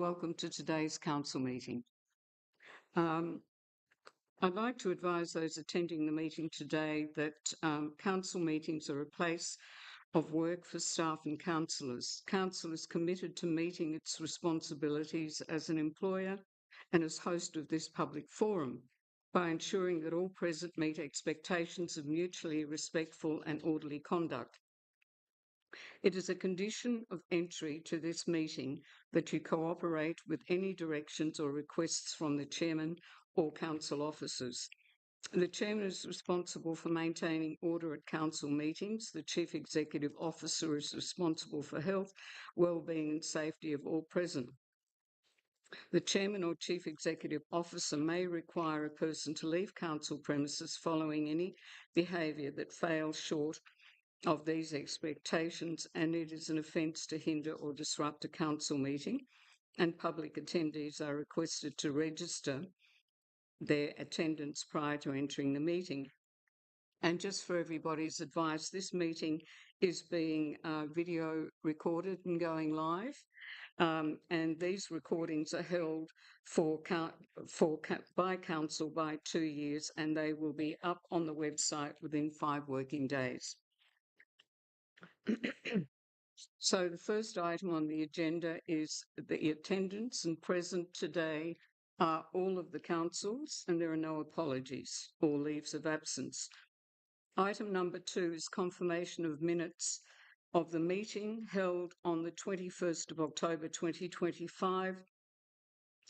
welcome to today's council meeting. I'd like to advise those attending the meeting today that council meetings are a place of work for staff and councillors. Council is committed to meeting its responsibilities as an employer and as host of this public forum by ensuring that all present meet expectations of mutually respectful and orderly conduct. It is a condition of entry to this meeting that you cooperate with any directions or requests from the chairman or council officers. The chairman is responsible for maintaining order at council meetings. The chief executive officer is responsible for health, well-being and safety of all present. The chairman or chief executive officer may require a person to leave council premises following any behaviour that fails short of these expectations, and it is an offence to hinder or disrupt a council meeting, and public attendees are requested to register their attendance prior to entering the meeting. And just for everybody's advice, this meeting is being video recorded and going live, and these recordings are held by council by 2 years, and they will be up on the website within 5 working days. So the first item on the agenda is the attendance, and present today are all of the councils, and there are no apologies or leaves of absence. Item number 2 is confirmation of minutes of the meeting held on the 21st of October 2025,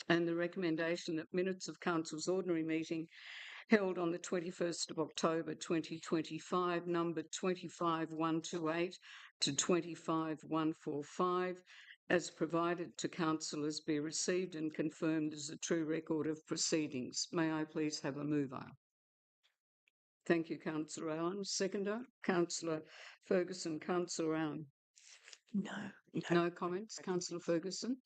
and the recommendation that minutes of council's ordinary meeting held on the 21st of October 2025, numbered 25128 to 25145, as provided to councillors, be received and confirmed as a true record of proceedings. May I please have a mover? Thank you, Councillor Allen. Seconder, Councillor Ferguson. Councillor Allen? No comments, Councillor Ferguson.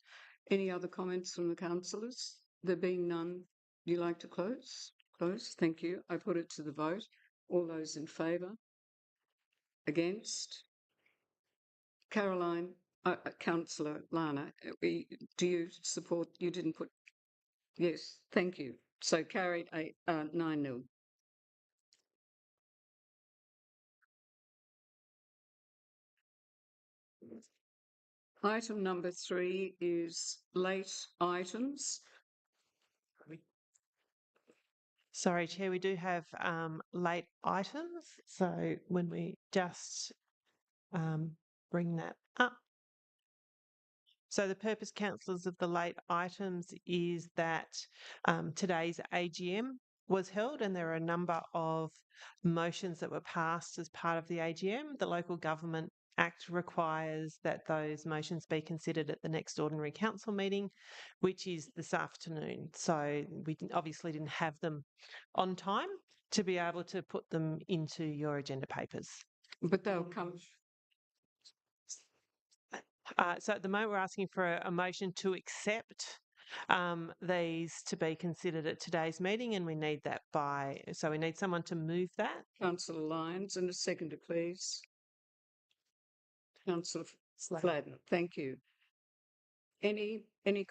Any other comments from the councillors? There being none, do you like to close? Close, thank you. I put it to the vote. All those in favour? Against? Caroline, Councillor Lana, do you support? You didn't put? Yes, thank you. So carried 9-0. Item number 3 is late items. Sorry, Chair, we do have late items. So when we just bring that up. So the purpose, councillors, of the late items is that today's AGM was held and there are a number of motions that were passed as part of the AGM. The Local Government Act requires that those motions be considered at the next ordinary council meeting, which is this afternoon. So we obviously didn't have them on time to be able to put them into your agenda papers. But they'll come. So at the moment, we're asking for a motion to accept these to be considered at today's meeting, and we need that so we need someone to move that. Councillor Lyons, and a seconder, please. Councillor Fladden, thank you. Any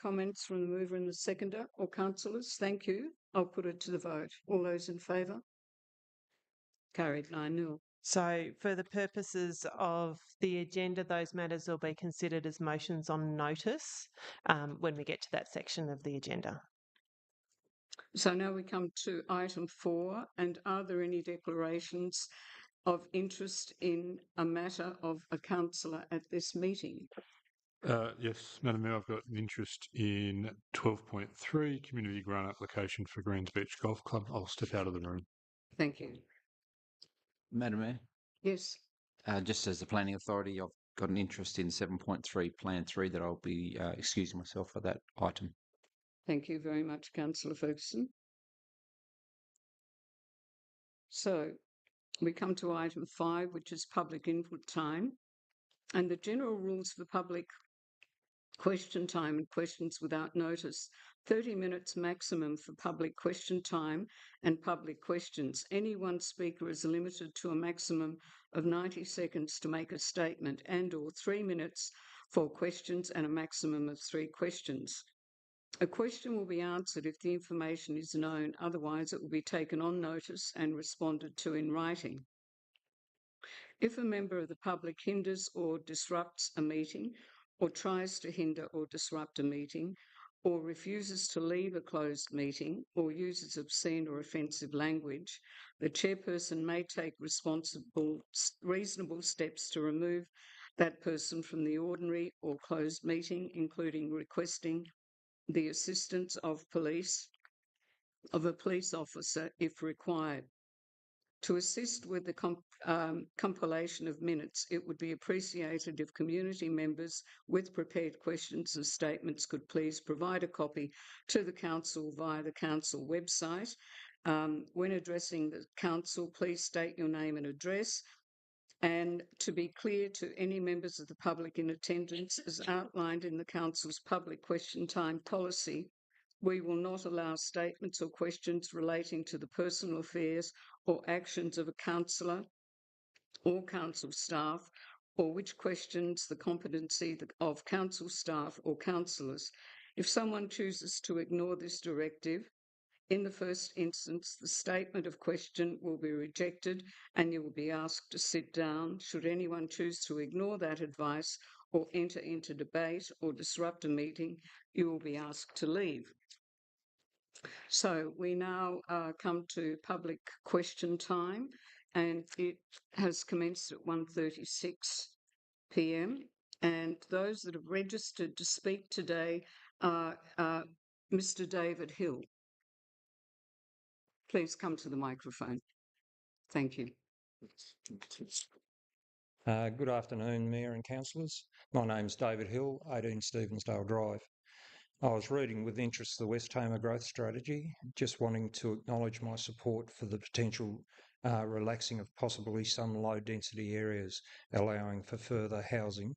comments from the mover and the seconder or councillors? Thank you. I'll put it to the vote. All those in favour? Carried 9-0. So for the purposes of the agenda, those matters will be considered as motions on notice when we get to that section of the agenda. So now we come to item 4, and are there any declarations of interest in a matter of a councillor at this meeting? Yes, Madam Mayor, I've got an interest in 12.3, community grant application for Greens Beach Golf Club. I'll step out of the room. Thank you. Madam Mayor? Yes. Just as the planning authority, I've got an interest in 7.3, Plan 3, that I'll be excusing myself for that item. Thank you very much, Councillor Ferguson. So we come to item 5, which is public input time, and the general rules for public question time and questions without notice. 30 minutes maximum for public question time and public questions. Any one speaker is limited to a maximum of 90 seconds to make a statement, and/or 3 minutes for questions and a maximum of 3 questions. A question will be answered if the information is known, otherwise it will be taken on notice and responded to in writing. If a member of the public hinders or disrupts a meeting, or tries to hinder or disrupt a meeting, or refuses to leave a closed meeting, or uses obscene or offensive language, the chairperson may take reasonable steps to remove that person from the ordinary or closed meeting, including requesting the assistance of a police officer if required. To assist with the compilation of minutes, it would be appreciated if community members with prepared questions and statements could please provide a copy to the council via the council website. When addressing the council, please state your name and address. And to be clear to any members of the public in attendance, as outlined in the council's public question time policy, we will not allow statements or questions relating to the personal affairs or actions of a councillor or council staff, or which questions the competency of council staff or councillors. If someone chooses to ignore this directive, in the first instance, the statement of question will be rejected and you will be asked to sit down. Should anyone choose to ignore that advice or enter into debate or disrupt a meeting, you will be asked to leave. So we now come to public question time, and it has commenced at 1:36 p.m. And those that have registered to speak today are Mr. David Hill. Please come to the microphone. Thank you. Good afternoon, Mayor and Councillors. My name's David Hill, 18 Stevensdale Drive. I was reading with interest the West Tamar growth strategy, just wanting to acknowledge my support for the potential relaxing of possibly some low-density areas, allowing for further housing.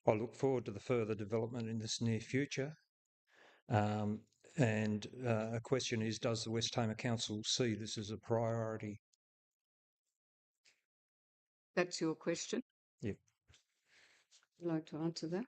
I look forward to the further development in this near future. A question is, does the West Tamar Council see this as a priority? That's your question? Yep. Would you like to answer that?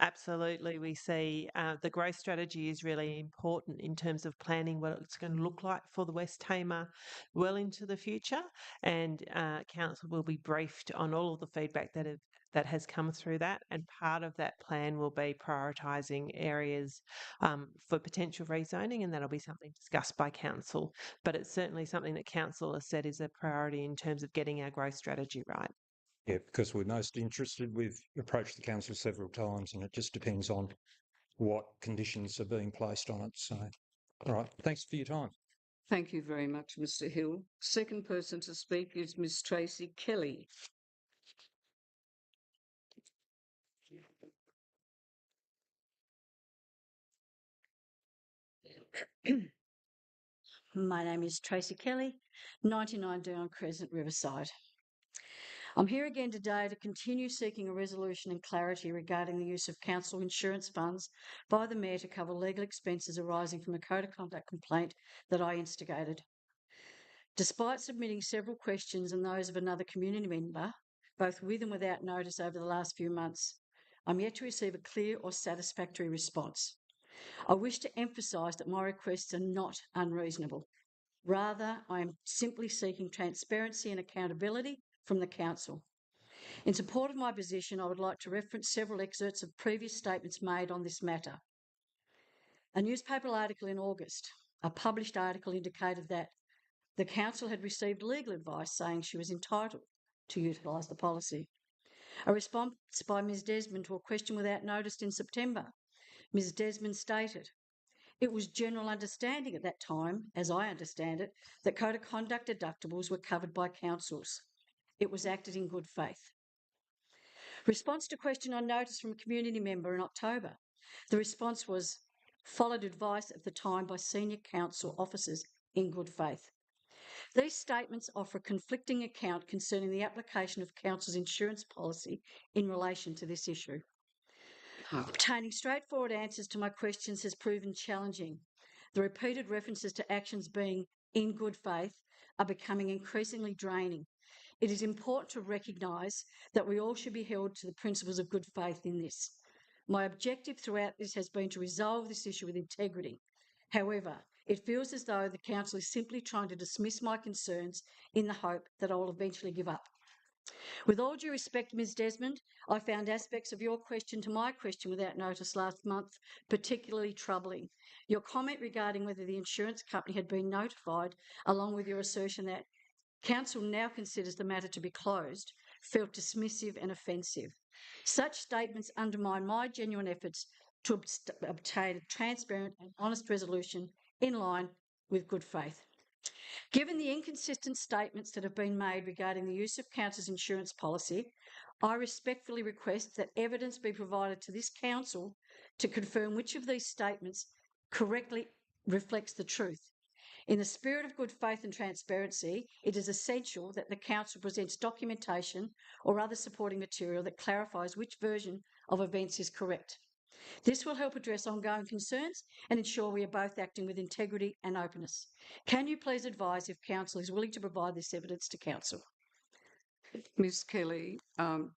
Absolutely. We see the growth strategy is really important in terms of planning what it's going to look like for the West Tamar well into the future. And Council will be briefed on all of the feedback that has come through that. And part of that plan will be prioritising areas for potential rezoning, and that'll be something discussed by Council. But it's certainly something that Council has said is a priority in terms of getting our growth strategy right. Yeah, because we're most interested. We've approached the council several times and it just depends on what conditions are being placed on it. So, all right, thanks for your time. Thank you very much, Mr. Hill. Second person to speak is Ms. Tracy Kelly. My name is Tracy Kelly, 99 Down Crescent, Riverside. I'm here again today to continue seeking a resolution and clarity regarding the use of council insurance funds by the Mayor to cover legal expenses arising from a code of conduct complaint that I instigated. Despite submitting several questions and those of another community member, both with and without notice over the last few months, I'm yet to receive a clear or satisfactory response. I wish to emphasise that my requests are not unreasonable. Rather, I am simply seeking transparency and accountability from the Council. In support of my position, I would like to reference several excerpts of previous statements made on this matter. A newspaper article in August, a published article, indicated that the Council had received legal advice saying she was entitled to utilise the policy. A response by Ms Desmond to a question without notice in September. Ms Desmond stated, "It was general understanding at that time, as I understand it, that code of conduct deductibles were covered by councils. It was acted in good faith." Response to question on notice from a community member in October. The response was, "Followed advice at the time by senior council officers in good faith." These statements offer a conflicting account concerning the application of council's insurance policy in relation to this issue. Obtaining straightforward answers to my questions has proven challenging. The repeated references to actions being in good faith are becoming increasingly draining. It is important to recognise that we all should be held to the principles of good faith in this. My objective throughout this has been to resolve this issue with integrity. However, it feels as though the council is simply trying to dismiss my concerns in the hope that I will eventually give up. With all due respect, Ms Desmond, I found aspects of your question to my question without notice last month particularly troubling. Your comment regarding whether the insurance company had been notified, along with your assertion that Council now considers the matter to be closed, felt dismissive and offensive. Such statements undermine my genuine efforts to obtain a transparent and honest resolution in line with good faith. Given the inconsistent statements that have been made regarding the use of Council's insurance policy, I respectfully request that evidence be provided to this Council to confirm which of these statements correctly reflects the truth. In the spirit of good faith and transparency, it is essential that the Council presents documentation or other supporting material that clarifies which version of events is correct. This will help address ongoing concerns and ensure we are both acting with integrity and openness. Can you please advise if Council is willing to provide this evidence to Council? Ms Kelly,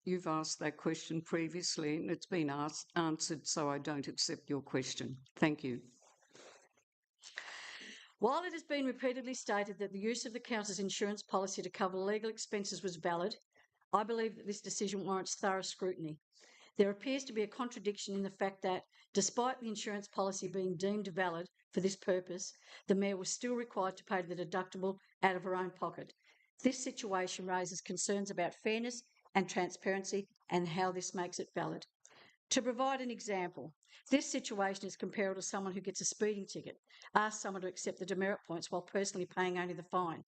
you've asked that question previously and it's been answered, so I don't accept your question. Thank you. While it has been repeatedly stated that the use of the Council's insurance policy to cover legal expenses was valid, I believe that this decision warrants thorough scrutiny. There appears to be a contradiction in the fact that, despite the insurance policy being deemed valid for this purpose, the Mayor was still required to pay the deductible out of her own pocket. This situation raises concerns about fairness and transparency and how this makes it valid. To provide an example, this situation is comparable to someone who gets a speeding ticket, asks someone to accept the demerit points while personally paying only the fine.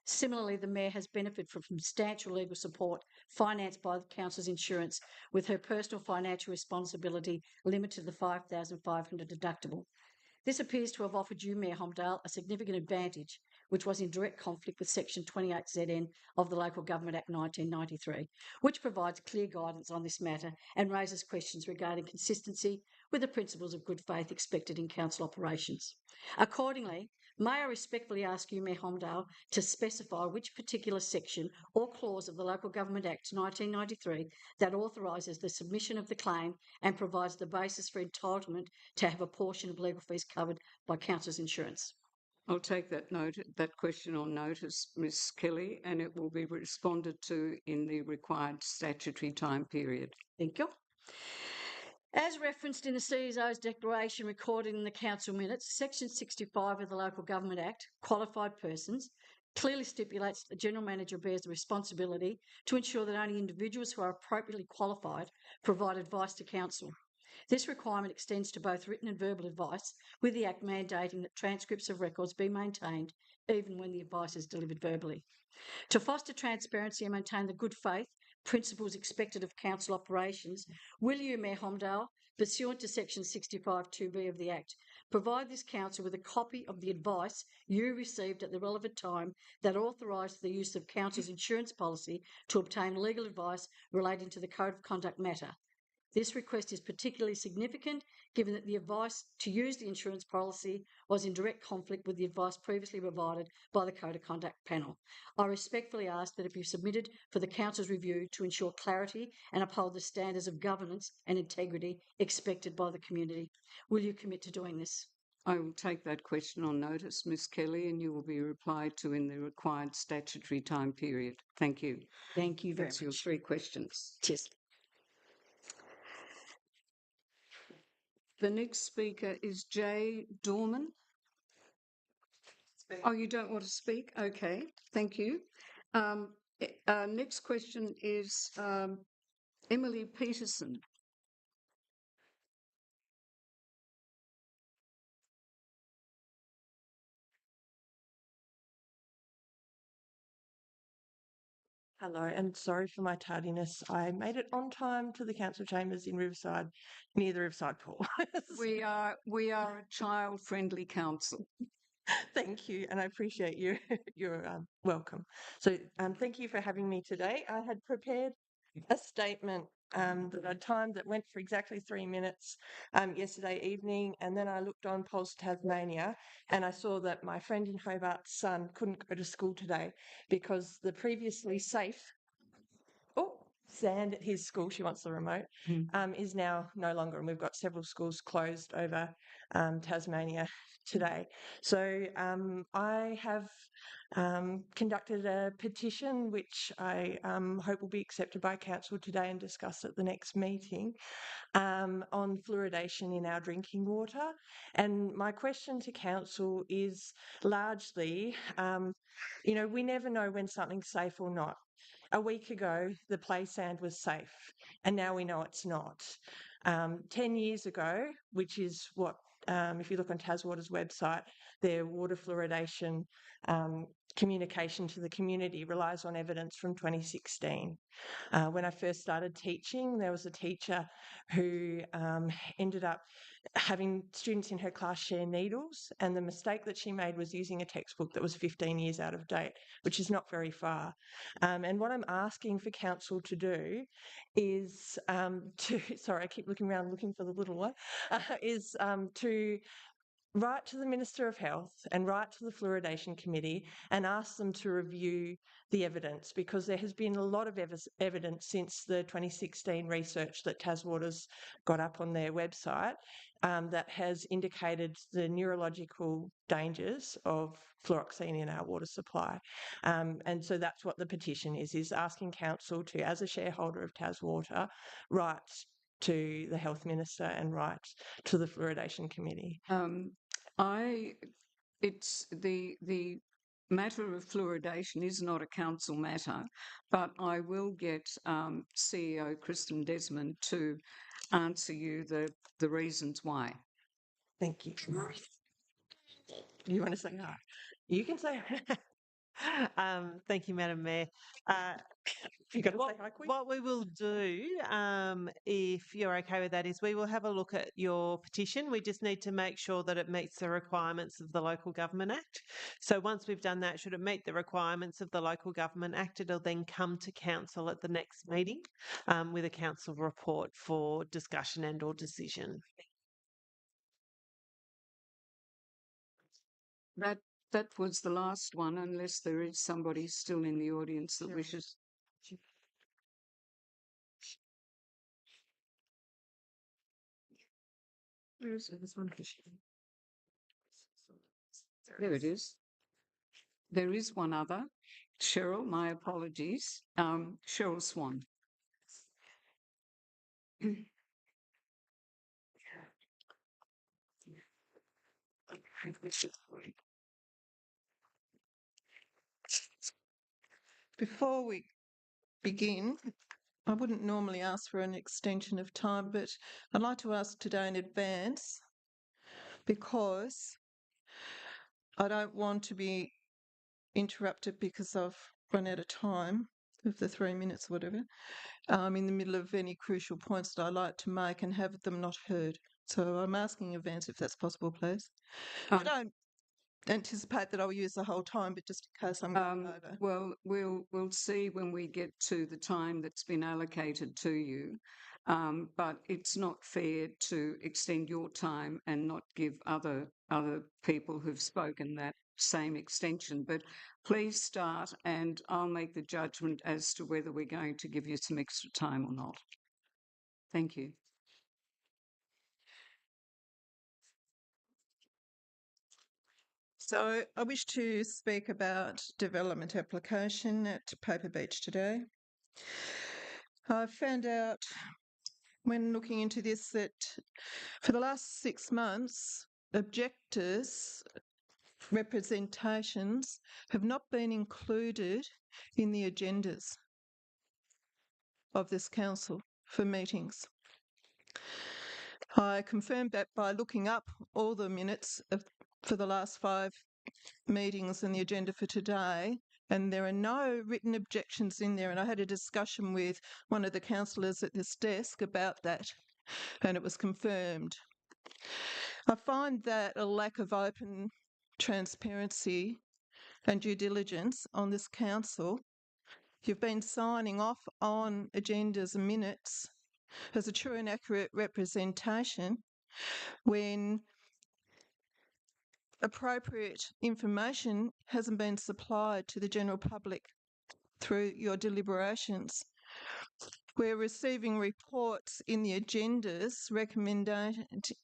Similarly, the Mayor has benefited from substantial legal support financed by the Council's insurance, with her personal financial responsibility limited to the $5,500 deductible. This appears to have offered you, Mayor Homdale, a significant advantage, which was in direct conflict with Section 28ZN of the Local Government Act 1993, which provides clear guidance on this matter and raises questions regarding consistency with the principles of good faith expected in council operations. Accordingly, may I respectfully ask you, Mayor Homdale, to specify which particular section or clause of the Local Government Act 1993 that authorises the submission of the claim and provides the basis for entitlement to have a portion of legal fees covered by council's insurance. I'll take that question on notice, Ms Kelly, and it will be responded to in the required statutory time period. Thank you. As referenced in the CSO's declaration recorded in the council minutes, Section 65 of the Local Government Act, qualified persons, clearly stipulates the General Manager bears the responsibility to ensure that only individuals who are appropriately qualified provide advice to council. This requirement extends to both written and verbal advice, with the Act mandating that transcripts of records be maintained even when the advice is delivered verbally. To foster transparency and maintain the good faith principles expected of council operations, will you, Mayor Homdale, pursuant to Section 65(2)(b) of the Act, provide this council with a copy of the advice you received at the relevant time that authorised the use of council's insurance policy to obtain legal advice relating to the Code of Conduct matter? This request is particularly significant given that the advice to use the insurance policy was in direct conflict with the advice previously provided by the Code of Conduct panel. I respectfully ask that it be submitted for the Council's review to ensure clarity and uphold the standards of governance and integrity expected by the community. Will you commit to doing this? I will take that question on notice, Ms Kelly, and you will be replied to in the required statutory time period. Thank you. Thank you very That's much. your 3 questions. Cheers. The next speaker is Jay Dorman. Oh, you don't want to speak? Okay, thank you. Next question is Emily Peterson. Hello, and sorry for my tardiness. I made it on time to the council chambers in Riverside, near the Riverside Pool. We are a child-friendly council. Thank you, and I appreciate your welcome. So, thank you for having me today. I had prepared a statement that I timed that went for exactly 3 minutes yesterday evening, and then I looked on Pulse Tasmania and I saw that my friend in Hobart's son couldn't go to school today because the previously safe sand at his school, she wants the remote, is now no longer, and we've got several schools closed over Tasmania today. So I have conducted a petition which I hope will be accepted by Council today and discussed at the next meeting on fluoridation in our drinking water. And my question to Council is largely, we never know when something's safe or not. A week ago, the play sand was safe, and now we know it's not. 10 years ago, which is what, if you look on Taswater's website, their water fluoridation communication to the community relies on evidence from 2016. When I first started teaching, there was a teacher who ended up having students in her class share needles, and the mistake that she made was using a textbook that was 15 years out of date, which is not very far. And what I'm asking for Council to do is sorry, I keep looking around looking for the little one, is to write to the Minister of Health and write to the Fluoridation Committee and ask them to review the evidence, because there has been a lot of evidence since the 2016 research that Taswater's got up on their website that has indicated the neurological dangers of fluoxetine in our water supply. And so that's what the petition is asking Council to, as a shareholder of Taswater, write to the Health Minister and write to the Fluoridation Committee. It's the matter of fluoridation is not a council matter, but I will get CEO Kristen Desmond to answer you the reasons why. Thank you. You want to say no? You can say. Thank you, Madam Mayor. You got to say hi, quick. What we will do, if you're okay with that, is we will have a look at your petition. We just need to make sure that it meets the requirements of the Local Government Act. So once we've done that, should it meet the requirements of the Local Government Act, it'll then come to Council at the next meeting with a Council report for discussion and or decision. That was the last one, unless there is somebody still in the audience that wishes. Where is it? This one. There it is. There is one other. Cheryl, my apologies. Cheryl Swan. Before we begin, I wouldn't normally ask for an extension of time, but I'd like to ask today in advance because I don't want to be interrupted because I've run out of time of the 3 minutes, whatever. I'm in the middle of any crucial points that I like to make and have them not heard. So I'm asking in advance if that's possible, please. I don't anticipate that I'll use the whole time, but just in case I'm going over. Well, we'll see when we get to the time that's been allocated to you. But it's not fair to extend your time and not give other people who've spoken that same extension. But please start, and I'll make the judgment as to whether we're going to give you some extra time or not. Thank you. So I wish to speak about development application at Paper Beach today. I found out when looking into this that for the last 6 months, objectors' representations have not been included in the agendas of this council for meetings. I confirmed that by looking up all the minutes for the last 5 meetings and the agenda for today, and there are no written objections in there. And I had a discussion with one of the councillors at this desk about that, and it was confirmed. I find that a lack of open transparency and due diligence on this council. You've been signing off on agendas and minutes as a true and accurate representation when appropriate information hasn't been supplied to the general public through your deliberations. we're receiving reports in the agendas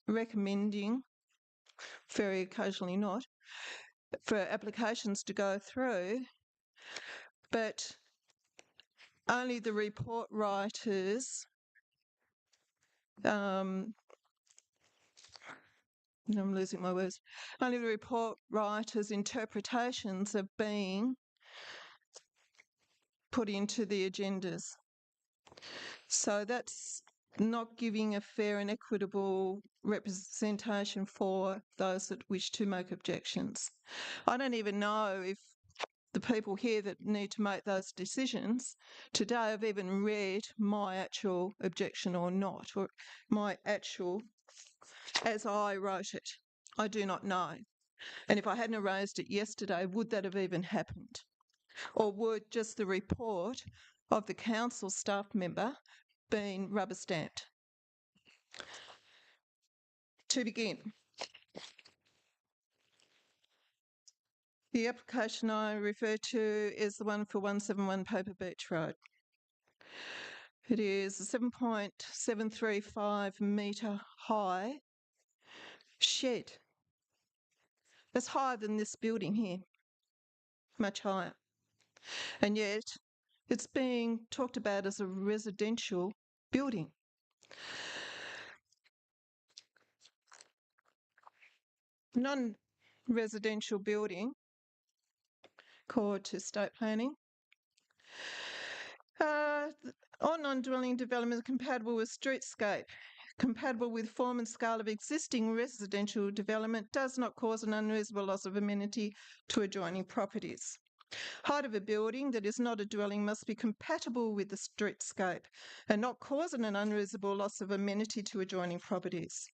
recommending, very occasionally not, for applications to go through, but only the report writers, I'm losing my words, only the report writers' interpretations are being put into the agendas. So that's not giving a fair and equitable representation for those that wish to make objections. I don't even know if the people here that need to make those decisions today have even read my actual objection or not, or my actual, as I wrote it. I do not know. And if I hadn't raised it yesterday, would that have even happened? Or would just the report of the council staff member been rubber stamped? To begin, the application I refer to is the one for 171 Paper Beach Road. It is a 7.735 metre high shed. That's higher than this building here, much higher. And yet it's being talked about as a residential building. Non-residential building, core to state planning. Or non-dwelling development compatible with streetscape, compatible with form and scale of existing residential development, does not cause an unreasonable loss of amenity to adjoining properties. Height of a building that is not a dwelling must be compatible with the streetscape and not cause an unreasonable loss of amenity to adjoining properties.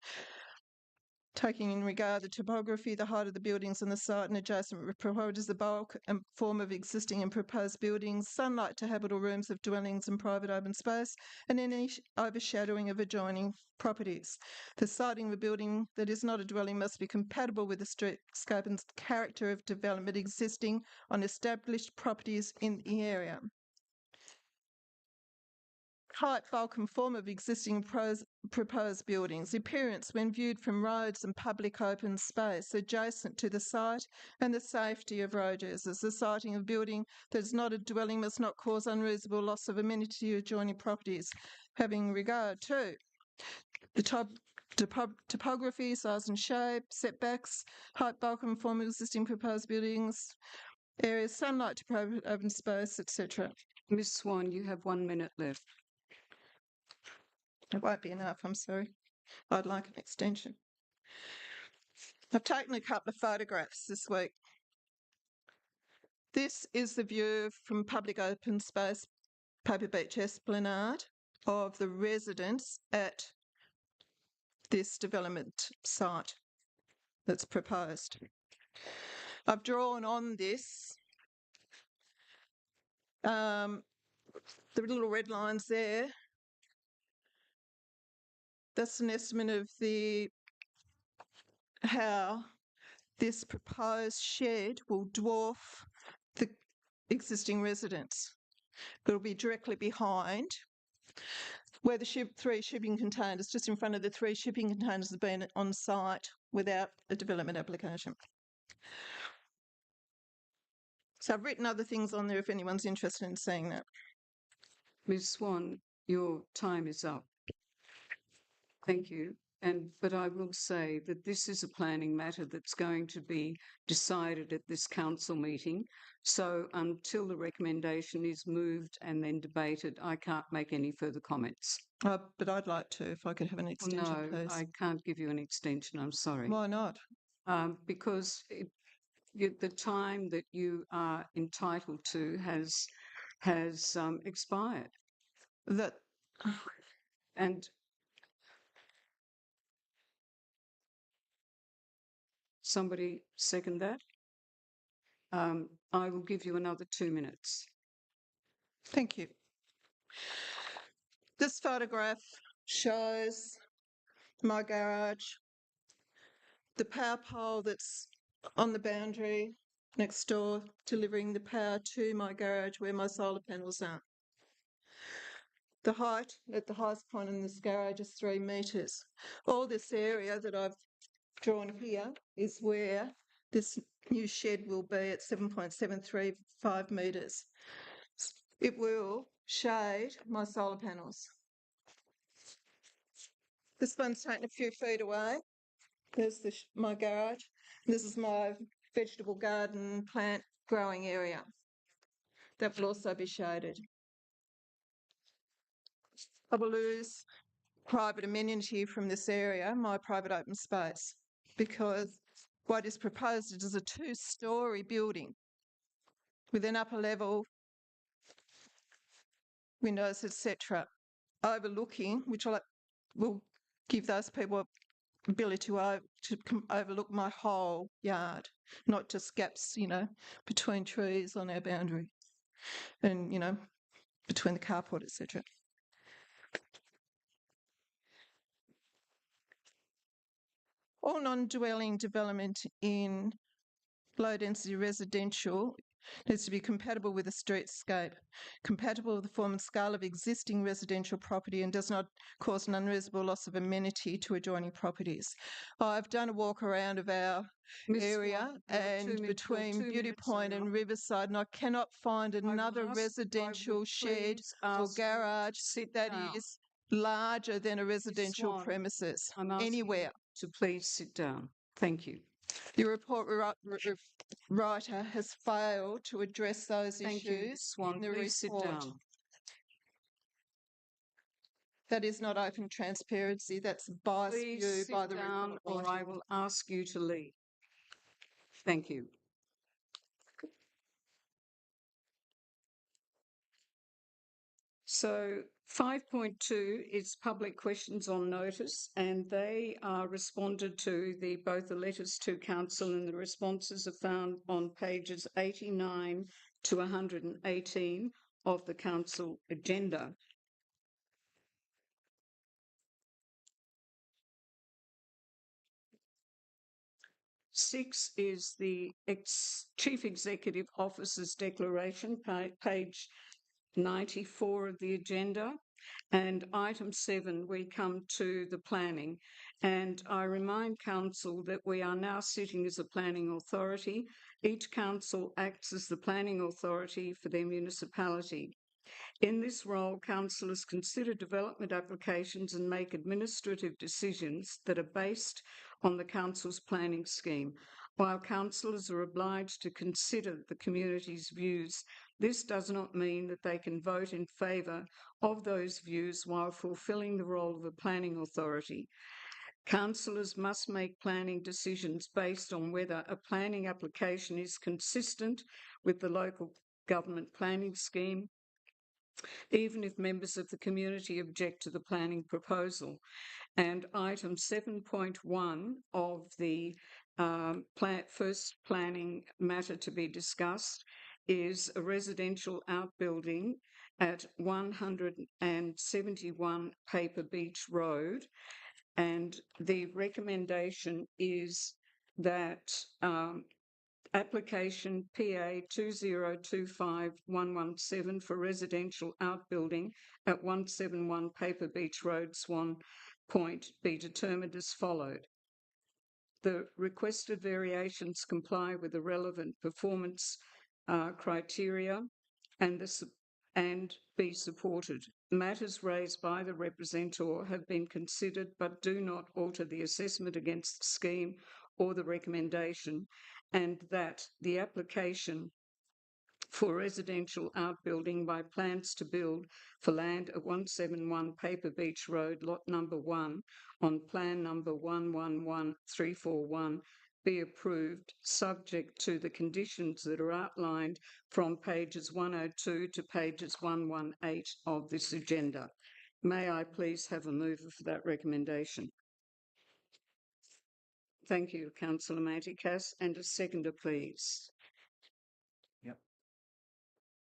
Taking in regard the topography, the height of the buildings and the site and adjacent properties, the bulk and form of existing and proposed buildings, sunlight to habitable rooms of dwellings and private open space, and any overshadowing of adjoining properties. The siting of a building that is not a dwelling must be compatible with the streetscape and character of development existing on established properties in the area. Height, bulk and form of existing proposed buildings, appearance when viewed from roads and public open space adjacent to the site, and the safety of road users. The siting of a building that is not a dwelling must not cause unreasonable loss of amenity to adjoining properties, having regard to the topography, size and shape, setbacks, height, bulk and form of existing proposed buildings, areas, sunlight to private open space, etc. Ms Swan, you have 1 minute left. It won't be enough, I'm sorry. I'd like an extension. I've taken a couple of photographs this week. This is the view from public open space, Paper Beach Esplanade, of the residents at this development site that's proposed. I've drawn on this the little red lines there. That's an estimate of how this proposed shed will dwarf the existing residence. It'll be directly behind where the 3 shipping containers, just in front of the 3 shipping containers, have been on site without a development application. So I've written other things on there if anyone's interested in seeing that. Ms Swan, your time is up. Thank you. But I will say that this is a planning matter that's going to be decided at this council meeting. So until the recommendation is moved and then debated, I can't make any further comments. But I'd like to, if I could have an extension, no, please. I can't give you an extension. I'm sorry. Why not? Because the time that you are entitled to has expired. That And somebody second that? I will give you another 2 minutes. Thank you. This photograph shows my garage, the power pole that's on the boundary next door, delivering the power to my garage where my solar panels are. The height at the highest point in this garage is 3 metres. All this area that I've drawn here is where this new shed will be at 7.735 metres. It will shade my solar panels. This one's taken a few feet away. There's my garage. This is my vegetable garden plant growing area. That will also be shaded. I will lose private amenity from this area, my private open space, because what is proposed is a 2-storey building with an upper level, windows, etc., overlooking, which will give those people ability to overlook my whole yard, not just gaps, between trees on our boundary and, between the carport, etc. All non-dwelling development in low-density residential needs to be compatible with the streetscape, compatible with the form and scale of existing residential property, and does not cause an unreasonable loss of amenity to adjoining properties. I've done a walk around of our area and between Beauty Point and Riverside, and I cannot find another residential shed or garage that is larger than a residential premises anywhere. To please sit down. Thank you. The report writer has failed to address those Thank you, issues Swan. in the Please report. sit down. That is not open transparency. That's biased Please view sit by the down, report or I writer. will ask you to leave. Thank you. So 5.2 is public questions on notice, and they are responded to. Both the letters to council and the responses are found on pages 89 to 118 of the council agenda. Six is the Chief Executive Officer's declaration, page 94 of the agenda. And item 7, we come to the planning. And I remind council that we are now sitting as a planning authority. Each council acts as the planning authority for their municipality. In this role, councillors consider development applications and make administrative decisions that are based on the council's planning scheme. While councillors are obliged to consider the community's views, this does not mean that they can vote in favour of those views while fulfilling the role of a planning authority. Councillors must make planning decisions based on whether a planning application is consistent with the local government planning scheme, even if members of the community object to the planning proposal. And item 7.1 of the first planning matter to be discussed is a residential outbuilding at 171 Paper Beach Road. And the recommendation is that application PA 2025117 for residential outbuilding at 171 Paper Beach Road, Swan Point, be determined as followed. The requested variations comply with the relevant performance criteria and be supported. Matters raised by the representor have been considered but do not alter the assessment against the scheme or the recommendation, and that the application for residential outbuilding by plans to build for land at 171 Paper Beach Road, lot number 1, on plan number 111341, be approved, subject to the conditions that are outlined from pages 102 to pages 118 of this agenda. May I please have a mover for that recommendation? Thank you, Councillor Manticas, and a seconder, please.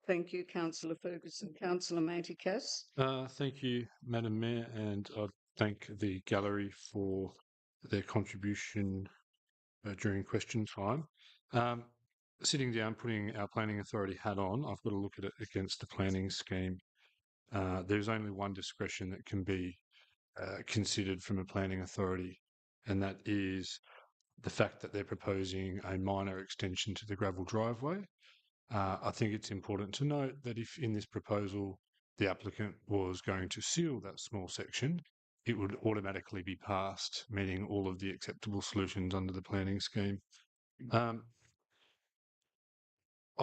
Thank you, Councillor Ferguson. Councillor Manticas. Thank you, Madam Mayor, and I thank the gallery for their contribution during question time. Sitting down, putting our planning authority hat on, I've got to look at it against the planning scheme. there's only one discretion that can be considered from a planning authority, and that is the fact that they're proposing a minor extension to the gravel driveway. I think it's important to note that if in this proposal the applicant was going to seal that small section, it would automatically be passed, meeting all of the acceptable solutions under the planning scheme. I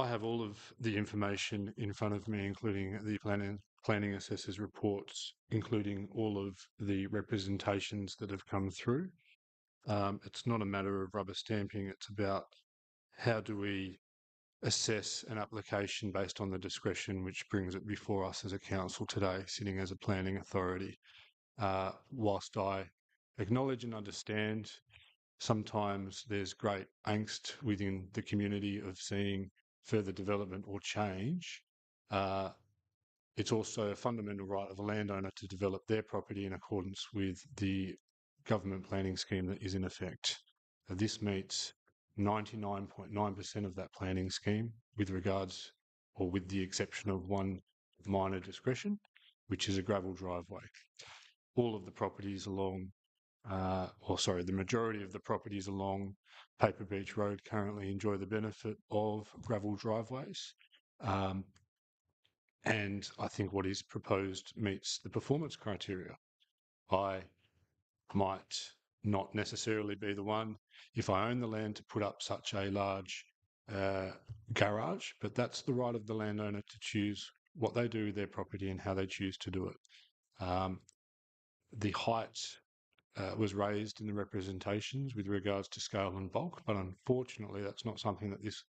have all of the information in front of me, including the planning assessor's reports, including all of the representations that have come through. It's not a matter of rubber stamping. It's about how do we assess an application based on the discretion which brings it before us as a council today, sitting as a planning authority. Whilst I acknowledge and understand sometimes there's great angst within the community of seeing further development or change, it's also a fundamental right of a landowner to develop their property in accordance with the government planning scheme that is in effect. This meets 99.9% of that planning scheme with regards, or with the exception of one minor discretion, which is a gravel driveway. All of the properties along, the majority of the properties along Paper Beach Road currently enjoy the benefit of gravel driveways. And I think what is proposed meets the performance criteria. I might not necessarily be the one, if I own the land, to put up such a large garage, but that's the right of the landowner to choose what they do with their property and how they choose to do it. The height was raised in the representations with regards to scale and bulk, but unfortunately that's not something that this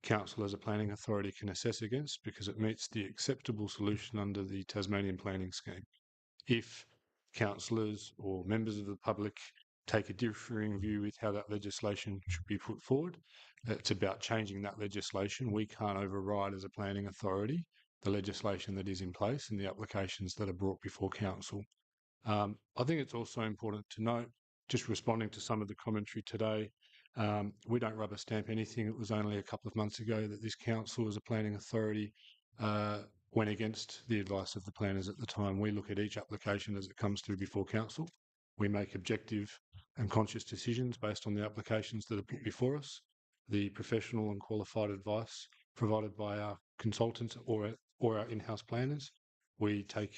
council as a planning authority can assess against, because it meets the acceptable solution under the Tasmanian planning scheme. If councillors or members of the public take a differing view with how that legislation should be put forward, it's about changing that legislation. We can't override as a planning authority the legislation that is in place and the applications that are brought before council. I think it's also important to note, just responding to some of the commentary today, we don't rubber stamp anything. It was only a couple of months ago that this council as a planning authority went against the advice of the planners at the time. We look at each application as it comes through before council. We make objective and conscious decisions based on the applications that are put before us. The professional and qualified advice provided by our consultants or our in-house planners. We take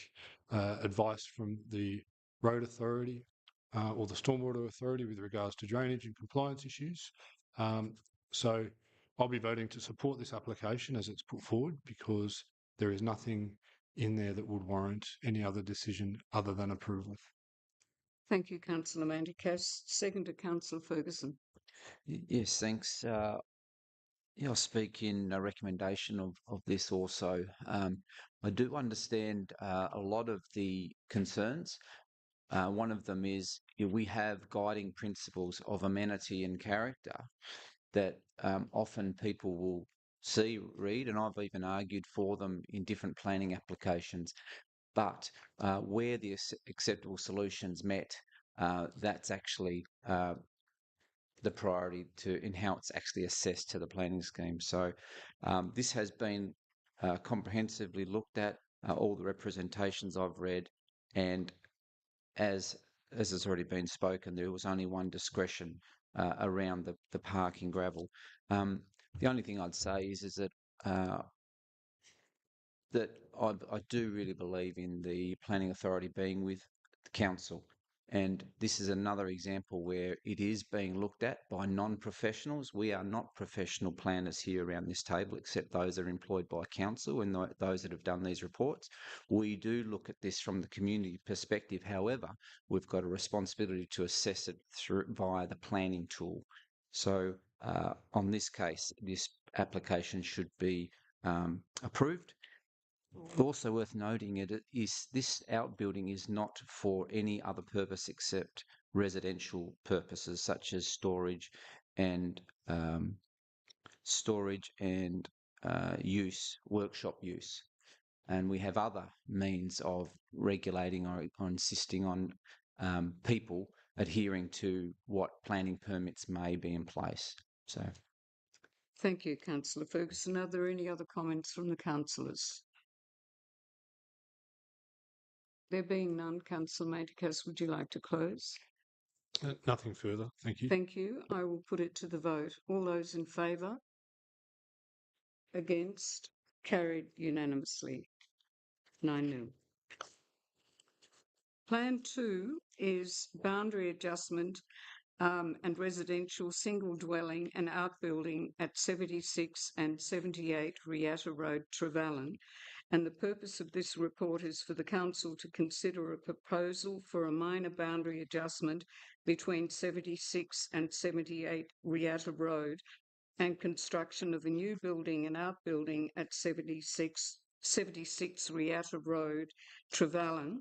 advice from the road authority or the stormwater authority with regards to drainage and compliance issues. So I'll be voting to support this application as it's put forward, because there is nothing in there that would warrant any other decision other than approval. Thank you, Councillor Mandikas. Second to Councillor Ferguson. Yes, thanks. I'll speak in a recommendation of this also. I do understand a lot of the concerns. One of them is we have guiding principles of amenity and character that often people will read, and I've even argued for them in different planning applications. But where the acceptable solutions met, that's actually the priority in how it's actually assessed to the planning scheme. So this has been comprehensively looked at, all the representations I've read, and as has already been spoken, there was only one discretion around the parking gravel. The only thing I'd say is that that I do really believe in the planning authority being with the council. And this is another example where it is being looked at by non-professionals. We are not professional planners here around this table, except those that are employed by council and those that have done these reports. We do look at this from the community perspective. However, we've got a responsibility to assess it via the planning tool. So on this case, this application should be approved. Also worth noting is this outbuilding is not for any other purpose except residential purposes, such as storage and use, workshop use. And we have other means of regulating or insisting on people adhering to what planning permits may be in place. So, thank you, Councillor Ferguson. Are there any other comments from the councillors? There being none, Councillor Manticas, would you like to close? Nothing further. Thank you. Thank you. I will put it to the vote. All those in favour? Against? Carried unanimously. 9-0. Plan 2 is boundary adjustment and residential single dwelling and outbuilding at 76 and 78 Riata Road, Trevelyan. And the purpose of this report is for the Council to consider a proposal for a minor boundary adjustment between 76 and 78 Riata Road and construction of a new building and outbuilding at 76 Riata Road, Trevelyan.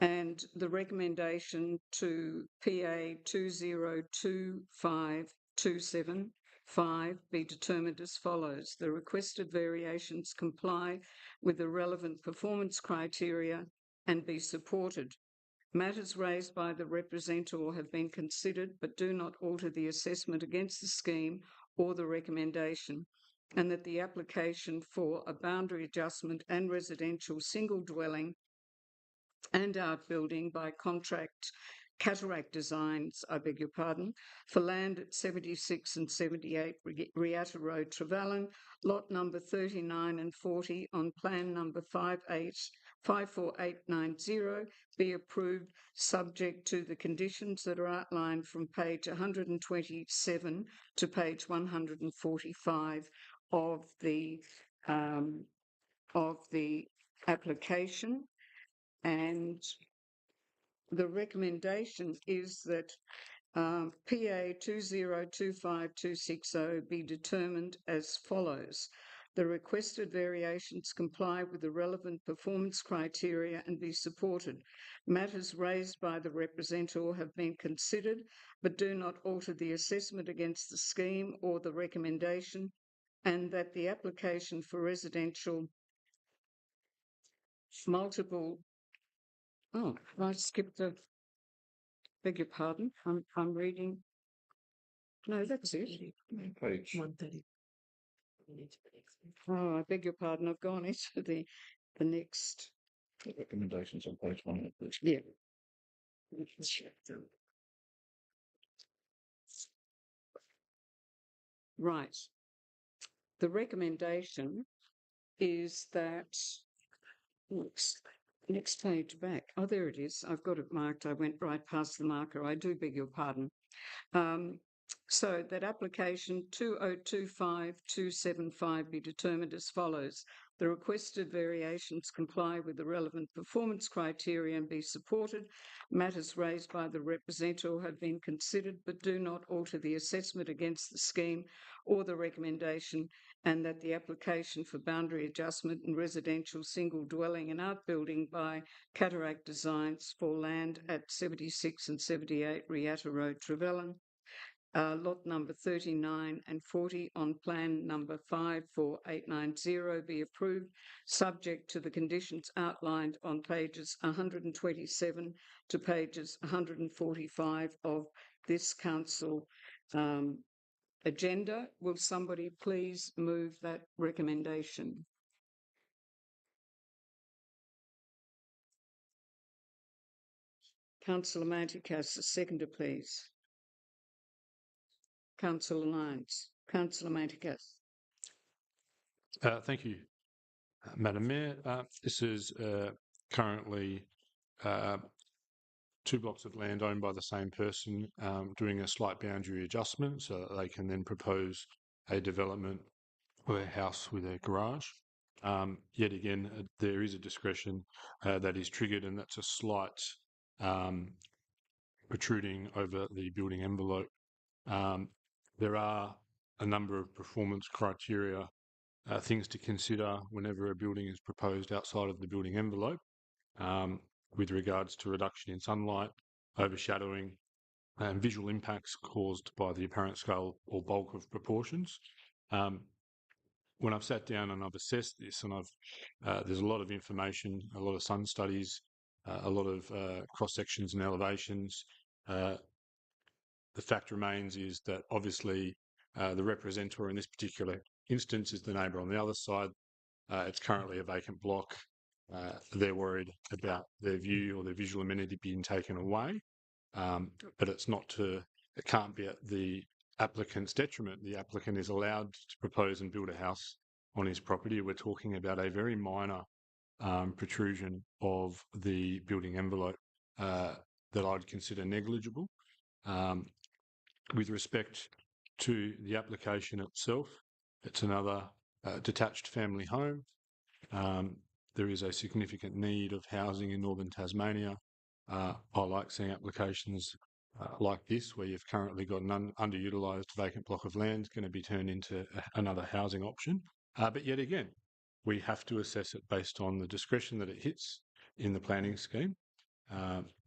And the recommendation to PA 202527.5 be determined as follows. The requested variations comply with the relevant performance criteria and be supported. Matters raised by the representative have been considered but do not alter the assessment against the scheme or the recommendation, and that the application for a boundary adjustment and residential single dwelling and outbuilding by Cataract Designs, for land at 76 and 78 Riata Road, Trevelyan, lot number 39 and 40 on plan number 54890 be approved, subject to the conditions that are outlined from page 127 to page 145 of the application. And the recommendation is that PA 202526.0 be determined as follows. The requested variations comply with the relevant performance criteria and be supported. Matters raised by the representative have been considered but do not alter the assessment against the scheme or the recommendation, and that the application for residential multiple I skipped the. Beg your pardon. I'm reading. No, that's it. Page 130. Oh, I beg your pardon. I've gone into the next. recommendations on page 1. Yeah. Right. The recommendation is that. Next page back. Oh, there it is. I've got it marked. I went right past the marker. I do beg your pardon. So that application 202527.5 be determined as follows. The requested variations comply with the relevant performance criteria and be supported. Matters raised by the representative have been considered but do not alter the assessment against the scheme or the recommendation, and that the application for boundary adjustment and residential single dwelling and outbuilding by Cataract Designs for land at 76 and 78 Riata Road, Trevelyan, lot number 39 and 40 on plan number 54890 be approved, subject to the conditions outlined on pages 127 to pages 145 of this council agenda. Will somebody please move that recommendation? Councillor Manticas, a seconder, please. Councillor Lyons. Councillor Manticas. Thank you, Madam Mayor. This is currently 2 blocks of land owned by the same person doing a slight boundary adjustment so that they can then propose a development of a house with a garage. Yet again, there is a discretion that is triggered, and that's a slight protruding over the building envelope. There are a number of performance criteria, things to consider whenever a building is proposed outside of the building envelope, with regards to reduction in sunlight, overshadowing, and visual impacts caused by the apparent scale or bulk of proportions. When I've sat down and I've assessed this, and there's a lot of information, a lot of sun studies, a lot of cross sections and elevations. The fact remains is that obviously the representative in this particular instance is the neighbour on the other side. It's currently a vacant block. they're worried about their view or their visual amenity being taken away, but it can't be at the applicant's detriment. The applicant is allowed to propose and build a house on his property. We're talking about a very minor protrusion of the building envelope that I'd consider negligible. With respect to the application itself, it's another detached family home. There is a significant need of housing in northern Tasmania. I like seeing applications like this, where you've currently got an underutilised vacant block of land going to be turned into another housing option. But yet again, we have to assess it based on the discretion that it hits in the planning scheme.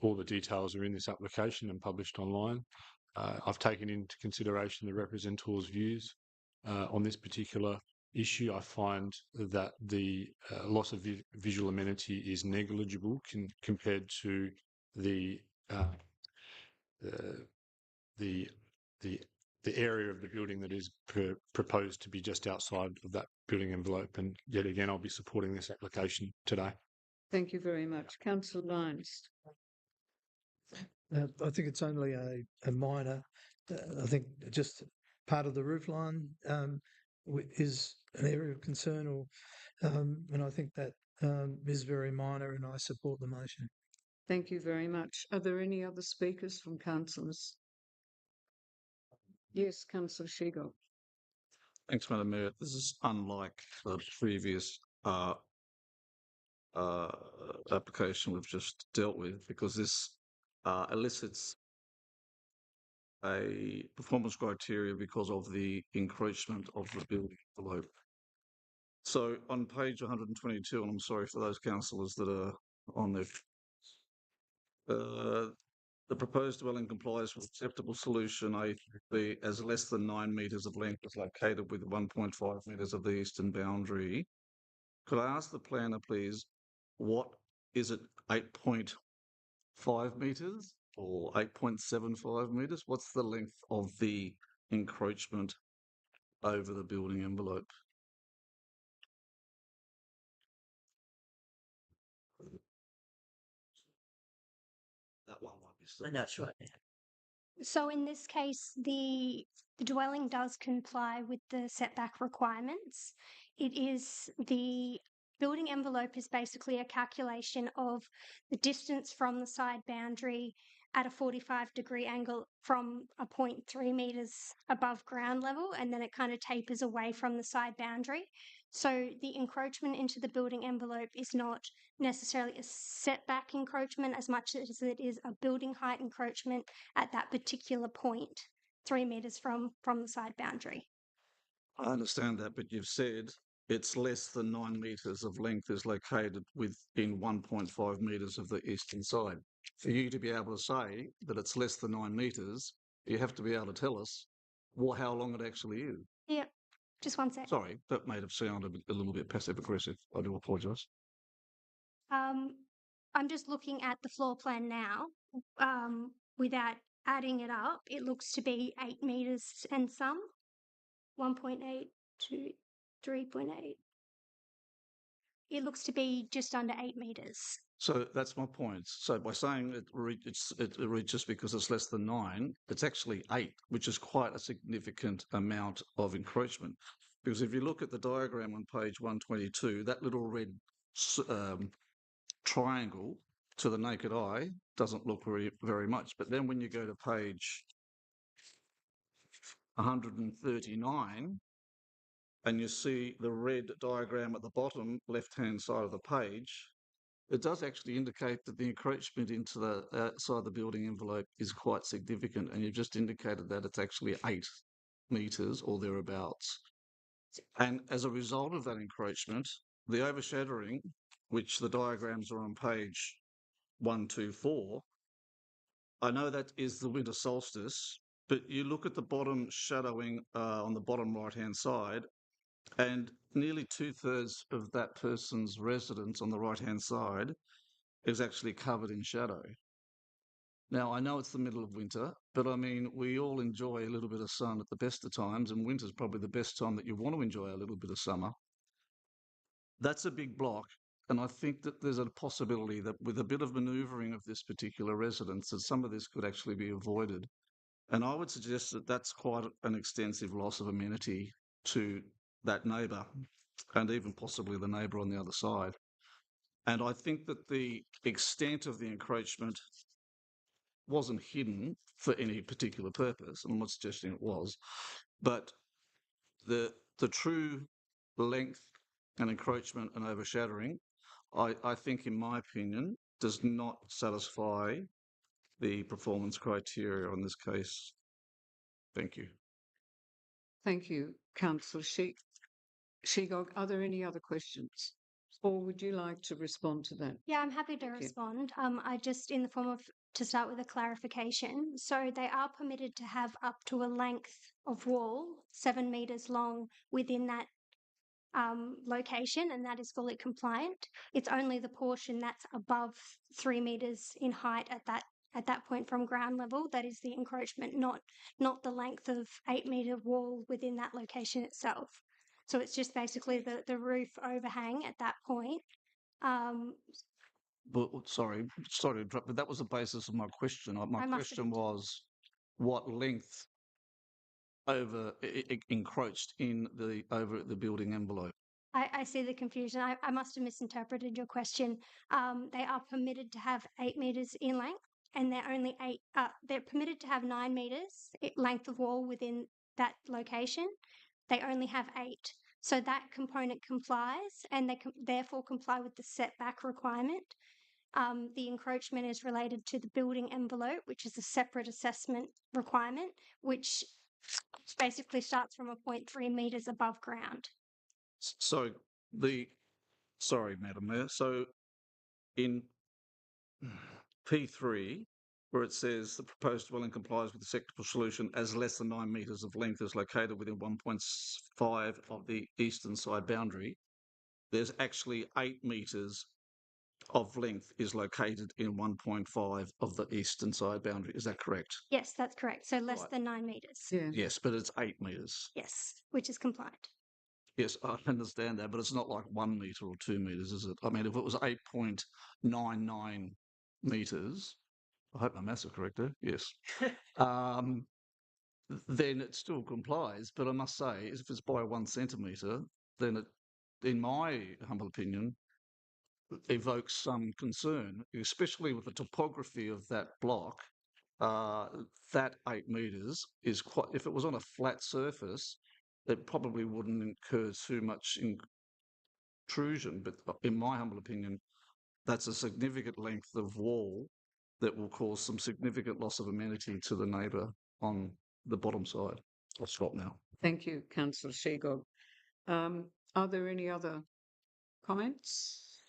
All the details are in this application and published online. I've taken into consideration the representor's views on this particular issue. I find that the loss of visual amenity is negligible compared to the area of the building that is proposed to be just outside of that building envelope. And yet again, I'll be supporting this application today. Thank you very much. Councillor Lyons. I think it's only a minor. I think just part of the roof line is an area of concern, and I think that is very minor, and I support the motion. Thank you very much. Are there any other speakers from councillors? Yes, Councillor Shigo. Thanks, Madam Mayor. This is unlike the previous application we've just dealt with, because this elicits a performance criteria because of the encroachment of the building envelope. So on page 122, and I'm sorry for those councillors that are on there, the proposed dwelling complies with acceptable solution A as less than 9 metres of length is located with 1.5 metres of the eastern boundary. Could I ask the planner, please, what is it, 8.5 metres or 8.75 metres? What's the length of the encroachment over the building envelope? That one might be. I'm not sure. So in this case, the dwelling does comply with the setback requirements. It is the building envelope is basically a calculation of the distance from the side boundary at a 45-degree angle from a 0.3 metres above ground level, and then it kind of tapers away from the side boundary. So the encroachment into the building envelope is not necessarily a setback encroachment as much as it is a building height encroachment at that particular point, 3 metres from the side boundary. I understand that, but you've said it's less than 9 metres of length is located within 1.5 metres of the eastern side. For you to be able to say that it's less than 9 metres, you have to be able to tell us how long it actually is. Yep, just one sec. Sorry, that may have sounded a little bit passive-aggressive. I do apologise. I'm just looking at the floor plan now. Without adding it up, it looks to be 8 metres and some, 1.8 to 3.8. It looks to be just under 8 metres. So that's my point. So by saying it reaches because it's less than 9, it's actually 8, which is quite a significant amount of encroachment. Because if you look at the diagram on page 122, that little red triangle to the naked eye doesn't look very much. But then when you go to page 139 and you see the red diagram at the bottom left-hand side of the page, it does actually indicate that the encroachment into the outside the building envelope is quite significant, and you've just indicated that it's actually 8 metres or thereabouts. And as a result of that encroachment, the overshadowing, which the diagrams are on page 124, I know that is the winter solstice, but you look at the bottom shadowing on the bottom right-hand side, and nearly 2/3 of that person's residence on the right-hand side is actually covered in shadow. Now, I know it's the middle of winter, but I mean, we all enjoy a little bit of sun at the best of times, and winter's probably the best time that you want to enjoy a little bit of summer. That's a big block, and I think that there's a possibility that with a bit of manoeuvring of this particular residence, that some of this could actually be avoided. And I would suggest that that's quite an extensive loss of amenity to that neighbour, and even possibly the neighbour on the other side. And I think that the extent of the encroachment wasn't hidden for any particular purpose. I'm not suggesting it was, but the true length and encroachment and overshadowing, I think, in my opinion, does not satisfy the performance criteria on this case. Thank you. Thank you, Councillor Shegog. Are there any other questions? Or would you like to respond to that? Yeah, I'm happy to respond. I just, in the form of, to start with a clarification. So they are permitted to have up to a length of wall, 7 metres long, within that location, and that is fully compliant. It's only the portion that's above 3 metres in height at that point from ground level that is the encroachment, not the length of 8 metre wall within that location itself. So it's just basically the roof overhang at that point. But sorry to interrupt, but that was the basis of my question. My question was, what length encroached in over the building envelope? I see the confusion. I must have misinterpreted your question. They are permitted to have 8 metres in length, and they're only they're permitted to have 9 metres length of wall within that location. They only have 8. So that component complies, and they therefore comply with the setback requirement. The encroachment is related to the building envelope, which is a separate assessment requirement, which basically starts from a 0.3 metres above ground. So sorry, Madam Mayor. So in P3, where it says the proposed dwelling complies with the sectoral solution as less than 9 metres of length is located within 1.5 of the eastern side boundary, there's actually 8 metres of length is located in 1.5 of the eastern side boundary. Is that correct? Yes, that's correct. So less than 9 metres. Yeah. Yes, but it's 8 metres. Yes, which is compliant. Yes, I understand that, but it's not like 1 metre or 2 metres, is it? I mean, if it was 8.99 metres, I hope my maths are correct there. Yes. Then it still complies. But I must say, if it's by 1 centimetre, then it, in my humble opinion, evokes some concern, especially with the topography of that block. That 8 metres is quite, if it was on a flat surface, it probably wouldn't incur too much intrusion. But in my humble opinion, that's a significant length of wall that will cause some significant loss of amenity to the neighbour on the bottom side. I'll stop now. Thank you, Councillor Shegog. Are there any other comments?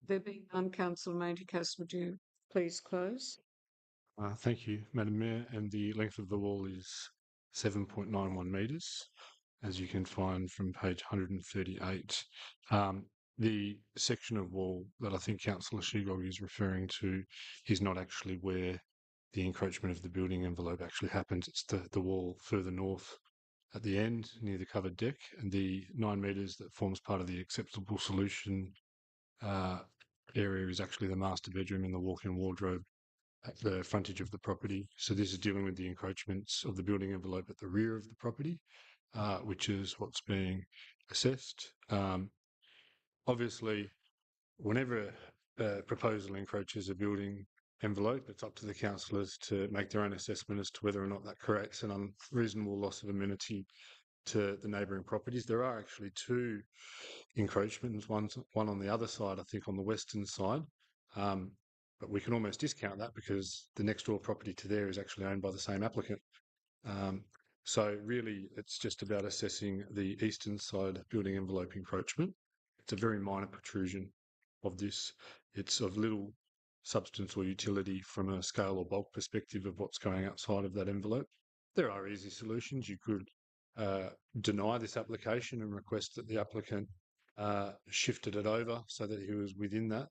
There being none, Councillor Manticas, would you please close? Thank you, Madam Mayor. And the length of the wall is 7.91 metres, as you can find from page 138. The section of wall that I think Councillor Shegog is referring to is not actually where the encroachment of the building envelope actually happens. It's the wall further north at the end near the covered deck, and the 9 metres that forms part of the acceptable solution area is actually the master bedroom and the walk-in wardrobe at the frontage of the property. So this is dealing with the encroachments of the building envelope at the rear of the property, which is what's being assessed. Obviously, whenever a proposal encroaches a building envelope, it's up to the councillors to make their own assessment as to whether or not that creates an unreasonable loss of amenity to the neighbouring properties. There are actually 2 encroachments, one on the other side, I think on the western side, but we can almost discount that because the next door property to there is actually owned by the same applicant. So really, it's just about assessing the eastern side building envelope encroachment. It's a very minor protrusion of this. It's of little substance or utility from a scale or bulk perspective of what's going outside of that envelope. There are easy solutions. You could deny this application and request that the applicant shifted it over so that he was within that.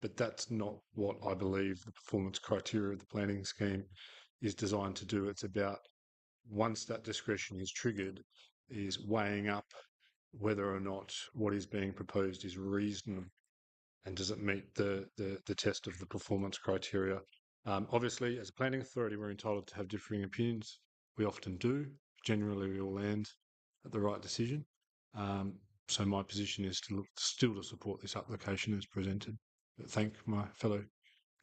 But that's not what I believe the performance criteria of the planning scheme is designed to do. It's about, once that discretion is triggered, is weighing up whether or not what is being proposed is reasonable and does it meet the test of the performance criteria. Obviously, as a planning authority, we're entitled to have differing opinions. We often do. Generally, we all land at the right decision. So my position is still to support this application as presented. But thank my fellow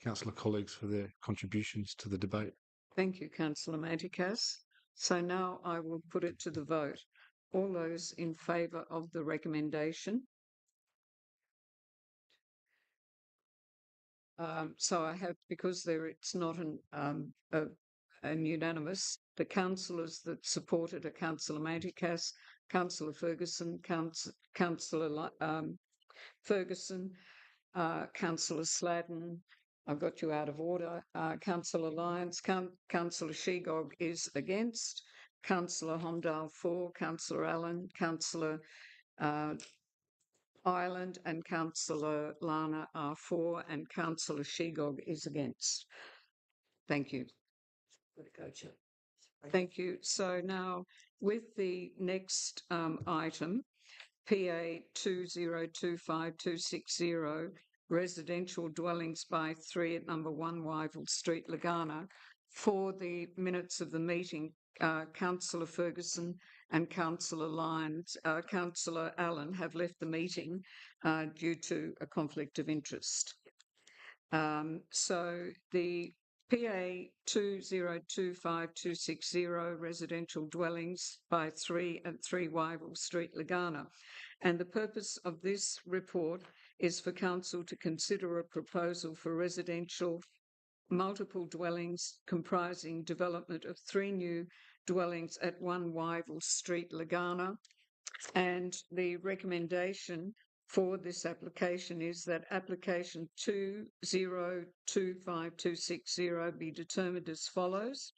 councillor colleagues for their contributions to the debate. Thank you, Councillor Manticas. So now I will put it to the vote. All those in favour of the recommendation? So I have, because it's not an unanimous, the councillors that supported are Councillor Manticas, Councillor Ferguson, Councillor Ferguson, Councillor Sladden. I've got you out of order. Councillor Lyons, Councillor Shegog is against. Councillor Homdale for. Councillor Allen, Councillor Ireland and Councillor Lana are for, and Councillor Shegog is against. Thank you. Thank you. So now with the next item, PA 2025-260, residential dwellings by 3 at number 1 Wyville Street, Lagana. For the minutes of the meeting, Councillor Ferguson and Councillor Lyons, Councillor Allen have left the meeting due to a conflict of interest. So the PA 2025-260, residential dwellings by 3 at 3 Wyville Street, Lagana. And the purpose of this report is for Council to consider a proposal for residential multiple dwellings comprising development of 3 new dwellings at 1 Wyville Street, Lagana. And the recommendation for this application is that application 2025-260 be determined as follows.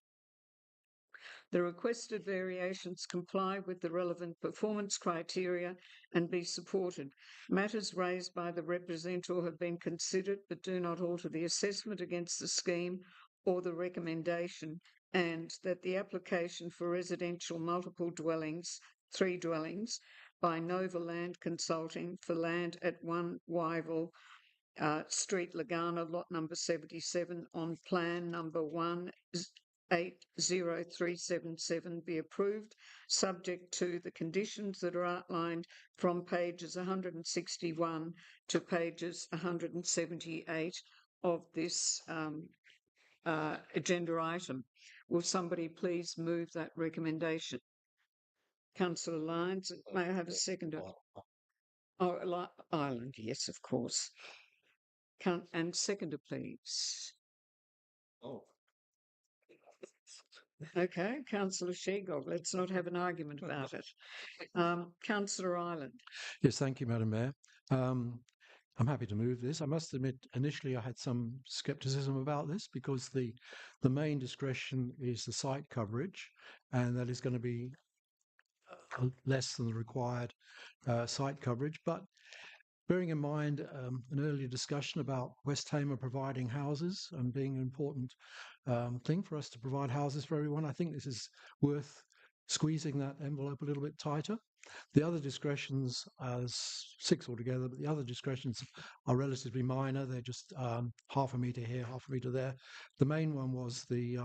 The requested variations comply with the relevant performance criteria and be supported. Matters raised by the representative have been considered but do not alter the assessment against the scheme or the recommendation, and that the application for residential multiple dwellings, 3 dwellings, by Nova Land Consulting for land at 1 Wyville Street, Lagana, lot number 77 on plan number 180377 be approved, subject to the conditions that are outlined from pages 161 to pages 178 of this agenda item. Will somebody please move that recommendation? Councillor Lyons, may I have a seconder? Oh, Ireland, yes, of course. And seconder, please. Oh. Okay, Councillor Shegog, let's not have an argument about it. Councillor Ireland. Yes, thank you, Madam Mayor. I'm happy to move this. I must admit, initially I had some scepticism about this because the main discretion is the site coverage, and that is going to be less than the required site coverage. But bearing in mind an earlier discussion about West Tamar providing houses and being an important thing for us to provide houses for everyone, I think this is worth squeezing that envelope a little bit tighter. The other discretions, as 6 altogether, but the other discretions are relatively minor. They're just half a metre here, half a metre there. The main one was the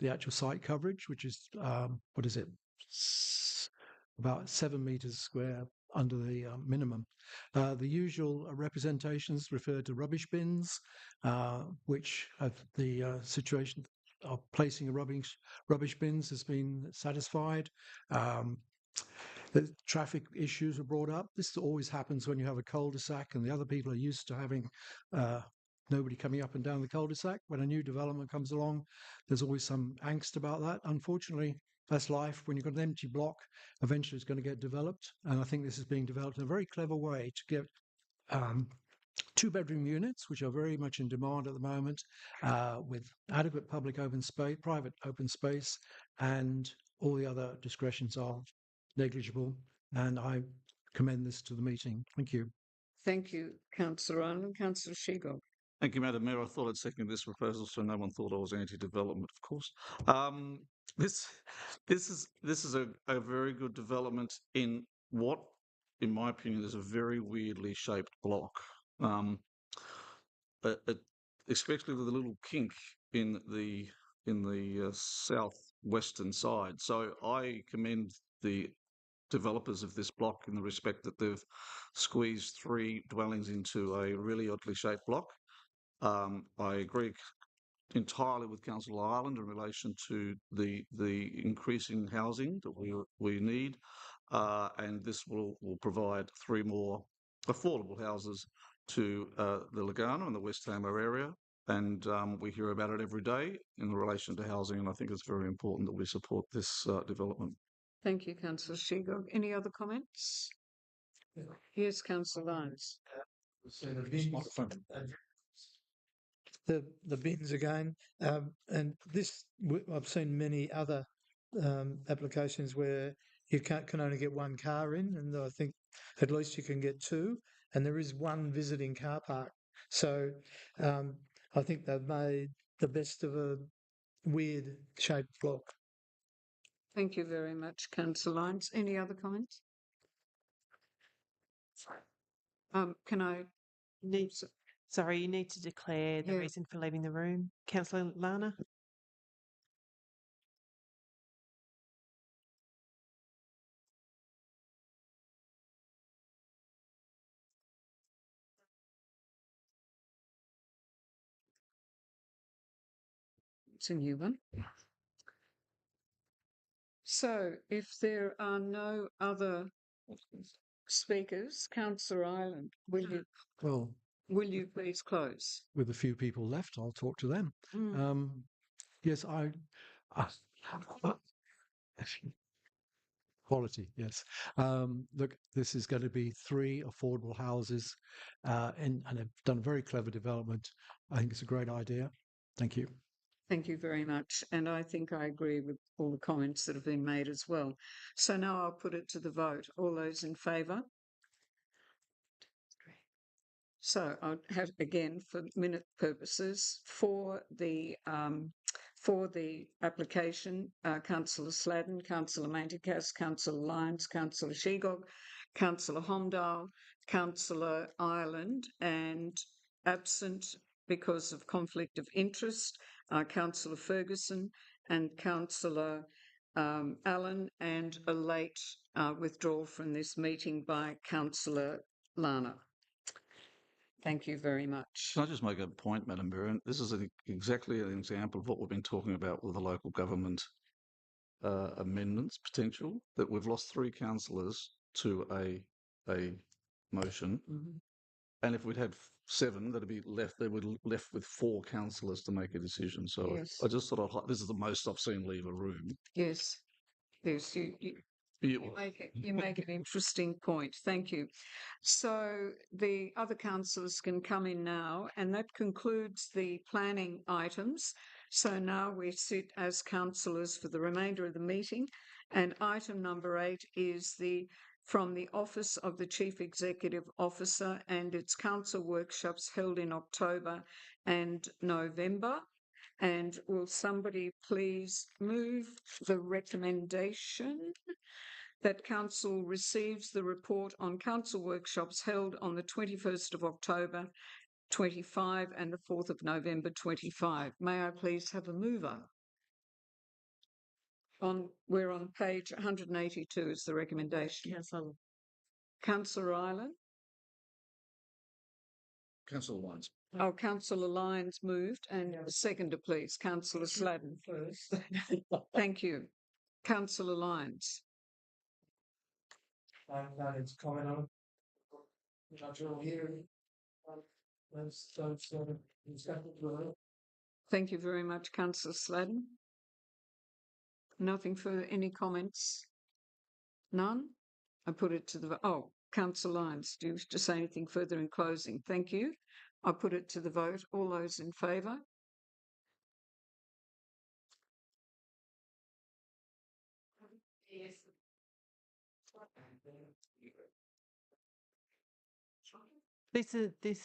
actual site coverage, which is, what is it, about 7 metres square under the minimum. The usual representations refer to rubbish bins, which have the situation of placing a rubbish bins has been satisfied. The traffic issues were brought up. This always happens when you have a cul-de-sac and the other people are used to having nobody coming up and down the cul-de-sac. When a new development comes along, there's always some angst about that. Unfortunately, that's life. When you've got an empty block, eventually it's going to get developed. And I think this is being developed in a very clever way to get 2-bedroom units, which are very much in demand at the moment, with adequate public open space, private open space, and all the other discretions are negligible. And I commend this to the meeting. Thank you. Thank you, Councillor Ireland. Councillor Shegog. Thank you, Madam Mayor. I thought I'd second this proposal, so no one thought I was anti-development, of course. This is a very good development in what, in my opinion, is a very weirdly shaped block. Especially with a little kink in the southwestern side. So I commend the developers of this block in the respect that they've squeezed 3 dwellings into a really oddly shaped block. I agree entirely with Councillor Ireland in relation to the increasing housing that we need, and this will provide 3 more affordable houses to the Lagana and the West Tamar area. And we hear about it every day in relation to housing, and I think it's very important that we support this development. Thank you, Councillor Shegog. Any other comments? Yes, Councillor Lyons. The bins again, and this I've seen many other applications where you can only get 1 car in, and I think at least you can get 2, and there is 1 visiting car park. So I think they've made the best of a weird shaped block. Thank you very much, Councillor Lyons. Any other comments? Can I? Sorry, you need to declare the reason for leaving the room. Councillor Lana? It's a new one. So, if there are no other speakers, Councillor Ireland, Well, will you please close? with a few people left, I'll talk to them. Yes, quality, yes. Look, this is going to be 3 affordable houses, and they've done a very clever development. I think it's a great idea. Thank you. Thank you very much. And I think I agree with all the comments that have been made as well. So now I'll put it to the vote. All those in favour? So I'll have, again, for minute purposes, for the application, Councillor Sladden, Councillor Manticas, Councillor Lyons, Councillor Shegog, Councillor Homdale, Councillor Ireland, and absent because of conflict of interest, Councillor Ferguson and Councillor Allen, and a late withdrawal from this meeting by Councillor Lana. Thank you very much. Can I just make a point, Madam Mayor? This is exactly an example of what we've been talking about with the local government amendments potential, that we've lost 3 councillors to a motion. And if we'd had 7, that'd be left. They would left with 4 councillors to make a decision. So yes. I just thought this is the most I've seen leave a room. Yes, yes, you make an interesting point. Thank you. So the other councillors can come in now, and that concludes the planning items. So now we sit as councillors for the remainder of the meeting, and item number 8 is from the Office of the Chief Executive Officer and its council workshops held in October and November. And will somebody please move the recommendation that Council receives the report on council workshops held on the 21st of October 25 and the 4th of November 25. May I please have a mover? We're on page 182 is the recommendation. Yes, Councillor Ireland? Councillor Lyons. Oh, Councillor Lyons moved, and seconder, please. Councillor Sladden first. Thank you. Councillor Lyons. Comment on it. Thank you very much, Councillor Sladden. Nothing further. Any comments? None? I put it to the... Oh, Councillor Lyons, do you wish to say anything further in closing? Thank you. I put it to the vote. All those in favour? Yes. This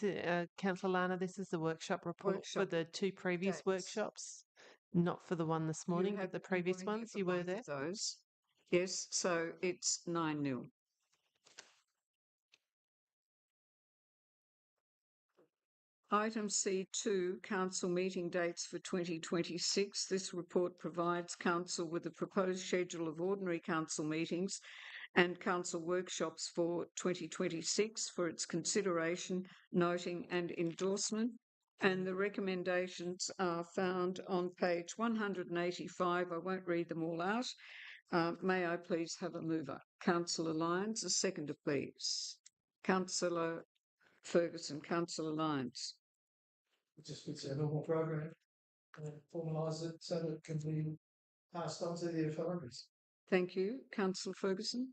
is Councillor Lana. This is the workshop report for the 2 previous dates. Workshops, not for the one this morning, but the previous ones. You were there. Those, yes. So it's 9-0. Item C2, Council meeting dates for 2026. This report provides Council with a proposed schedule of ordinary Council meetings and Council workshops for 2026 for its consideration, noting and endorsement. And the recommendations are found on page 185. I won't read them all out. May I please have a mover? Councillor Lyons, a seconder, please. Councillor Ferguson, Councillor Lyons. It just fits our normal program and formalise it so that it can be passed on to the authorities. Thank you. Councillor Ferguson.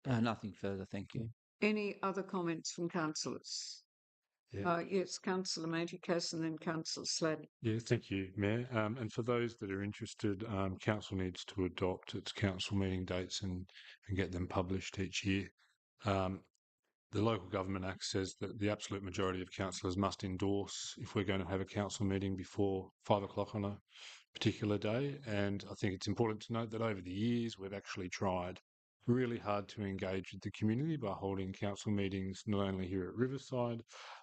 Nothing further, thank you. Any other comments from councillors? Yeah. Yes, Councillor Manticas and then Councillor Sladen. Yeah, thank you, Mayor. And for those that are interested, Council needs to adopt its council meeting dates and get them published each year. The Local Government Act says that the absolute majority of councillors must endorse if we're going to have a council meeting before 5 o'clock on a particular day. And I think it's important to note that over the years, we've actually tried really hard to engage with the community by holding council meetings not only here at Riverside,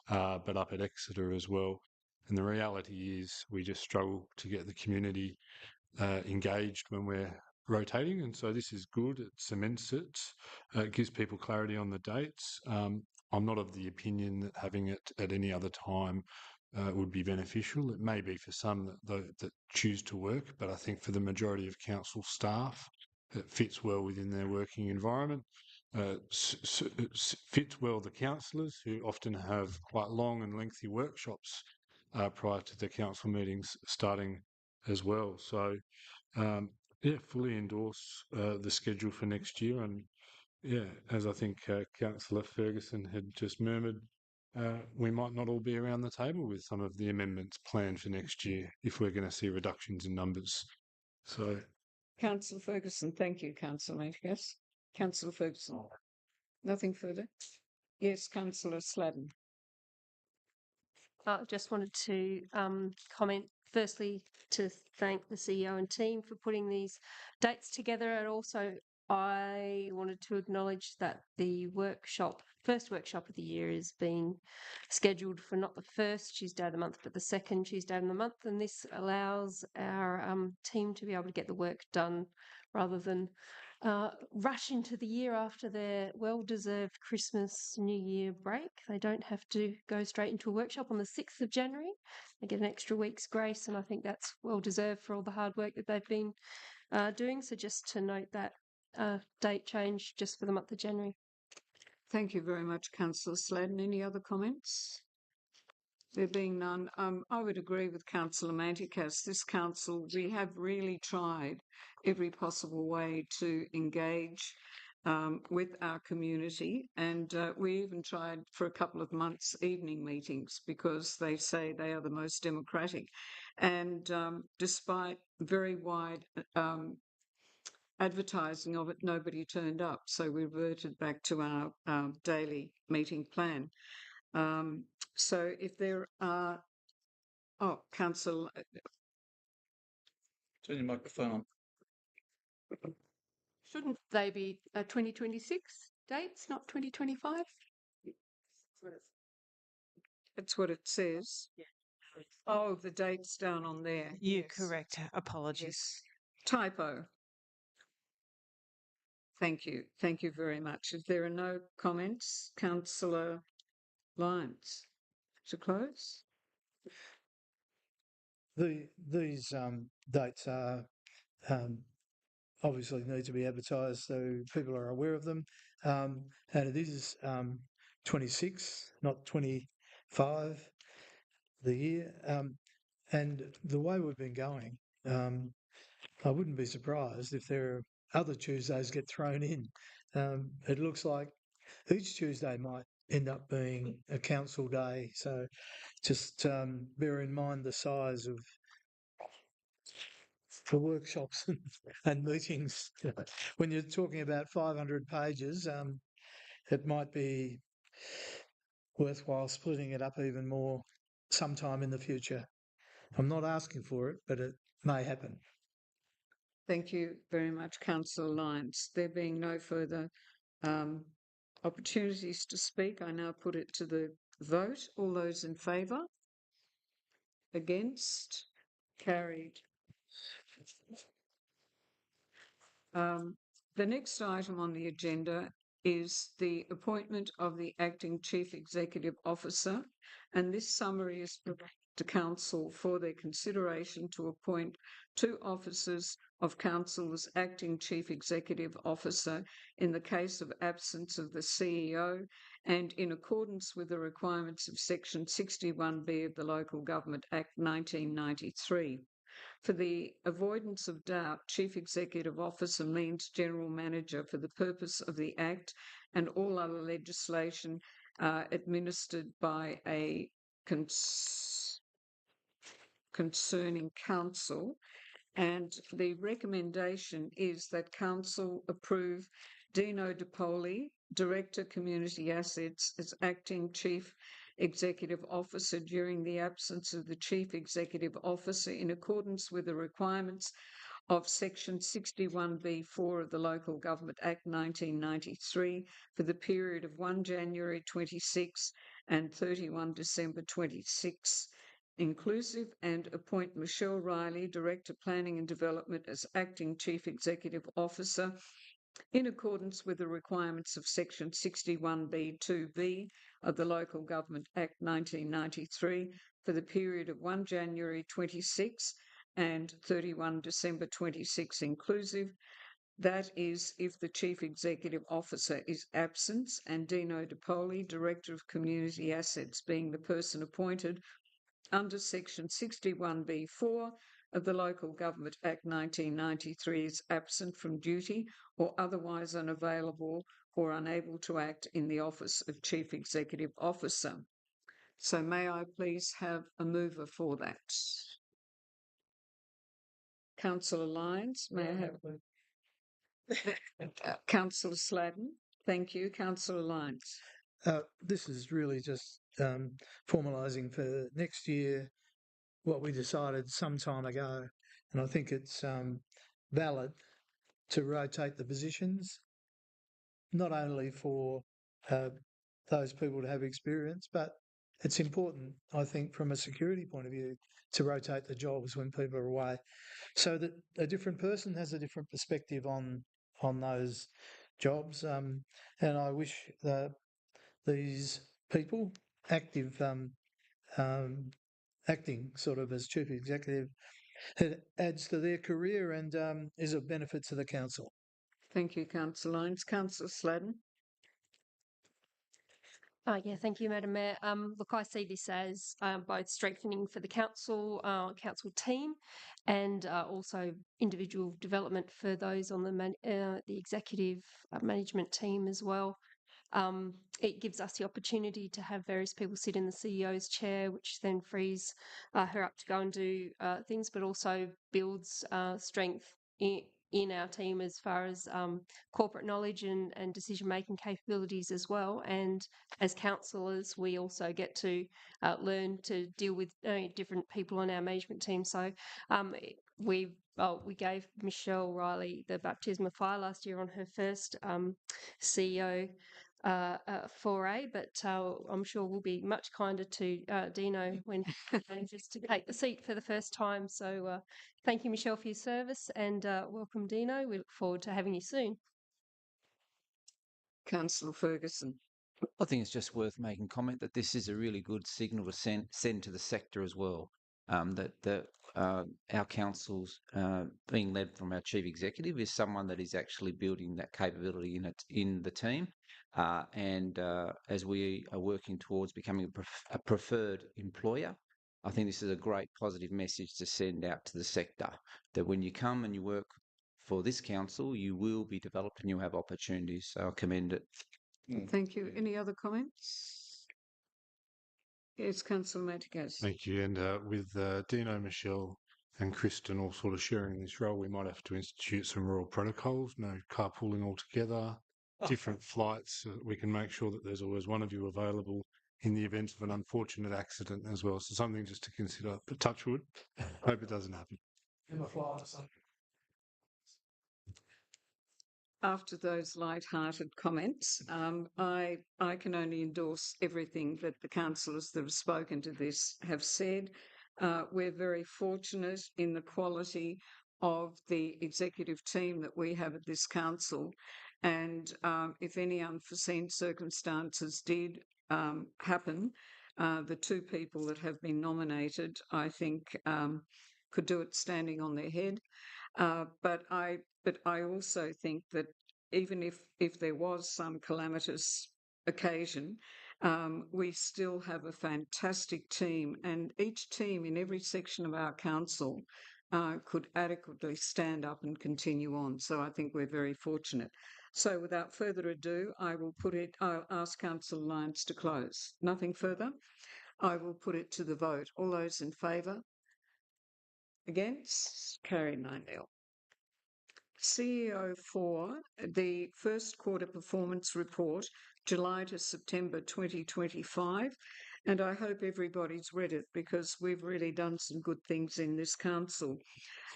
but up at Exeter as well. And the reality is we just struggle to get the community engaged when we're rotating, and so this is good. It cements it. It gives people clarity on the dates. I'm not of the opinion that having it at any other time would be beneficial. It may be for some that choose to work, but I think for the majority of council staff, it fits well within their working environment. It fits well the councillors, who often have quite long and lengthy workshops prior to the council meetings starting as well. So yeah, fully endorse the schedule for next year. And yeah, as I think Councillor Ferguson had just murmured, we might not all be around the table with some of the amendments planned for next year if we're going to see reductions in numbers. So, Councillor Ferguson, thank you, Councillor Manticas. Councillor Ferguson. Nothing further? Yes, Councillor Sladen. I just wanted to comment firstly to thank the CEO and team for putting these dates together, and also I wanted to acknowledge that the first workshop of the year is being scheduled for not the first Tuesday of the month, but the second Tuesday of the month, and this allows our team to be able to get the work done rather than rush into the year after their well-deserved Christmas, New Year break. They don't have to go straight into a workshop on the 6th of January. They get an extra week's grace, and I think that's well-deserved for all the hard work that they've been doing. So just to note that date change just for the month of January. Thank you very much, Councillor Sladen. Any other comments? There being none, I would agree with Councillor Manticas. This council, we have really tried every possible way to engage with our community, and we even tried for a couple of months evening meetings because they say they are the most democratic. And despite very wide advertising of it, nobody turned up. So we reverted back to our daily meeting plan. So if there are, Council. Turn your microphone on. Shouldn't they be 2026 dates, not 2025? That's what it says. Yeah. Oh, the date's down on there. You're correct. Apologies. Typo. Thank you. Thank you very much. If there are no comments, Councillor Lyons, to close. These dates are obviously need to be advertised so people are aware of them. And it is 26, not 25, the year. And the way we've been going, I wouldn't be surprised if there are other Tuesdays get thrown in. It looks like each Tuesday might end up being a council day. So just bear in mind the size of the workshops and meetings. When you're talking about 500 pages, it might be worthwhile splitting it up even more sometime in the future. I'm not asking for it, but it may happen. Thank you very much, Councillor Lyons. There being no further opportunities to speak, I now put it to the vote. All those in favour? Against? Carried. The next item on the agenda is the appointment of the Acting Chief Executive Officer, and this summary is provided to Council for their consideration to appoint 2 officers of Council as Acting Chief Executive Officer in the case of absence of the CEO, and in accordance with the requirements of Section 61B of the Local Government Act 1993. For the avoidance of doubt, Chief Executive Officer means General Manager for the purpose of the Act and all other legislation administered by a concerning council. And the recommendation is that Council approve Dino DePoli, Director Community Assets, as Acting Chief Executive Officer during the absence of the Chief Executive Officer in accordance with the requirements of Section 61B(4) of the Local Government Act 1993 for the period of 1 January 26 and 31 December 26 inclusive, and appoint Michelle Riley, Director Planning and Development, as Acting Chief Executive Officer in accordance with the requirements of Section 61B(2)(b) of the Local Government Act 1993 for the period of 1 January 26 and 31 December 26 inclusive. That is, if the Chief Executive Officer is absent, and Dino DePoli, Director of Community Assets, being the person appointed under Section 61B(4) of the Local Government Act 1993 is absent from duty or otherwise unavailable or unable to act in the office of Chief Executive Officer. So may I please have a mover for that? Councillor Lyons, may I have Councillor Sladden? Thank you. Councillor Lyons. This is really just formalising for next year what we decided some time ago, and I think it's valid to rotate the positions, not only for those people to have experience, but it's important, I think, from a security point of view, to rotate the jobs when people are away, so that a different person has a different perspective on those jobs. And I wish these people acting sort of as chief executive, it adds to their career and is of benefit to the council. Thank you, Councillor Lyons. Councillor Sladden. Yeah, thank you, Madam Mayor. Look, I see this as both strengthening for the council team, and also individual development for those on the executive management team as well. It gives us the opportunity to have various people sit in the CEO's chair, which then frees her up to go and do things, but also builds strength in our team as far as corporate knowledge and decision-making capabilities as well. And as councillors, we also get to learn to deal with different people on our management team. So we gave Michelle Riley the baptism of fire last year on her first CEO foray, but I'm sure we'll be much kinder to Dino when he manages to take the seat for the first time. So thank you, Michelle, for your service, and welcome, Dino. We look forward to having you soon. Councillor Ferguson. I think it's just worth making comment that this is a really good signal to send to the sector as well. That our council's being led from our chief executive is someone that is actually building that capability in the team. And as we are working towards becoming a preferred employer, I think this is a great positive message to send out to the sector, that when you come and you work for this council, you will be developed and you'll have opportunities. So I commend it. Thank you. Any other comments? Yes, Councillor Maticas. Thank you. And with Dino, Michelle and Kristen all sort of sharing this role, we might have to institute some rural protocols, no carpooling altogether, different flights, so that we can make sure that there's always one of you available in the event of an unfortunate accident as well. So something just to consider, but touch wood, hope it doesn't happen. After those light-hearted comments, I can only endorse everything that the councillors that have spoken to this have said. We're very fortunate in the quality of the executive team that we have at this council. And if any unforeseen circumstances did happen, the two people that have been nominated, I think, could do it standing on their head. But I also think that even if there was some calamitous occasion, we still have a fantastic team, and each team in every section of our council could adequately stand up and continue on. So I think we're very fortunate. So without further ado, I'll ask Councillor Lyons to close. Nothing further? I will put it to the vote. All those in favour? Against? Carried 9-0. CEO 4, the first quarter performance report, July to September 2025. And I hope everybody's read it because we've really done some good things in this council.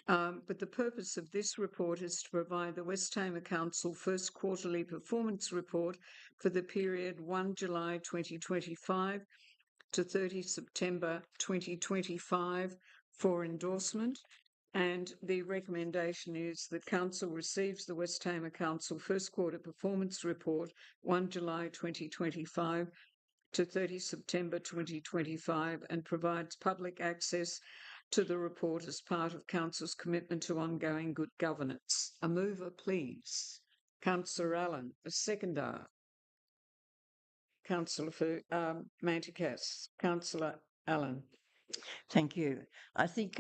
But the purpose of this report is to provide the West Tamar Council first quarterly performance report for the period 1 July 2025 to 30 September 2025 for endorsement. And the recommendation is that Council receives the West Tamar Council first quarter performance report 1 July 2025 to 30 September 2025 and provides public access to the report as part of Council's commitment to ongoing good governance. A mover, please. Councillor Allen. A seconder. Councillor Manticas. Councillor Allen. Thank you. I think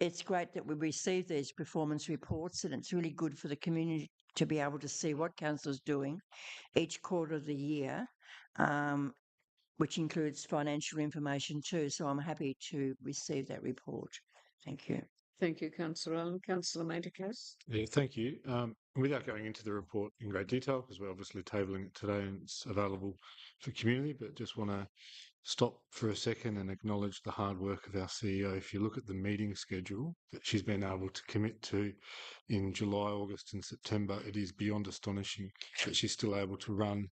it's great that we receive these performance reports, and it's really good for the community to be able to see what council is doing each quarter of the year, which includes financial information too. So I'm happy to receive that report. Thank you. Thank you, Councillor Allen. Councillor Manticas. Yeah, thank you. Without going into the report in great detail, because we're obviously tabling it today and it's available for community, but just want to stop for a second and acknowledge the hard work of our CEO. If you look at the meeting schedule that she's been able to commit to in July, August and September, it is beyond astonishing that she's still able to run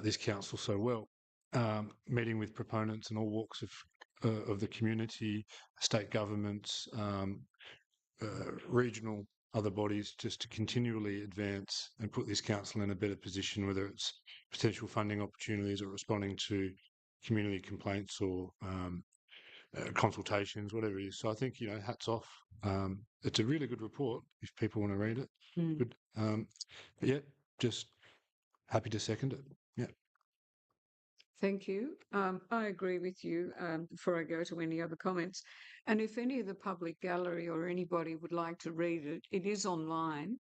this council so well. Meeting with proponents in all walks of the community, state governments, regional other bodies, just to continually advance and put this council in a better position, whether it's potential funding opportunities or responding to community complaints or consultations, whatever it is. So I think, hats off. It's a really good report if people want to read it. Good. But yeah, just happy to second it. Yeah. Thank you. I agree with you before I go to any other comments. And if any of the public gallery or anybody would like to read it, it is online.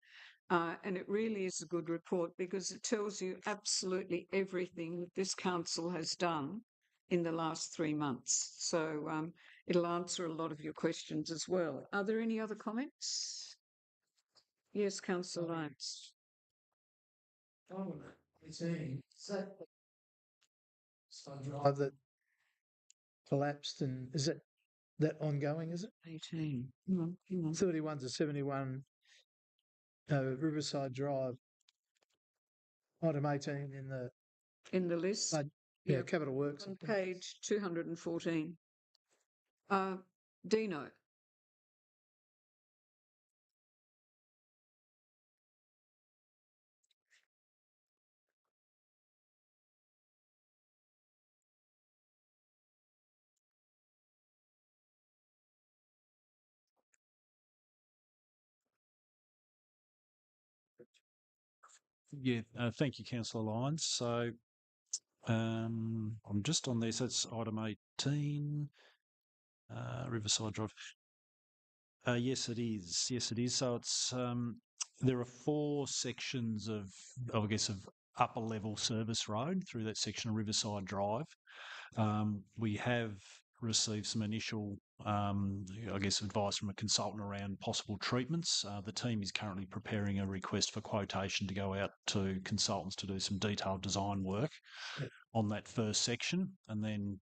And it really is a good report because it tells you absolutely everything that this council has done in the last 3 months. So it'll answer a lot of your questions as well. Are there any other comments? Yes, Councillor Lyons. Drive that collapsed, and is it that ongoing? Is it 18? 31 to 71 Riverside Drive? Item 18 in the list. Yeah, Capital Works on page 214. Dino. Yeah, thank you, Councillor Lyons. So I'm just on there. So it's item 18, Riverside Drive. Yes, it is. Yes, it is. So it's there are 4 sections of upper level service road through that section of Riverside Drive. We have received some initial, advice from a consultant around possible treatments. The team is currently preparing a request for quotation to go out to consultants to do some detailed design work on that first section, and then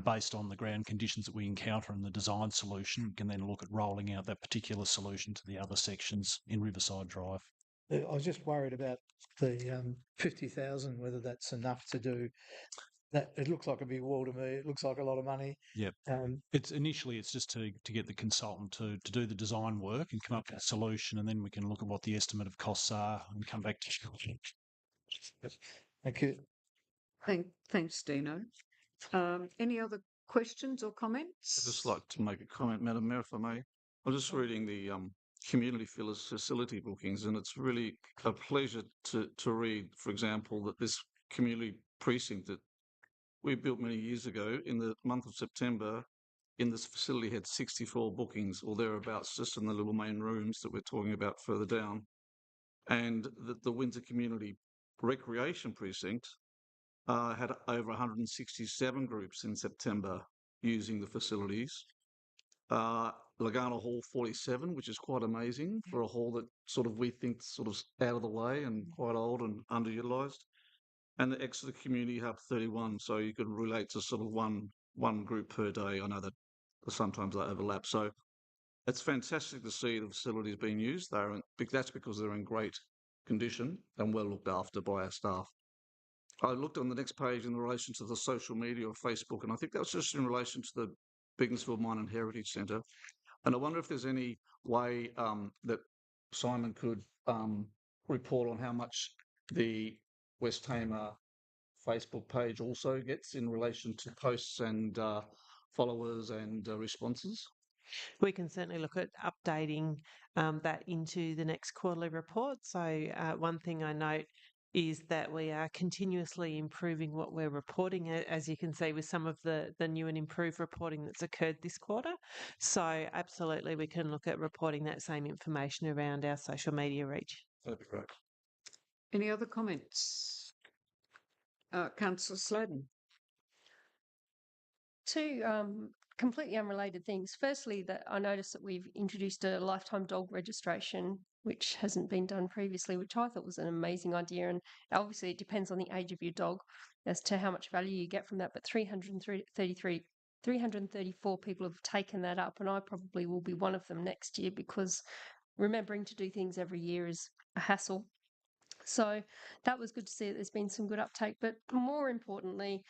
based on the ground conditions that we encounter and the design solution, we can then look at rolling out that particular solution to the other sections in Riverside Drive. I was just worried about the 50,000, whether that's enough to do that it looks like a big wall to me. It looks like a lot of money. Yep. It's just to get the consultant to do the design work and come up with a solution, and then we can look at what the estimate of costs are and come back to you. Thank you. Thanks, Dino. Any other questions or comments? I'd just like to make a comment, Madam Mayor, if I may. I'm just reading the community facility bookings, and it's really a pleasure to read, for example, that this community precinct that we built many years ago in the month of September in this facility had 64 bookings or thereabouts, just in the little main rooms that we're talking about further down. And the Windsor Community Recreation Precinct had over 167 groups in September using the facilities. Lagana Hall 47, which is quite amazing for a hall that sort of we think sort of out of the way and quite old and underutilised. And the Exeter Community Hub 31, so you could relate to sort of one group per day. I know that sometimes they overlap. So it's fantastic to see the facilities being used. That's because they're in great condition and well looked after by our staff. I looked on the next page in relation to the social media or Facebook, and I think that was just in relation to the Bigginsville Mine and Heritage Centre. And I wonder if there's any way that Simon could report on how much the West Tamar Facebook page also gets in relation to posts and followers and responses. We can certainly look at updating that into the next quarterly report. So one thing I note is that we are continuously improving what we're reporting, as you can see with some of the new and improved reporting that's occurred this quarter. So absolutely, we can look at reporting that same information around our social media reach. That'd be great. Any other comments? Councillor Sladen. Two completely unrelated things. Firstly, that I noticed that we've introduced a lifetime dog registration, which hasn't been done previously, which I thought was an amazing idea. And obviously, it depends on the age of your dog as to how much value you get from that. But 334 people have taken that up, and I probably will be one of them next year, because remembering to do things every year is a hassle. So that was good to see that there's been some good uptake. But more importantly,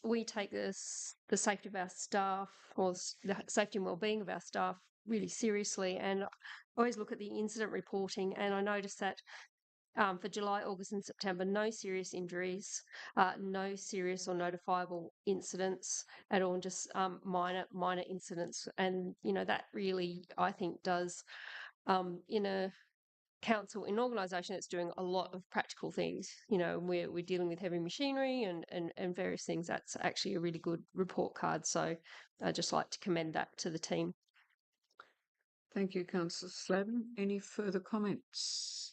we take the safety of our staff, or the safety and wellbeing of our staff, really seriously. And I always look at the incident reporting, and I noticed that for July, August and September, no serious injuries, no serious or notifiable incidents at all, and just minor incidents. And, that really, I think, does in a council, in an organisation that's doing a lot of practical things, we're dealing with heavy machinery and various things. That's actually a really good report card. So I'd just like to commend that to the team. Thank you, Councillor Sladen. Any further comments?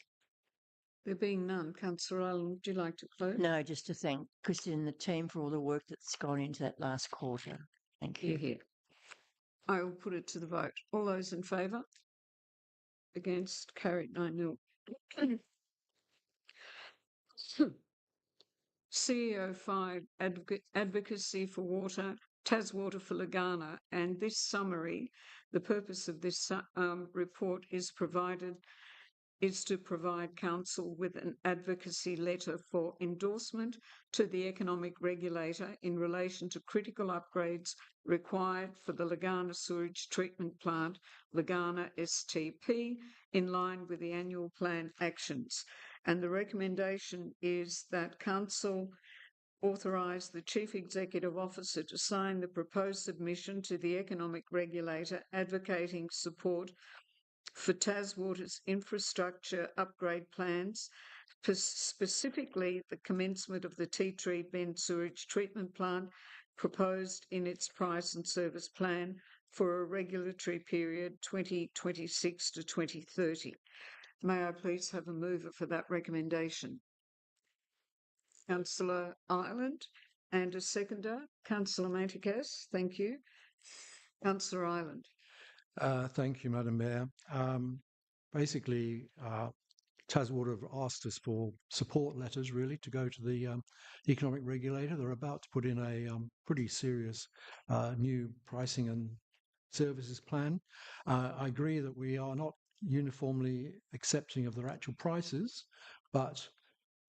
There being none, Councillor Ireland, would you like to close? No, just to thank Christine and the team for all the work that's gone into that last quarter. Thank you. Here. I will put it to the vote. All those in favour? Against? Carried 9-0. CEO 5, Advocacy for Water, Taswater for Lagana. And this summary, the purpose of this report is to provide council with an advocacy letter for endorsement to the economic regulator in relation to critical upgrades required for the Lagana Sewage Treatment Plant, Lagana STP, in line with the annual plan actions. And the recommendation is that council authorise the Chief Executive Officer to sign the proposed submission to the economic regulator advocating support for Taswater's infrastructure upgrade plans, specifically the commencement of the Tea Tree Bend Sewage Treatment Plant proposed in its price and service plan for a regulatory period 2026 to 2030. May I please have a mover for that recommendation? Councillor Ireland, and a seconder, Councillor Manticas. Thank you. Councillor Ireland. Thank you, Madam Mayor. Basically, Taswater have asked us for support letters, really, to go to the economic regulator. They're about to put in a pretty serious new pricing and services plan. I agree that we are not uniformly accepting of their actual prices, but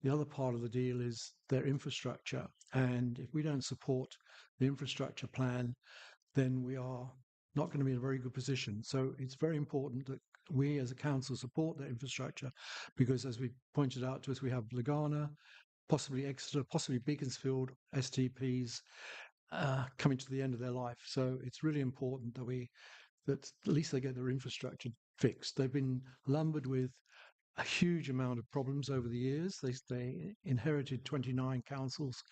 The other part of the deal is their infrastructure. And if we don't support the infrastructure plan, then we are not going to be in a very good position. So it's very important that we as a council support that infrastructure, because as we pointed out to us, we have Lagana, possibly Exeter, possibly Beaconsfield, STPs coming to the end of their life. So it's really important that at least they get their infrastructure fixed. They've been lumbered with a huge amount of problems over the years. They inherited 29 councils'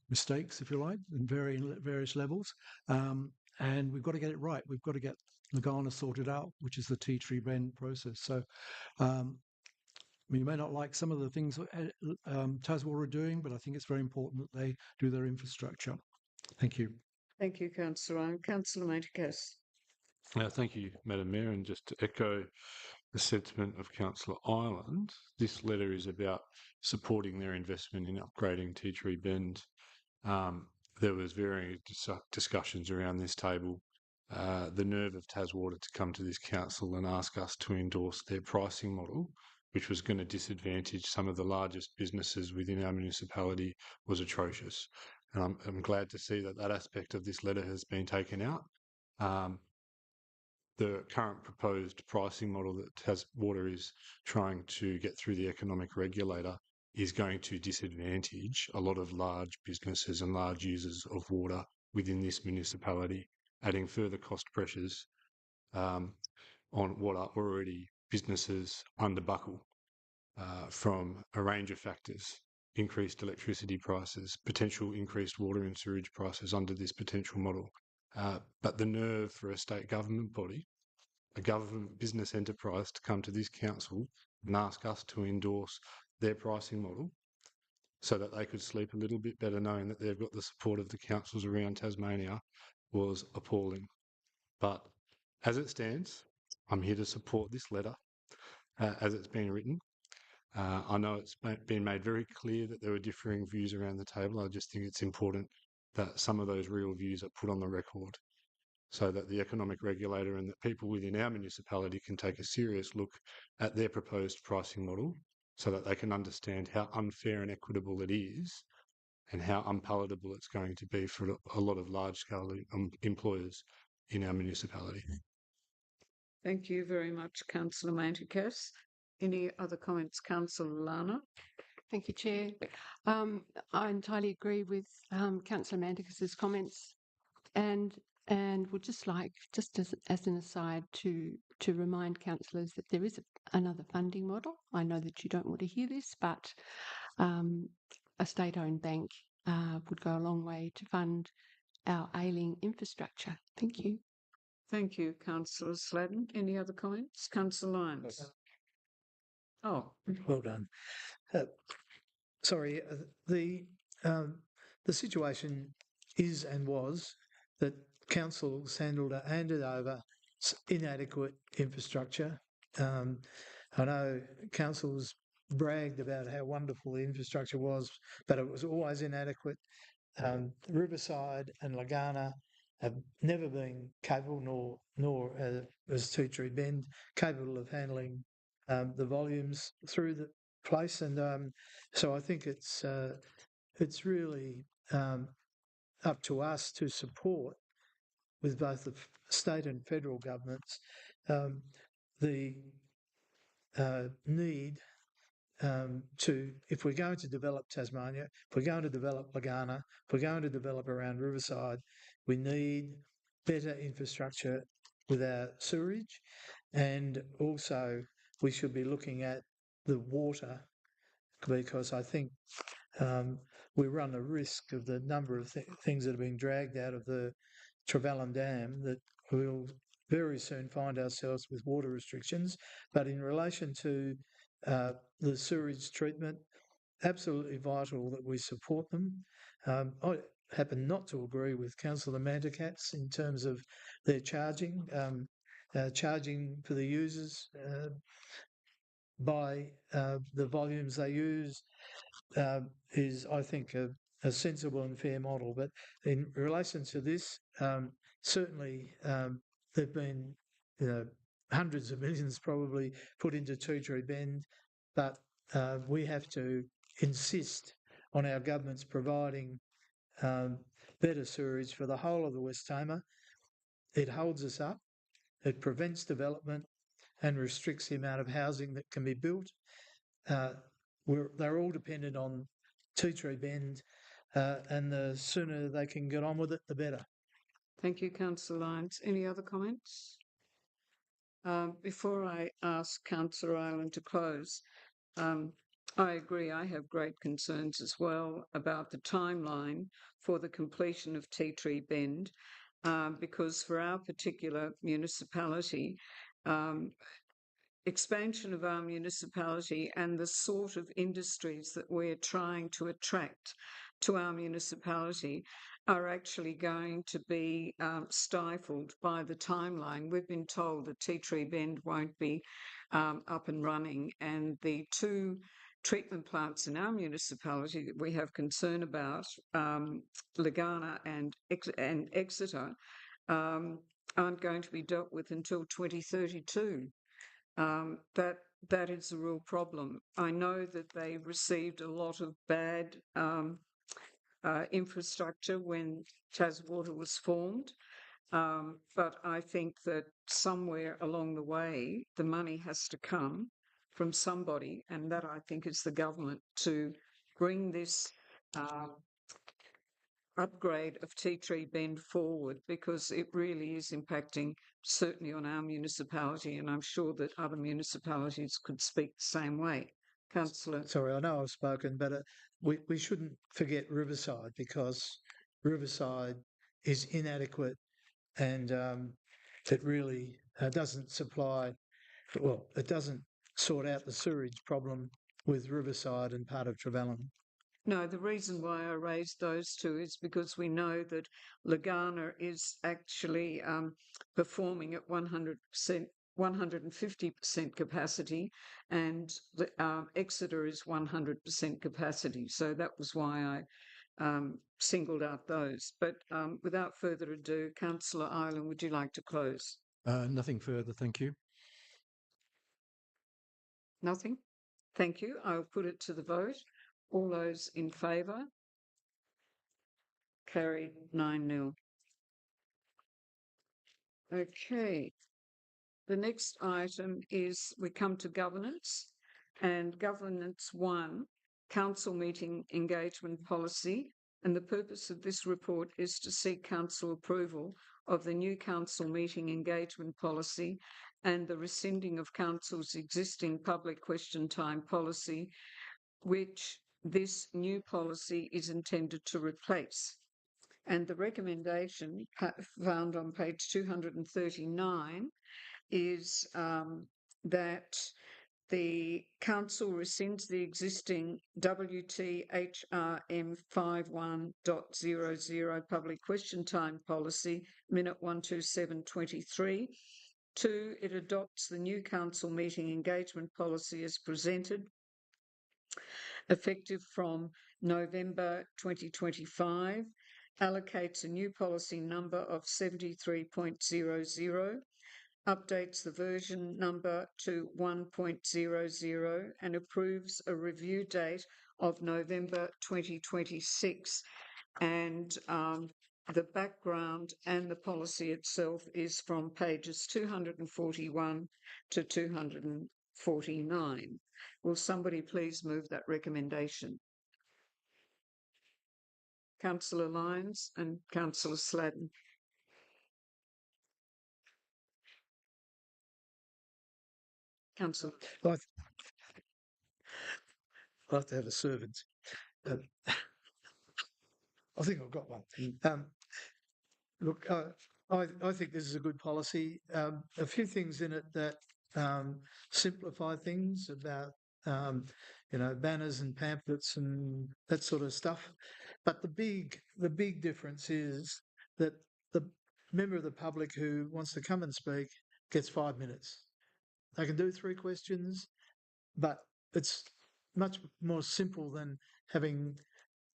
mistakes, if you like, in various levels. And we've got to get it right. We've got to get Lagana sorted out, which is the tea tree bend process. So you may not like some of the things Taswater are doing, but I think it's very important that they do their infrastructure. Thank you. Thank you, Councillor. Councillor Maticas. Thank you, Madam Mayor. And just to echo the sentiment of Councillor Ireland, this letter is about supporting their investment in upgrading Tea Tree Bend. There was varying discussions around this table. The nerve of Taswater to come to this council and ask us to endorse their pricing model, which was going to disadvantage some of the largest businesses within our municipality, was atrocious. And I'm glad to see that aspect of this letter has been taken out. The current proposed pricing model that Taswater is trying to get through the economic regulator is going to disadvantage a lot of large businesses and large users of water within this municipality, adding further cost pressures on what are already businesses under buckle from a range of factors: increased electricity prices, potential increased water and sewage prices under this potential model. But the nerve for a state government body, a government business enterprise, to come to this council and ask us to endorse their pricing model so that they could sleep a little bit better knowing that they've got the support of the councils around Tasmania was appalling. But as it stands, I'm here to support this letter as it's been written. I know it's been made very clear that there are differing views around the table. I just think it's important that some of those real views are put on the record so that the economic regulator and the people within our municipality can take a serious look at their proposed pricing model so that they can understand how unfair and equitable it is and how unpalatable it's going to be for a lot of large-scale employers in our municipality. Thank you very much, Councillor Maticas. Any other comments, Councillor Lana? Thank you, Chair. I entirely agree with Councillor Manticas's comments, and would just like, just as an aside, to remind councillors that there is another funding model. I know that you don't want to hear this, but a state-owned bank would go a long way to fund our ailing infrastructure. Thank you. Thank you, Councillor Sladden. Any other comments? Councillor Lyons. Oh, well done. Sorry, the situation is and was that councils handed over inadequate infrastructure. I know councils bragged about how wonderful the infrastructure was, but it was always inadequate. Riverside and Lagana have never been capable, nor as Tea Tree Bend, capable of handling the volumes through the place. And so I think it's really up to us to support, with both the state and federal governments, the need to, if we're going to develop Tasmania, if we're going to develop Lagana, if we're going to develop around Riverside, we need better infrastructure with our sewerage, and also we should be looking at the water, because I think we run a risk of the number of things that are being dragged out of the Trevellyn Dam that we'll very soon find ourselves with water restrictions. But in relation to the sewage treatment, absolutely vital that we support them. I happen not to agree with Councillor Manticas in terms of their charging for the users by the volumes they use is, I think, a sensible and fair model. But in relation to this, certainly there've been hundreds of millions probably put into Tea Tree Bend, but we have to insist on our governments providing better sewerage for the whole of the West Tamar. It holds us up, it prevents development and restricts the amount of housing that can be built. They're all dependent on Tea Tree Bend, and the sooner they can get on with it, the better. Thank you, Councillor Lyons. Any other comments? Before I ask Councillor Ireland to close, I agree. I have great concerns as well about the timeline for the completion of Tea Tree Bend, because for our particular municipality, expansion of our municipality and the sort of industries that we're trying to attract to our municipality are actually going to be stifled by the timeline. We've been told that Tea Tree Bend won't be up and running, and the two treatment plants in our municipality that we have concern about, Legana and Exeter, aren't going to be dealt with until 2032. That is a real problem. I know that they received a lot of bad infrastructure when Taswater was formed, but I think that somewhere along the way the money has to come from somebody, and that I think is the government, to bring this upgrade of Tea Tree Bend forward, because it really is impacting certainly on our municipality, and I'm sure that other municipalities could speak the same way. Councillor. Sorry, I know I've spoken, but we shouldn't forget Riverside, because Riverside is inadequate, and it really doesn't supply, well, it doesn't sort out the sewerage problem with Riverside and part of Trevellyn. No, the reason why I raised those two is because we know that Legana is actually performing at 100%, 150% capacity, and Exeter is 100% capacity. So that was why I singled out those. But without further ado, Councillor Ireland, would you like to close? Nothing further, thank you. Nothing? Thank you. I'll put it to the vote. All those in favour? Carried 9-0. Okay. The next item is we come to governance, and governance 1, council meeting engagement policy. And the purpose of this report is to seek council approval of the new council meeting engagement policy and the rescinding of council's existing public question time policy, which this new policy is intended to replace. And the recommendation found on page 239 is that the council rescinds the existing WTHRM 51.00 public question time policy, minute 12723. 2, it adopts the new council meeting engagement policy as presented, effective from November 2025, allocates a new policy number of 73.00, updates the version number to 1.00, and approves a review date of November 2026. And the background and the policy itself is from pages 241 to 249. Will somebody please move that recommendation? Councillor Lyons and Councillor Sladden. Councillor. I have to have a servant. I think I've got one. Look, I think this is a good policy. A few things in it that simplify things about, banners and pamphlets and that sort of stuff. But the big difference is that the member of the public who wants to come and speak gets 5 minutes. They can do 3 questions, but it's much more simple than having,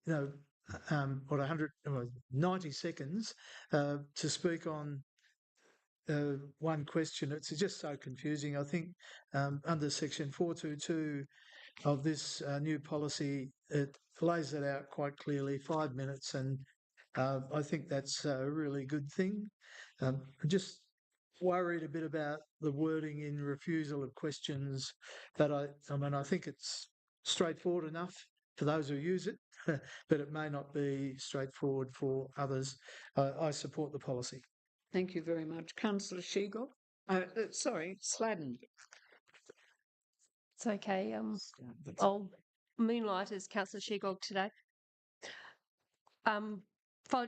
90 seconds to speak on one question. It's just so confusing. I think under section 422 of this new policy, it lays it out quite clearly, 5 minutes, and I think that's a really good thing. I'm just worried a bit about the wording in refusal of questions, but I mean, I think it's straightforward enough for those who use it, but it may not be straightforward for others. I support the policy. Thank you very much. Councillor Sheagle. Sorry, Sladden. It's okay. I'll moonlight as Councillor Sheagog today.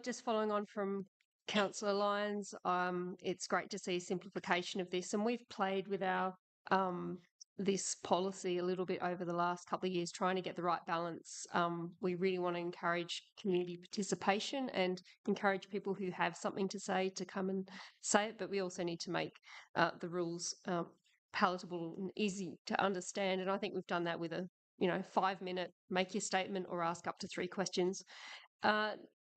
Just following on from Councillor Lyons, it's great to see simplification of this, and we've played with our this policy a little bit over the last couple of years, trying to get the right balance. We really want to encourage community participation and encourage people who have something to say to come and say it, but we also need to make the rules palatable and easy to understand. And I think we've done that with a 5-minute make your statement or ask up to 3 questions.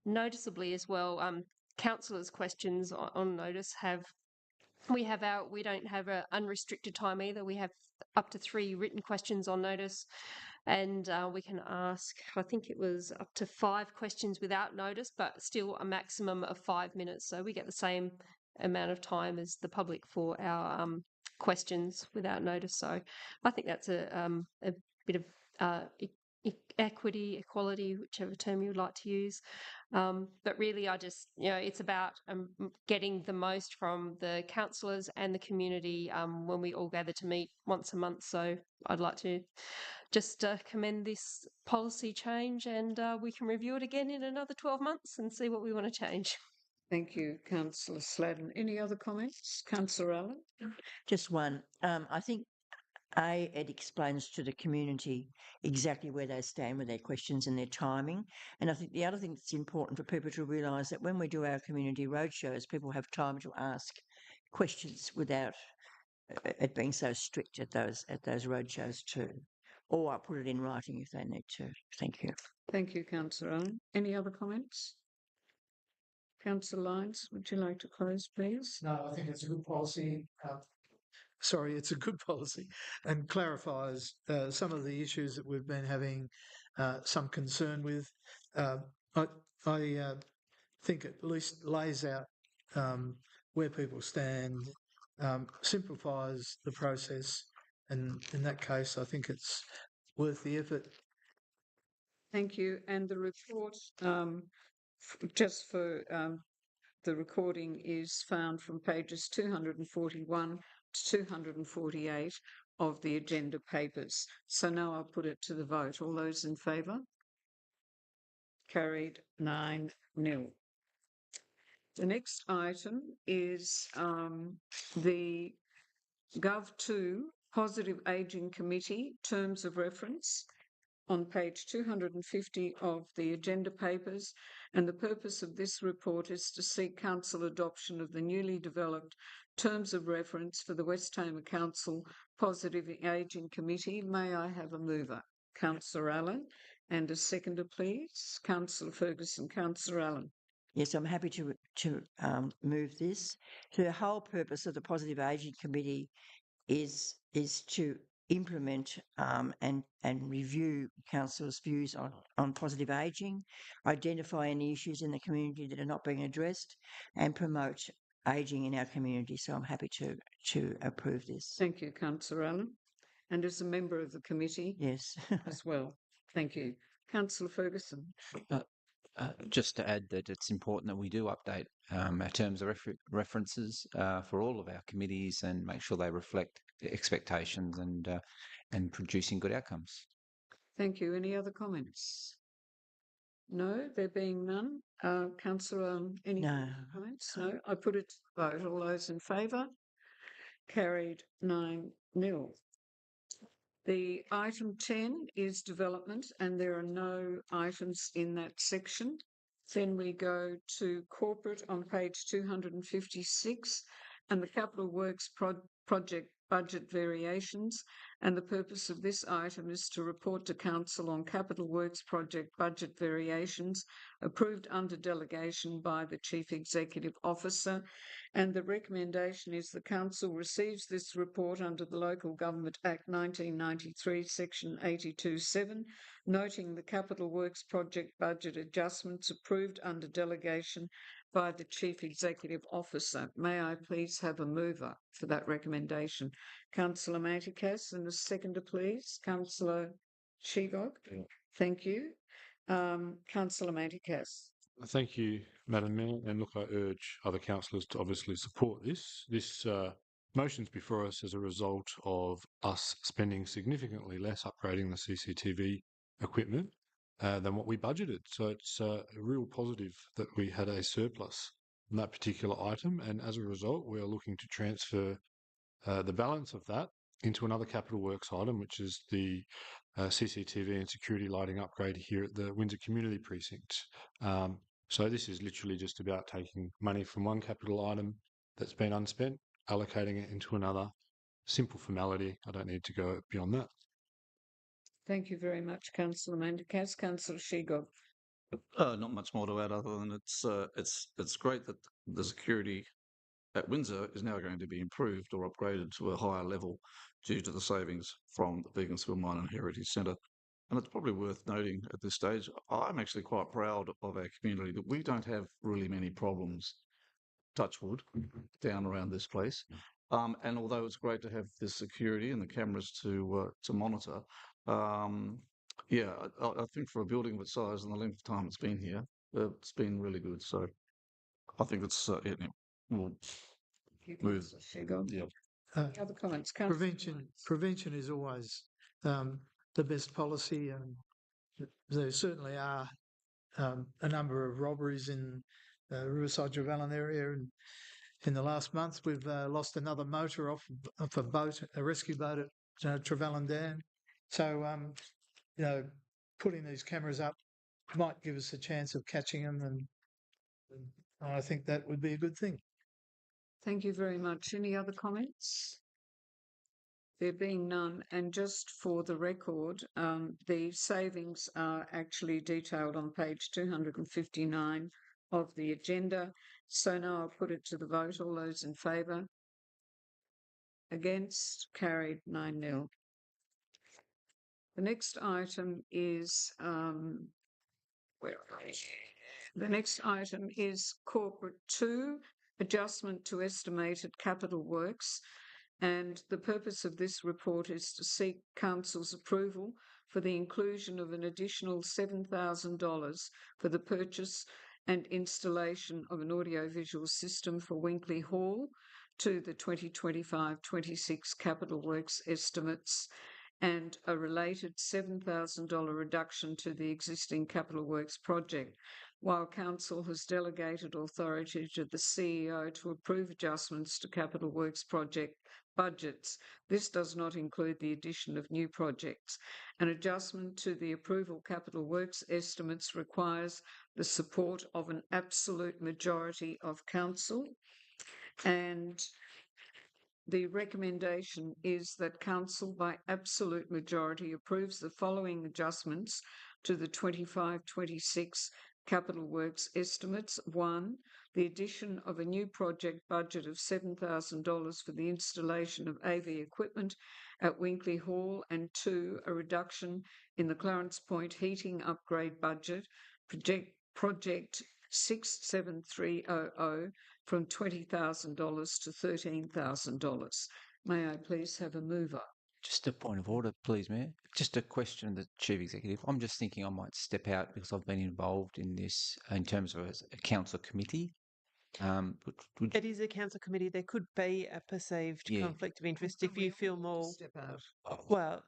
Noticeably as well, councillors' questions on notice we don't have an unrestricted time either. We have up to 3 written questions on notice, and we can ask, I think it was up to 5 questions without notice, but still a maximum of 5 minutes. So we get the same amount of time as the public for our questions without notice. So I think that's a bit of equality, whichever term you would like to use. But really, it's about getting the most from the councillors and the community when we all gather to meet once a month. So I'd like to just commend this policy change, and we can review it again in another 12 months and see what we want to change. Thank you, Councillor Sladden. Any other comments? Councillor Allen? Just one. I think it explains to the community exactly where they stand with their questions and their timing. And I think the other thing that's important for people to realise that when we do our community roadshows, people have time to ask questions without it being so strict at those roadshows too. Or I'll put it in writing if they need to. Thank you. Thank you, Councillor Allen. Any other comments? Councillor Lyons, would you like to close, please? No, I think it's a good policy. It's a good policy and clarifies some of the issues that we've been having some concern with. I think it at least lays out where people stand, simplifies the process, and in that case, I think it's worth the effort. Thank you. And the report, just for the recording, is found from pages 241 to 248 of the agenda papers. So now I'll put it to the vote. All those in favour? Carried 9-0. The next item is the Gov2 Positive Ageing Committee Terms of Reference on page 250 of the agenda papers, and the purpose of this report is to seek council adoption of the newly developed terms of reference for the West Tamar Council Positive Ageing Committee. May I have a mover? Councillor Allen, and a seconder, please. Councillor Ferguson. Councillor Allen. Yes, I'm happy to move this. So the whole purpose of the Positive Ageing Committee is to implement and review councillors' views on positive ageing, identify any issues in the community that are not being addressed, and promote ageing in our community. So I'm happy to approve this. Thank you, Councillor Allen. And as a member of the committee, yes, as well. Thank you. Councillor Ferguson. Just to add that it's important that we do update our terms of references for all of our committees and make sure they reflect expectations and producing good outcomes. Thank you. Any other comments? No, there being none. Councillor, any comments? No. I put it to vote. All those in favour? Carried 9-0. The item 10 is development, and there are no items in that section. Then we go to corporate on page 256 and the capital works project budget variations. And the purpose of this item is to report to council on capital works project budget variations approved under delegation by the Chief Executive Officer. And the recommendation is the Council receives this report under the Local Government Act 1993, Section 82(7), noting the capital works project budget adjustments approved under delegation by the Chief Executive Officer. May I please have a mover for that recommendation? Councillor Matikas, and a seconder, please. Councillor Shigog. Thank you. Councillor Matikas. Thank you, Madam Mayor. And look, I urge other councillors to obviously support this. This motion's before us as a result of us spending significantly less upgrading the CCTV equipment than what we budgeted. So it's a real positive that we had a surplus on that particular item. And as a result, we are looking to transfer the balance of that into another capital works item, which is the CCTV and security lighting upgrade here at the Windsor Community Precinct. So this is literally just about taking money from one capital item that's been unspent, allocating it into another. Simple formality. I don't need to go beyond that. Thank you very much, Councillor Mandikas. Councillor Shigog. Not much more to add other than it's great that the security at Windsor is now going to be improved or upgraded to a higher level due to the savings from the Beaconsfield Mine and Heritage Centre. And it's probably worth noting at this stage, I'm actually quite proud of our community that we don't have really many problems, touch wood, down around this place. And although it's great to have the security and the cameras to monitor, yeah, I think for a building of its size and the length of time it's been here, it's been really good. So I think it's we'll move. Yeah. Other comments? Prevention is always the best policy, and there certainly are a number of robberies in Riverside Trevellyn area, and in the last month we've lost another motor off a boat, a rescue boat at Trevellyn Dam. So putting these cameras up might give us a chance of catching them, and I think that would be a good thing. Thank you very much. Any other comments? There being none, and just for the record, the savings are actually detailed on page 259 of the agenda. So now I'll put it to the vote. All those in favour? Against? Carried 9-0. The next item is the next item is Corporate 2, adjustment to estimated capital works. And the purpose of this report is to seek Council's approval for the inclusion of an additional $7,000 for the purchase and installation of an audiovisual system for Winkley Hall to the 2025-26 capital works estimates, and a related $7,000 reduction to the existing capital works project. While Council has delegated authority to the CEO to approve adjustments to capital works project budgets, this does not include the addition of new projects. An adjustment to the approval capital works estimates requires the support of an absolute majority of Council, and the recommendation is that Council by absolute majority approves the following adjustments to the 25-26 capital works estimates. 1, the addition of a new project budget of $7,000 for the installation of AV equipment at Winkley Hall, and 2, a reduction in the Clarence Point heating upgrade budget, project 67300, from $20,000 to $13,000. May I please have a mover? Just a point of order, please, Mayor. Just a question of the Chief Executive. I'm just thinking I might step out because I've been involved in this in terms of a council committee. It is a council committee. There could be a perceived conflict of interest if you feel more. Step out. Well,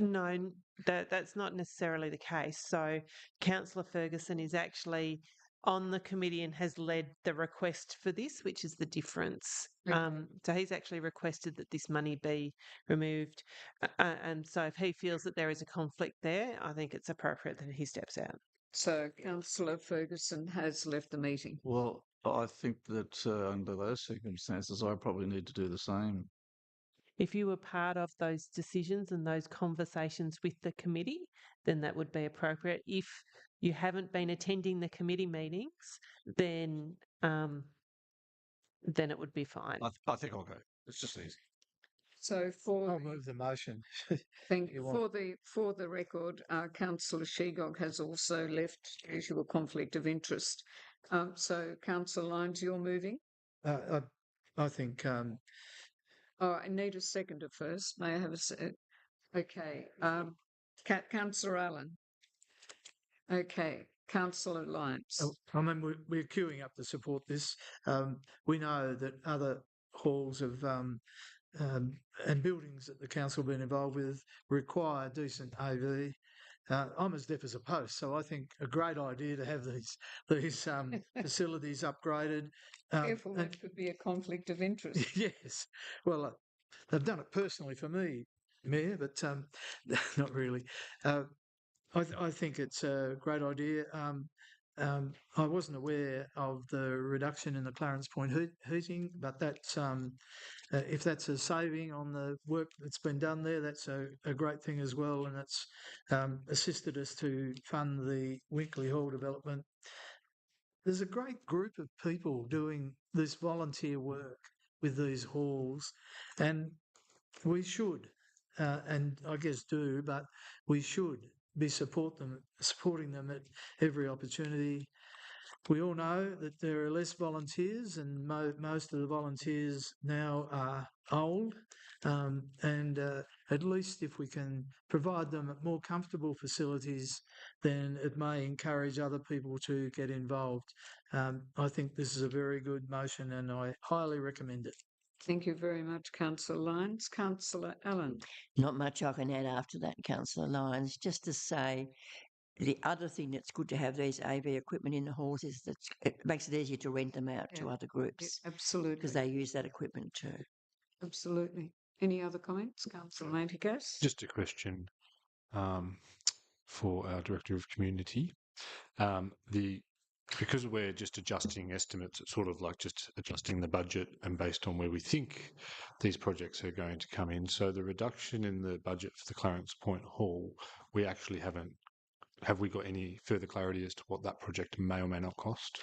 no, that's not necessarily the case. So Councillor Ferguson is actually on the committee and has led the request for this, which is the difference. Okay. So he's actually requested that this money be removed. And so if he feels that there is a conflict there, I think it's appropriate that he steps out. So Councillor Ferguson has left the meeting. Well, I think that under those circumstances, I probably need to do the same. If you were part of those decisions and those conversations with the committee, then that would be appropriate. If you haven't been attending the committee meetings, then then it would be fine. I think I'll go. It's just easy. So I'll move the motion. for the record, Councillor Shegog has also left due to a conflict of interest. So, Councillor Lyons, you're moving. I think. I need a seconder first. May I have a second? Okay. Councillor Allen. Okay. Councillor Lyons. I mean, we're queuing up to support this. We know that other halls of and buildings that the council have been involved with require decent AV. I'm as deaf as a post, so I think a great idea to have these facilities upgraded. Careful, that could be a conflict of interest. Yes, well, they've done it personally for me, Mayor, but not really. I think it's a great idea. I wasn't aware of the reduction in the Clarence Point heating, but that's if that's a saving on the work that's been done there, that's a great thing as well, and it's assisted us to fund the Winkley Hall development. There's a great group of people doing this volunteer work with these halls, and we should, and I guess do, but we should be supporting them at every opportunity. We all know that there are less volunteers, and most of the volunteers now are old. And at least if we can provide them more comfortable facilities, then it may encourage other people to get involved. I think this is a very good motion, and I highly recommend it. Thank you very much, Councillor Lyons. Councillor Allen. Not much I can add after that, Councillor Lyons. Just to say, the other thing that's good to have these AV equipment in the halls is that it makes it easier to rent them out to other groups. Absolutely. Because they use that equipment too. Absolutely. Any other comments, Councillor Lantigas? Just a question for our Director of Community. Because we're just adjusting estimates, it's sort of like just adjusting the budget and based on where we think these projects are going to come in. So the reduction in the budget for the Clarence Point Hall, we actually haven't. Have we got any further clarity as to what that project may or may not cost?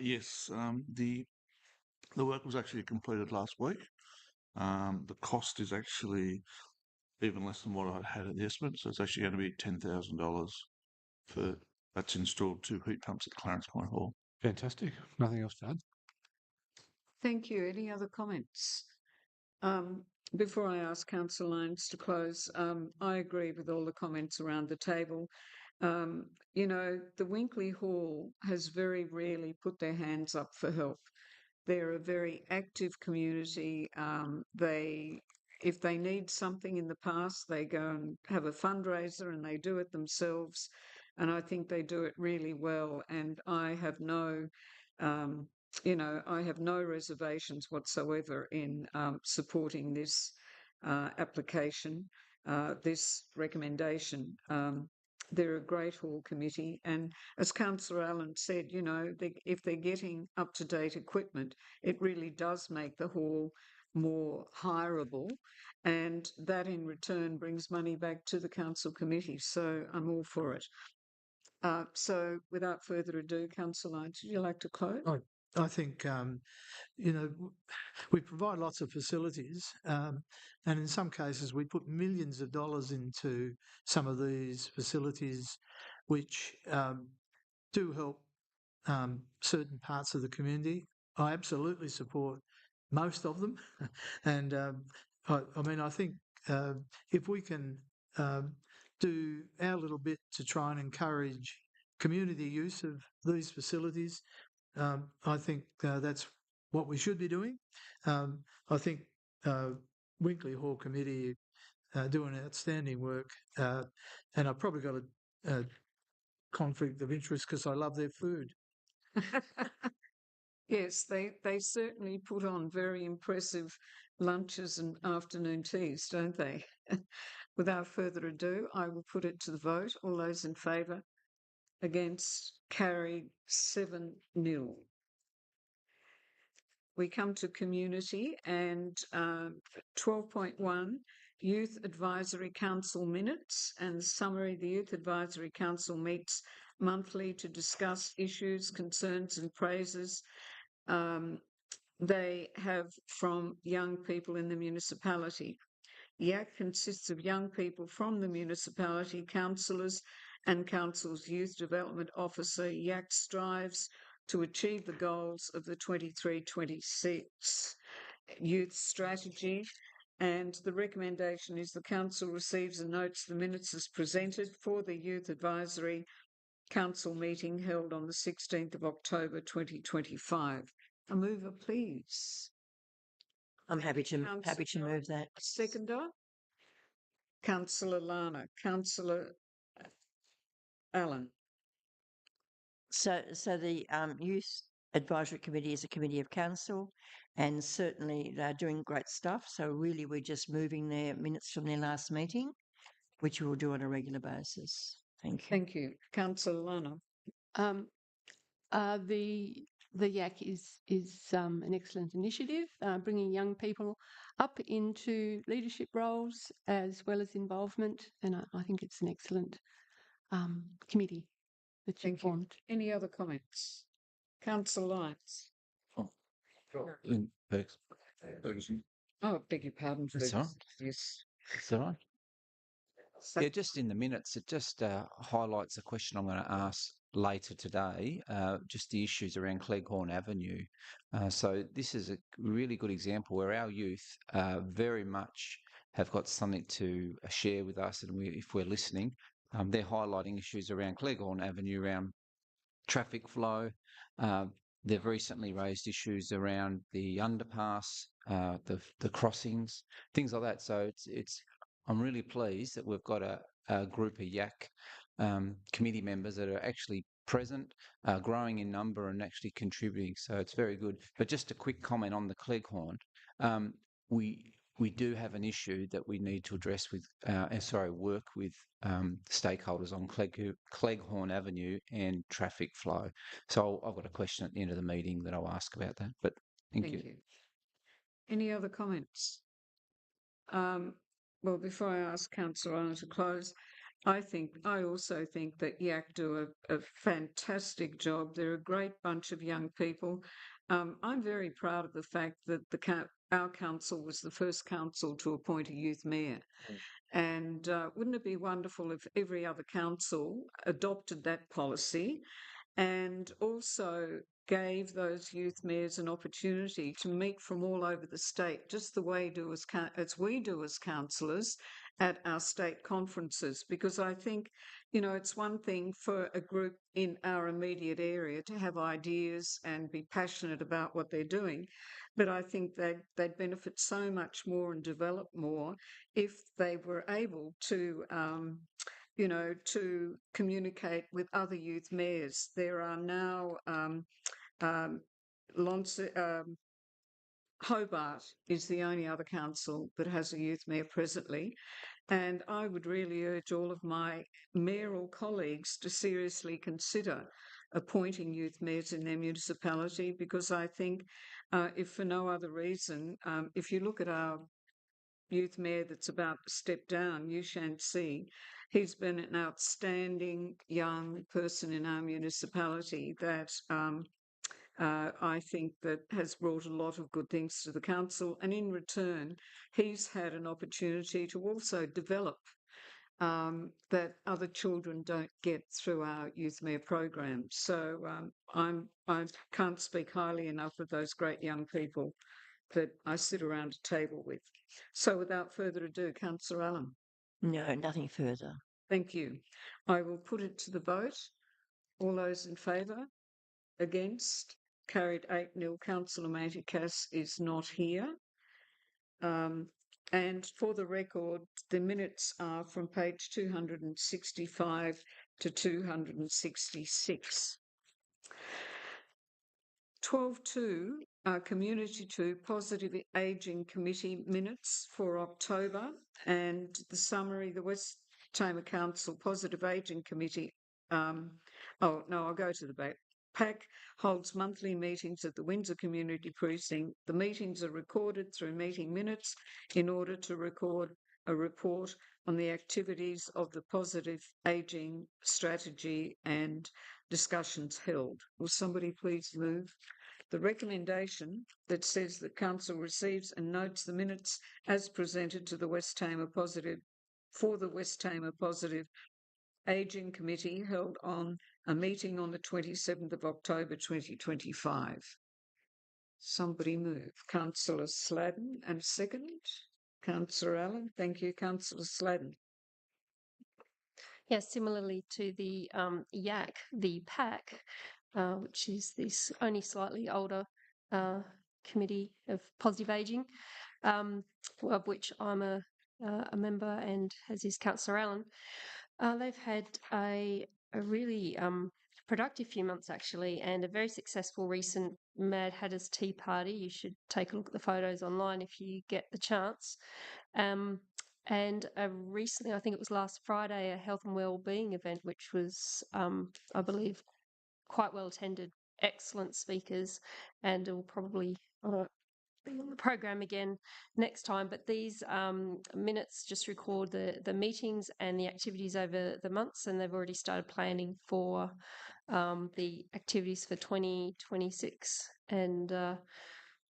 Yes, the work was actually completed last week. The cost is actually even less than what I had at the estimate, so it's actually going to be $10,000 for that's installed 2 heat pumps at Clarence Point Hall. Fantastic. Nothing else to add. Thank you. Any other comments? Before I ask Councillor Lyons to close, I agree with all the comments around the table. You know, the Winkley Hall has very rarely put their hands up for help. They're a very active community. If they need something in the past, they go and have a fundraiser and they do it themselves. And I think they do it really well. And I have no, I have no reservations whatsoever in supporting this application, this recommendation. They're a great hall committee, and as Councillor Allen said, you know, if they're getting up-to-date equipment, it really does make the hall more hireable, and that in return brings money back to the council committee. So I'm all for it. So without further ado, Councillor Lyons, would you like to close? I think, you know, we provide lots of facilities, and in some cases we put millions of dollars into some of these facilities, which do help certain parts of the community. I absolutely support most of them, and I mean, I think if we can do our little bit to try and encourage community use of these facilities, I think that's what we should be doing. I think Winkley Hall Committee do an outstanding work, and I've probably got a conflict of interest because I love their food. Yes, they certainly put on very impressive lunches and afternoon teas, don't they? Without further ado, I will put it to the vote. All those in favour? Against? Carried 7-0. We come to community and 12.1, Youth Advisory Council minutes and summary. The Youth Advisory Council meets monthly to discuss issues, concerns and praises they have from young people in the municipality. YAC consists of young people from the municipality, councillors and council's youth development officer. YAC strives to achieve the goals of the 23-26 youth strategy, and the recommendation is the council receives and notes the minutes as presented for the youth advisory council meeting held on the 16th of October 2025. A mover, please. I'm happy to move that. A seconder. Councillor Lana. Councillor Allen. So the Youth Advisory Committee is a committee of council, and certainly they're doing great stuff. So really, we're just moving their minutes from their last meeting, which we'll do on a regular basis. Thank you. Thank you. Councillor Lana. The YAC is an excellent initiative, bringing young people up into leadership roles as well as involvement, and I think it's an excellent committee that you've formed. Any other comments? Councillor Lyons. Oh, beg your pardon. That's all right. Yes. That's all right. Yeah, just in the minutes, it just highlights a question I'm going to ask later today, just the issues around Cleghorn Avenue. So this is a really good example where our youth very much have got something to share with us, and if we're listening, they're highlighting issues around Cleghorn Avenue, around traffic flow. They've recently raised issues around the underpass, the crossings, things like that. So I'm really pleased that we've got a group of YAC committee members that are actually present, growing in number and actually contributing. So it's very good. But just a quick comment on the Cleghorn. We do have an issue that we need to address with, work with stakeholders on Cleghorn Avenue and traffic flow. So I've got a question at the end of the meeting that I'll ask about that. But thank you. Any other comments? Well, before I ask Councillor Anna to close, I also think that YAC do a fantastic job. They're a great bunch of young people. I'm very proud of the fact that our council was the first council to appoint a youth mayor. And wouldn't it be wonderful if every other council adopted that policy and also gave those youth mayors an opportunity to meet from all over the state, just the way as we do as councillors at our state conferences? Because I think, it's one thing for a group in our immediate area to have ideas and be passionate about what they're doing, but I think they'd benefit so much more and develop more if they were able to to communicate with other youth mayors. There are now Hobart is the only other council that has a youth mayor presently, and I would really urge all of my mayoral colleagues to seriously consider appointing youth mayors in their municipality, because I think, if for no other reason, if you look at our youth mayor that's about to step down, Yushan C, he's been an outstanding young person in our municipality that I think that has brought a lot of good things to the council. And in return, he's had an opportunity to also develop that other children don't get through our youth mayor program. So I can't speak highly enough of those great young people that I sit around a table with. So without further ado, Councillor Allen. No, nothing further. Thank you. I will put it to the vote. All those in favour? Against? Carried 8-0. Councillor Manticas is not here. And for the record, the minutes are from page 265 to 266. 12.2, Community 2 Positive Ageing Committee minutes for October, and the summary, the West Tamar Council Positive Ageing Committee. I'll go to the back. PAC holds monthly meetings at the Windsor Community Precinct. The meetings are recorded through meeting minutes in order to record a report on the activities of the positive ageing strategy and discussions held. Will somebody please move the recommendation that says that Council receives and notes the minutes as presented to the West Tamar Positive Ageing Committee held on a meeting on the 27th of October 2025. Somebody move. Councillor Sladden, and second. Councillor Allen. Thank you, Councillor Sladden. Yeah, similarly to the YAC, the PAC, which is this only slightly older committee of positive ageing, of which I'm a member, and as is Councillor Allen. They've had a really productive few months, actually, and a very successful recent Mad Hatter's Tea Party. You should take a look at the photos online if you get the chance. And recently, I think it was last Friday, a health and wellbeing event, which was, I believe, quite well attended. Excellent speakers, and it will probably be on the program again next time. But these minutes just record the meetings and the activities over the months, and they've already started planning for the activities for 2026. And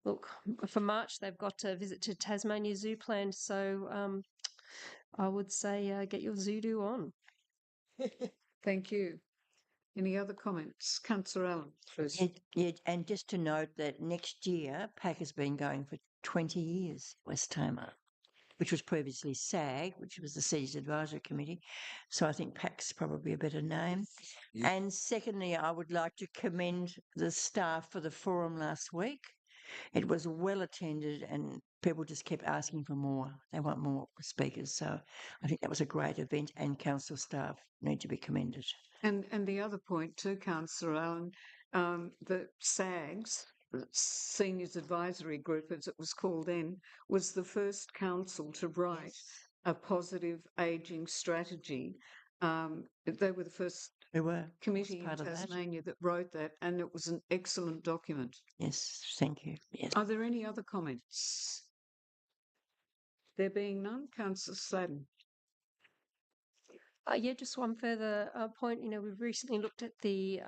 look, for March, they've got a visit to Tasmania Zoo planned. So I would say get your Zoodoo on. Thank you. Any other comments? Councillor Allen, first. Yeah, and just to note that next year, PAC has been going for 20 years, West Tamar, which was previously SAG, which was the Seniors Advisory Committee. So I think PAC's probably a better name. Yeah. And secondly, I would like to commend the staff for the forum last week. It was well attended and people just kept asking for more. They want more speakers. So I think that was a great event, and council staff need to be commended. And the other point too, Councillor Allen, the SAGS, the Seniors Advisory Group, as it was called then, was the first council to write a positive ageing strategy. They were the first committee in Tasmania that wrote that, and it was an excellent document. Yes, thank you. Yes. Are there any other comments? There being none, Councillor Sladden. Yeah, just one further point. We've recently looked at the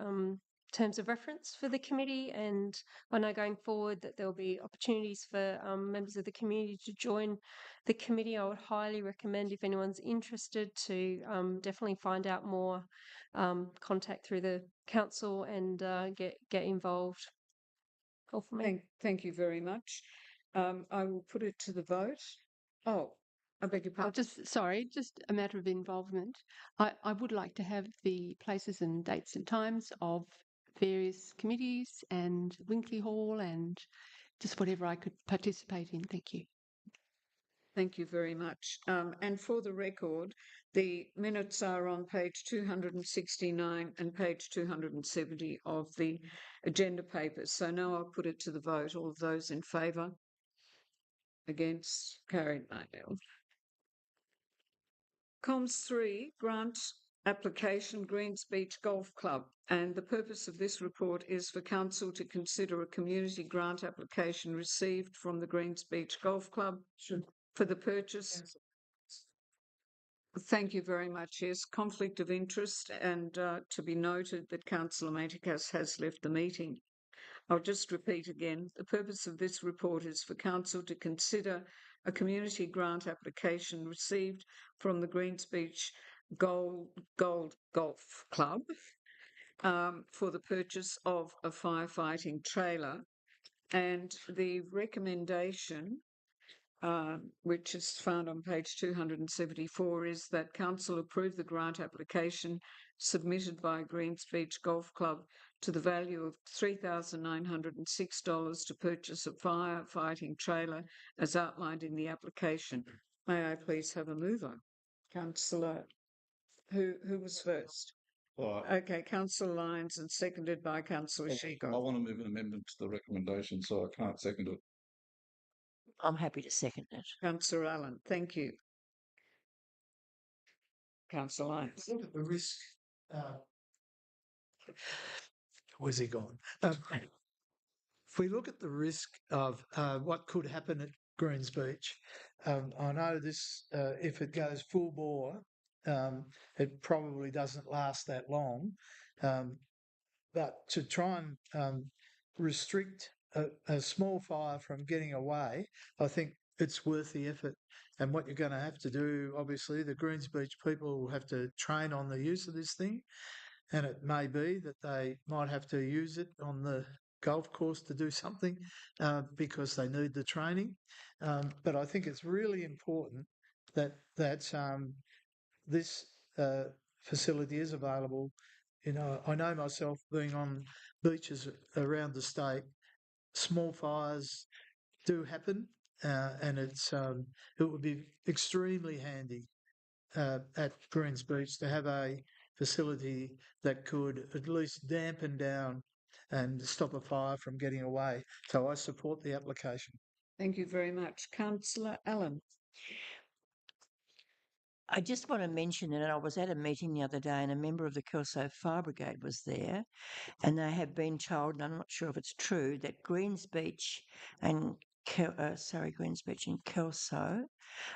terms of reference for the committee, and I know going forward that there'll be opportunities for members of the community to join the committee. I would highly recommend, if anyone's interested, to definitely find out more, contact through the council and get involved. All for me. Thank you very much. I will put it to the vote. Oh, I beg your pardon. Just a matter of involvement. I would like to have the places and dates and times of various committees and Winkley Hall and just whatever I could participate in. Thank you. Thank you very much. And for the record, the minutes are on page 269 and page 270 of the agenda papers. So now I'll put it to the vote. All of those in favour? Against? Carried by nil. Comms 3, grant application Greens Beach Golf Club. And the purpose of this report is for Council to consider a community grant application received from the Greens Beach Golf Club for the purchase. Thank you very much. Yes, conflict of interest, and to be noted that Councillor Maticas has left the meeting. I'll just repeat again. The purpose of this report is for Council to consider a community grant application received from the Greens Beach Gold Golf Club for the purchase of a firefighting trailer, and the recommendation, which is found on page 274, is that Council approve the grant application submitted by Greens Beach Golf Club to the value of $3,906 to purchase a firefighting trailer as outlined in the application. May I please have a mover? Councillor, who was first? Okay, Councillor Lyons, and seconded by Councillor Sheegold. I want to move an amendment to the recommendation, so I can't second it. I'm happy to second it. Councillor Allen, thank you. Councillor Lyons. Look at the risk. Where's he gone? If we look at the risk of what could happen at Greens Beach, I know this, if it goes full bore, it probably doesn't last that long. But to try and restrict a small fire from getting away, I think it's worth the effort. And what you're going to have to do, obviously, the Greens Beach people will have to train on the use of this thing. And it may be that they might have to use it on the golf course to do something because they need the training. But I think it's really important that this facility is available. You know, I know myself being on beaches around the state, small fires do happen, and it would be extremely handy at Greens Beach to have a facility that could at least dampen down and stop a fire from getting away. So I support the application. Thank you very much. Councillor Allen. I just want to mention that I was at a meeting the other day and a member of the Kelso Fire Brigade was there, and they have been told, and I'm not sure if it's true, that Greens Beach and Kelso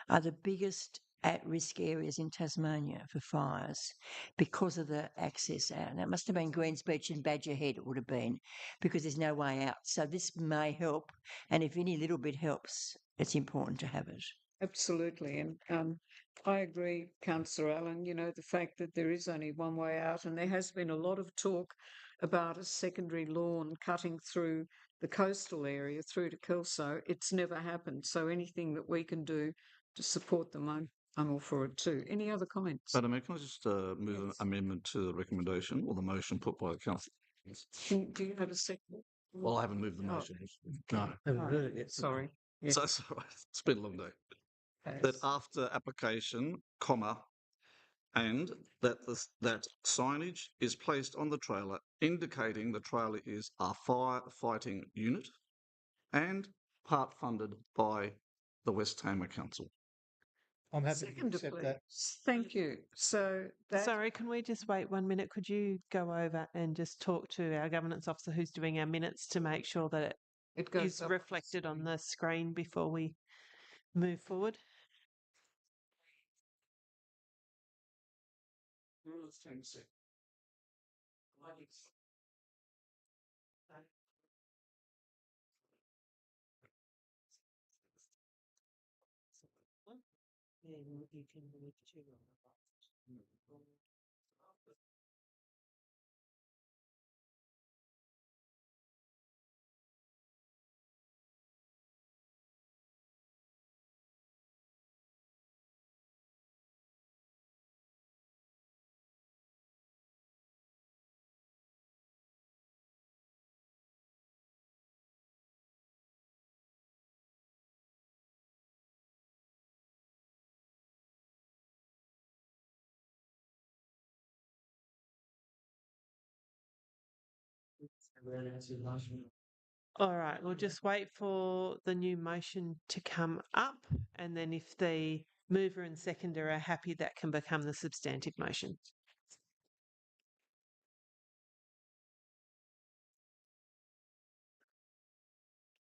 are the biggest at-risk areas in Tasmania for fires because of the access out. And it must have been Greens Beach and Badger Head, it would have been, because there's no way out. So this may help, and if any little bit helps, it's important to have it. Absolutely. And I agree, Councillor Allen, you know, the fact that there is only one way out, and there has been a lot of talk about a secondary lawn cutting through the coastal area through to Kelso. It's never happened. So anything that we can do to support them, I'm all for it too. Any other comments? Madam Mayor, can I just move an amendment to the recommendation or the motion put by the council? Do you have a second? Well, I haven't moved the motion. No. Sorry. So it's all right. It's been a long day. That after application, comma, and that that signage is placed on the trailer indicating the trailer is a firefighting unit and part funded by the West Tamar Council. I'm happy to accept that. Thank you. So that Sorry, can we just wait 1 minute? Could you go over and just talk to our governance officer who's doing our minutes to make sure that it goes is up reflected on the screen before we move forward? All right, we'll just wait for the new motion to come up, and then if the mover and seconder are happy, that can become the substantive motion.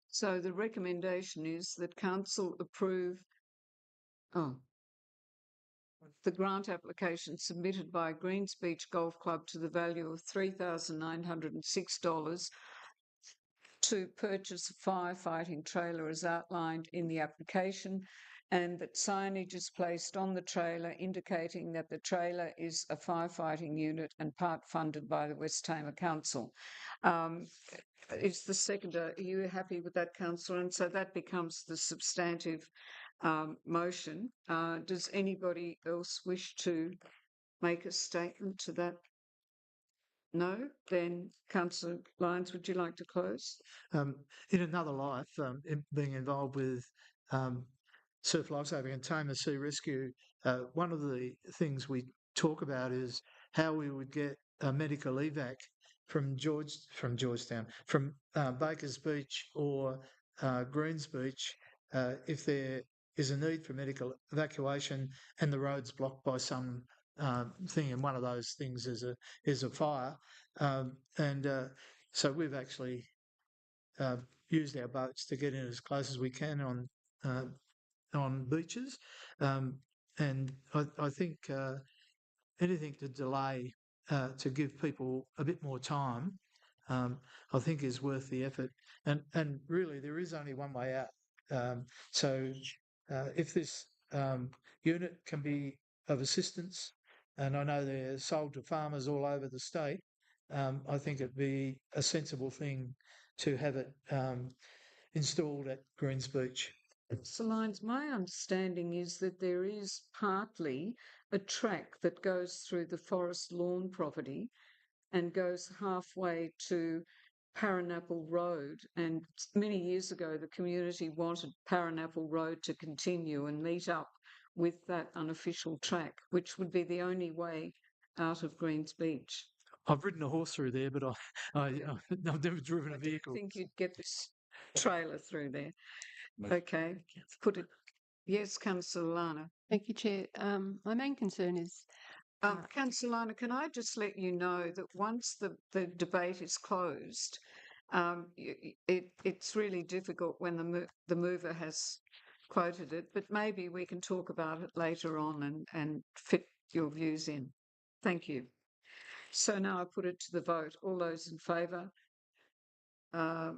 So the recommendation is that council approve the grant application submitted by Greens Beach Golf Club to the value of $3,906 to purchase a firefighting trailer as outlined in the application, and that signage is placed on the trailer indicating that the trailer is a firefighting unit and part funded by the West Tamar Council. Is the seconder, are you happy with that, Councillor? And so that becomes the substantive motion. Does anybody else wish to make a statement to that? No? Then, Councillor Lyons, would you like to close? In another life, being involved with surf lifesaving and Tamar Sea Rescue, one of the things we talk about is how we would get a medical evac from Georgetown, from Bakers Beach or Greens Beach, if there is a need for medical evacuation and the road's blocked by some thing, and one of those things is a fire, so we've actually used our boats to get in as close as we can on beaches, and I think anything to delay to give people a bit more time I think is worth the effort. And really, there is only one way out. So if this unit can be of assistance, and I know they're sold to farmers all over the state, I think it'd be a sensible thing to have it installed at Greens Beach. So, Lyons, my understanding is that there is partly a track that goes through the forest lawn property and goes halfway to Paranapple Road. And many years ago, the community wanted Paranapple Road to continue and meet up with that unofficial track, which would be the only way out of Greens Beach. I've ridden a horse through there, but I've never driven a vehicle. I think you'd get this trailer through there. Okay, put it. Yes, Councillor Lana. Thank you, Chair. My main concern is Councillor Lana, can I just let you know that once the debate is closed, it's really difficult when the mover has quoted it, but maybe we can talk about it later on and fit your views in. Thank you. So now I put it to the vote. All those in favour? 8-0.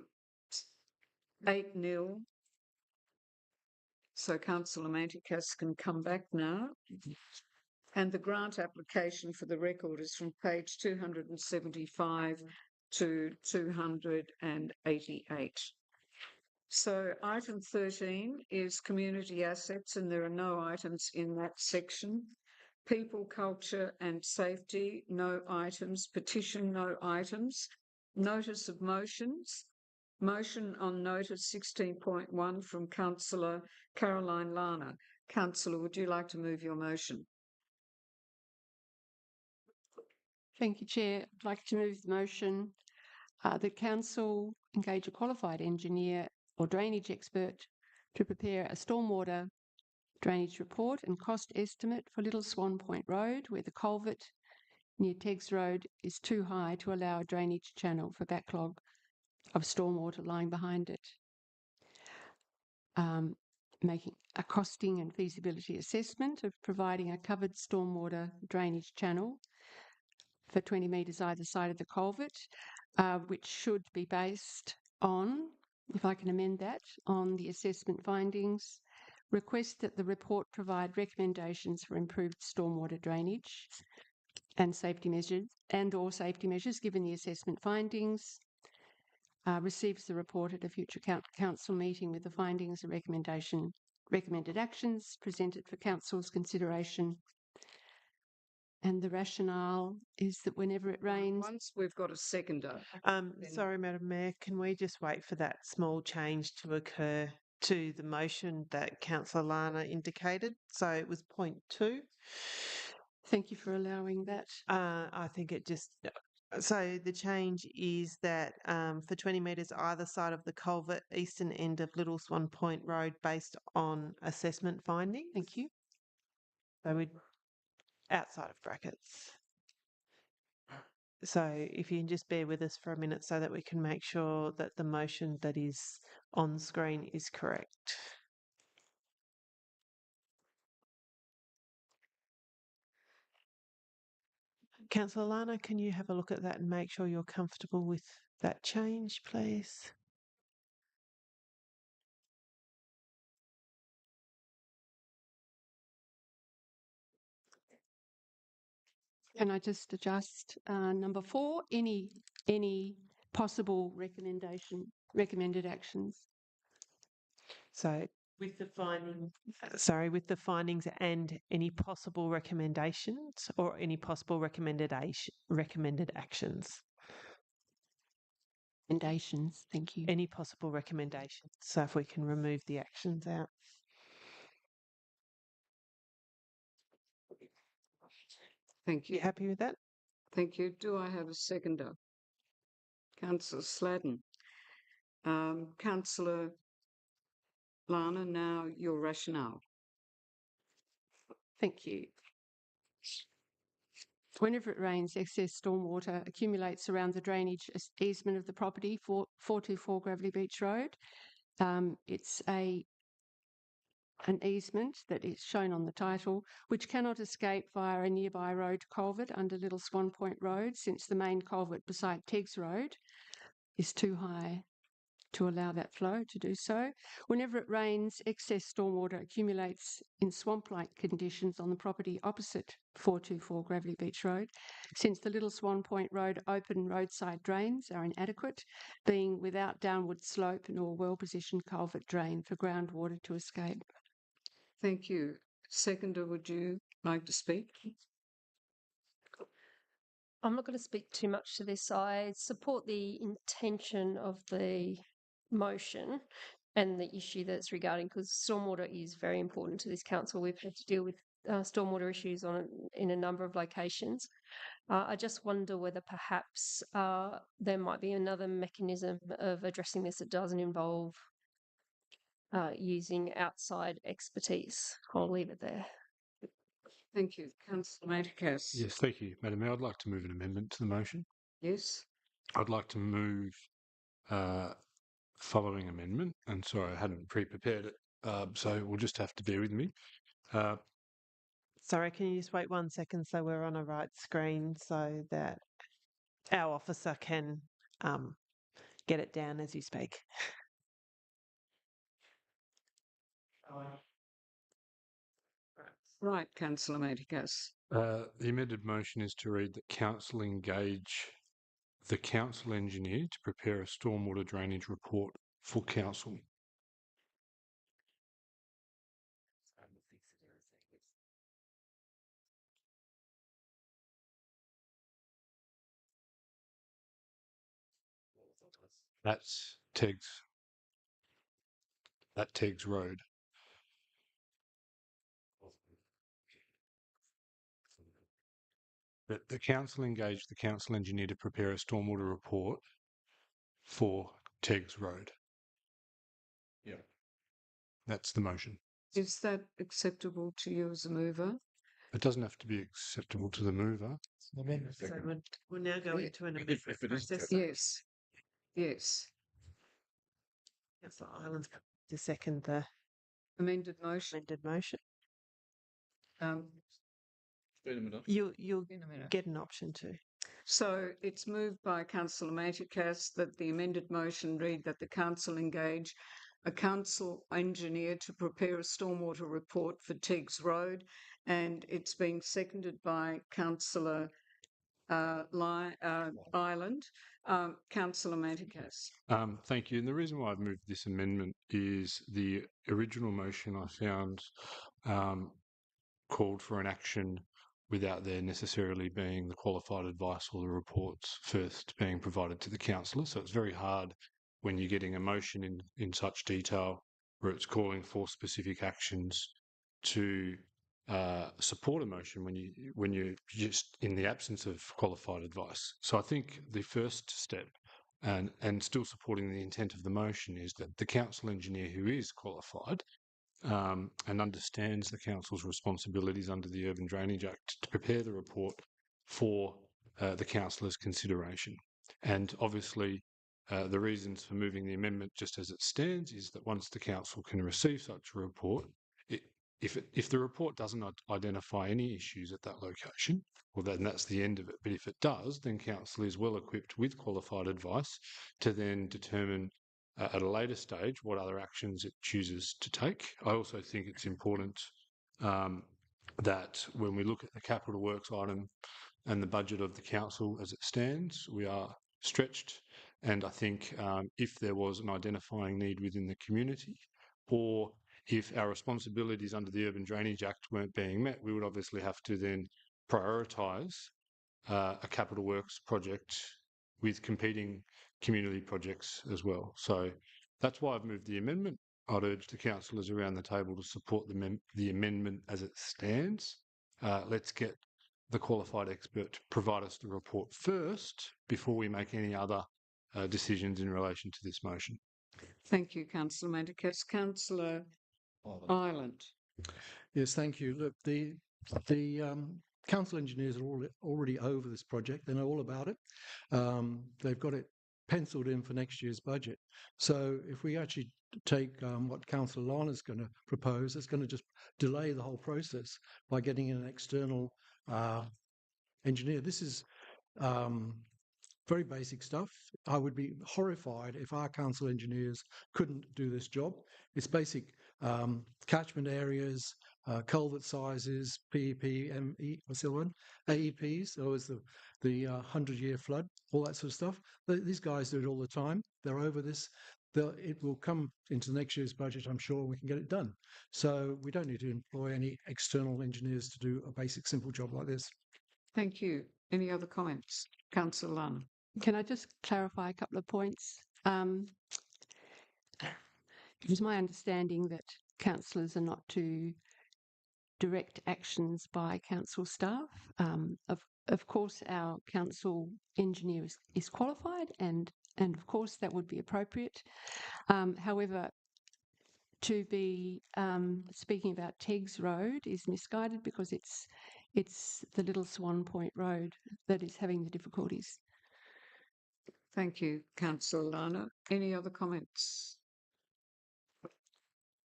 So Councillor Manticas can come back now. And the grant application for the record is from page 275 to 288. So item 13 is community assets, and there are no items in that section. People, culture and safety, no items. Petition, no items. Notice of motions. Motion on notice 16.1 from Councillor Caroline Lana. Councillor, would you like to move your motion? Thank you, Chair. I'd like to move the motion that Council engage a qualified engineer or drainage expert to prepare a stormwater drainage report and cost estimate for Little Swan Point Road, where the culvert near Teggs Road is too high to allow a drainage channel for backlog of stormwater lying behind it. Making a costing and feasibility assessment of providing a covered stormwater drainage channel for 20 metres either side of the culvert, which should be based on, if I can amend that, on the assessment findings. Request that the report provide recommendations for improved stormwater drainage and safety measures and/or safety measures given the assessment findings. Receives the report at a future council meeting with the findings and recommended actions presented for council's consideration. And the rationale is that whenever it rains... Once we've got a seconder. Sorry, Madam Mayor, can we just wait for that small change to occur to the motion that Councillor Lana indicated? So it was point 2. Thank you for allowing that. I think it just... So the change is that for 20 metres either side of the culvert, eastern end of Little Swan Point Road, based on assessment findings. Thank you. So we'd outside of brackets. So if you can just bear with us for a minute so that we can make sure that the motion that is on screen is correct. Councillor Lana, can you have a look at that and make sure you're comfortable with that change, please? Can I just adjust number 4? Any possible recommended actions? So with the findings and any possible recommendations or any possible recommended actions. Recommendations, thank you. Any possible recommendations. So if we can remove the actions out. Thank you. You happy with that? Thank you. Do I have a seconder? Councillor Sladden. Councillor Lana, now your rationale. Thank you. Whenever it rains, excess stormwater accumulates around the drainage easement of the property, 424 Gravelly Beach Road. It's a an easement that is shown on the title, which cannot escape via a nearby road culvert under Little Swan Point Road, since the main culvert beside Teggs Road is too high to allow that flow to do so. Whenever it rains, excess stormwater accumulates in swamp-like conditions on the property opposite 424 Gravelly Beach Road, since the Little Swan Point Road open roadside drains are inadequate, being without downward slope nor well-positioned culvert drain for groundwater to escape. Thank you. Seconder, would you like to speak? I'm not going to speak too much to this. I support the intention of the motion and the issue that's regarding, because stormwater is very important to this council. We've had to deal with stormwater issues in a number of locations. I just wonder whether perhaps there might be another mechanism of addressing this that doesn't involve using outside expertise. I'll leave it there. Thank you. Councillor Maticas. Yes, thank you, Madam Mayor. I'd like to move an amendment to the motion. Yes. I'd like to move following amendment, and sorry, I hadn't pre-prepared it, so we'll just have to bear with me. Sorry, can you just wait 1 second so we're on a right screen so that our officer can get it down as you speak? Right, Councillor Maticas. The amended motion is to read that council engage the council engineer to prepare a stormwater drainage report for council. That's Teggs. At Teggs Road. That the council engaged the council engineer to prepare a stormwater report for Teggs Road. Yeah. That's the motion. Is that acceptable to you as a mover? It doesn't have to be acceptable to the mover. So we're now going into an amendment process. Yes. Yes. Councillor Ireland's to second the Amended motion. You'll get an option to. So it's moved by Councillor Maticas that the amended motion read that the council engage a council engineer to prepare a stormwater report for Teggs Road, and it's being seconded by Councillor Ireland. Councillor Maticas. Thank you. And the reason why I've moved this amendment is the original motion I found called for an action without there necessarily being the qualified advice or the reports first being provided to the councillor. So it's very hard when you're getting a motion in such detail where it's calling for specific actions to support a motion when you're just in the absence of qualified advice. So I think the first step, and still supporting the intent of the motion, is that the council engineer who is qualified and understands the council's responsibilities under the Urban Drainage Act to prepare the report for the councillor's consideration. And obviously, the reasons for moving the amendment just as it stands is that once the council can receive such a report, if the report doesn't identify any issues at that location, well, then that's the end of it. But if it does, then council is well equipped with qualified advice to then determine at a later stage what other actions it chooses to take. I also think it's important that when we look at the capital works item and the budget of the council as it stands, we are stretched. And I think if there was an identifying need within the community, or if our responsibilities under the Urban Drainage Act weren't being met, we would obviously have to then prioritise a capital works project with competing community projects as well. So that's why I've moved the amendment. I'd urge the councillors around the table to support the amendment as it stands. Let's get the qualified expert to provide us the report first before we make any other decisions in relation to this motion. Thank you, Councillor Maticas. Councillor Ireland. Yes, thank you. Look, the council engineers are already over this project. They know all about it. They've got it penciled in for next year's budget. So if we actually take what Councillor Lana's going to propose, it's going to just delay the whole process by getting an external engineer. This is very basic stuff. I would be horrified if our council engineers couldn't do this job. It's basic catchment areas, culvert sizes, PEP, ME, what's the other one? AEPs, or is the 100-year flood, all that sort of stuff. These guys do it all the time. They're over this. It will come into next year's budget, I'm sure we can get it done. So we don't need to employ any external engineers to do a basic, simple job like this. Thank you. Any other comments? Councillor Lana. Can I just clarify a couple of points? It is my understanding that councillors are not to direct actions by council staff. Of course, our council engineer is qualified, and of course that would be appropriate. However, to be speaking about Teggs Road is misguided because it's the Little Swan Point Road that is having the difficulties. Thank you, Councillor Lana. Any other comments?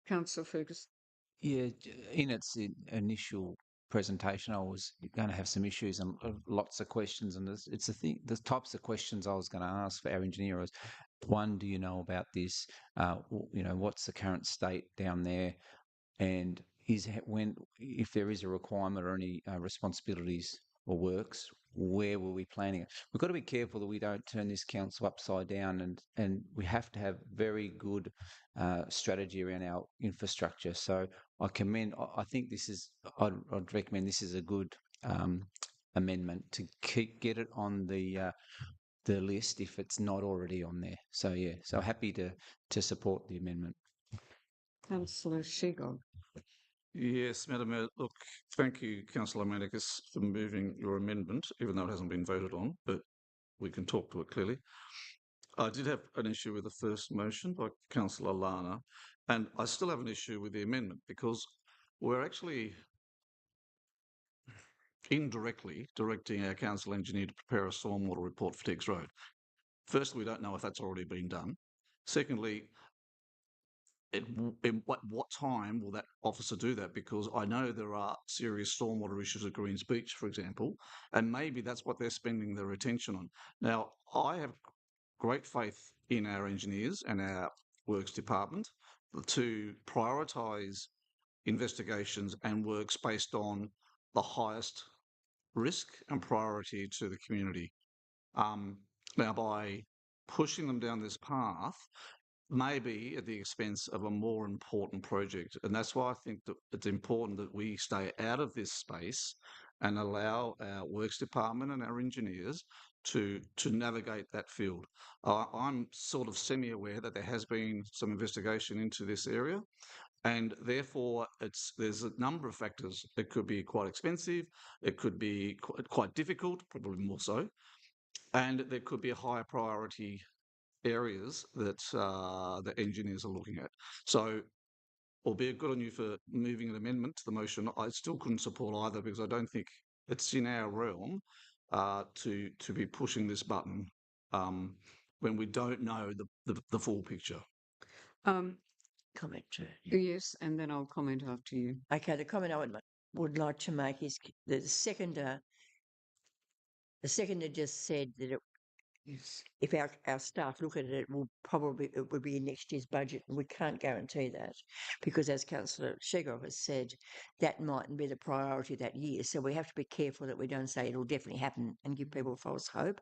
Councillor Ferguson. Yeah, in its initial presentation, I was going to have some issues and lots of questions, and it's the types of questions I was going to ask for our engineer was, one, do you know about this? What's the current state down there? And if there is a requirement or any responsibilities or works, where were we planning it? We've got to be careful that we don't turn this council upside down, and we have to have very good strategy around our infrastructure. So I think I'd recommend this is a good amendment to get it on the list if it's not already on there. So yeah, so happy to support the amendment. Councillor Schigo. Yes, Madam Mayor. Look, thank you, Councillor Manicus, for moving your amendment, even though it hasn't been voted on, but we can talk to it clearly. I did have an issue with the first motion by Councillor Lana, and I still have an issue with the amendment because we're actually indirectly directing our council engineer to prepare a stormwater report for Teggs Road. Firstly, we don't know if that's already been done. Secondly, in what time will that officer do that? Because I know there are serious stormwater issues at Greens Beach, for example, and maybe that's what they're spending their attention on. Now, I have great faith in our engineers and our works department to prioritise investigations and works based on the highest risk and priority to the community. Now, by pushing them down this path, maybe at the expense of a more important project. And that's why I think that it's important that we stay out of this space and allow our works department and our engineers to navigate that field. I'm sort of semi-aware that there has been some investigation into this area, and therefore there's a number of factors. It could be quite expensive, it could be quite difficult, probably more so, and there could be a higher priority areas that the engineers are looking at. So, albeit good on you for moving an amendment to the motion, I still couldn't support either because I don't think it's in our realm to be pushing this button when we don't know the full picture. Comment. Yes, and then I'll comment after you. Okay, the comment I would like to make is the seconder. The seconder just said that Yes. if our staff look at it, it would be in next year's budget, and we can't guarantee that because, as Councillor Shegov has said, that mightn't be the priority that year. So we have to be careful that we don't say it'll definitely happen and give people false hope.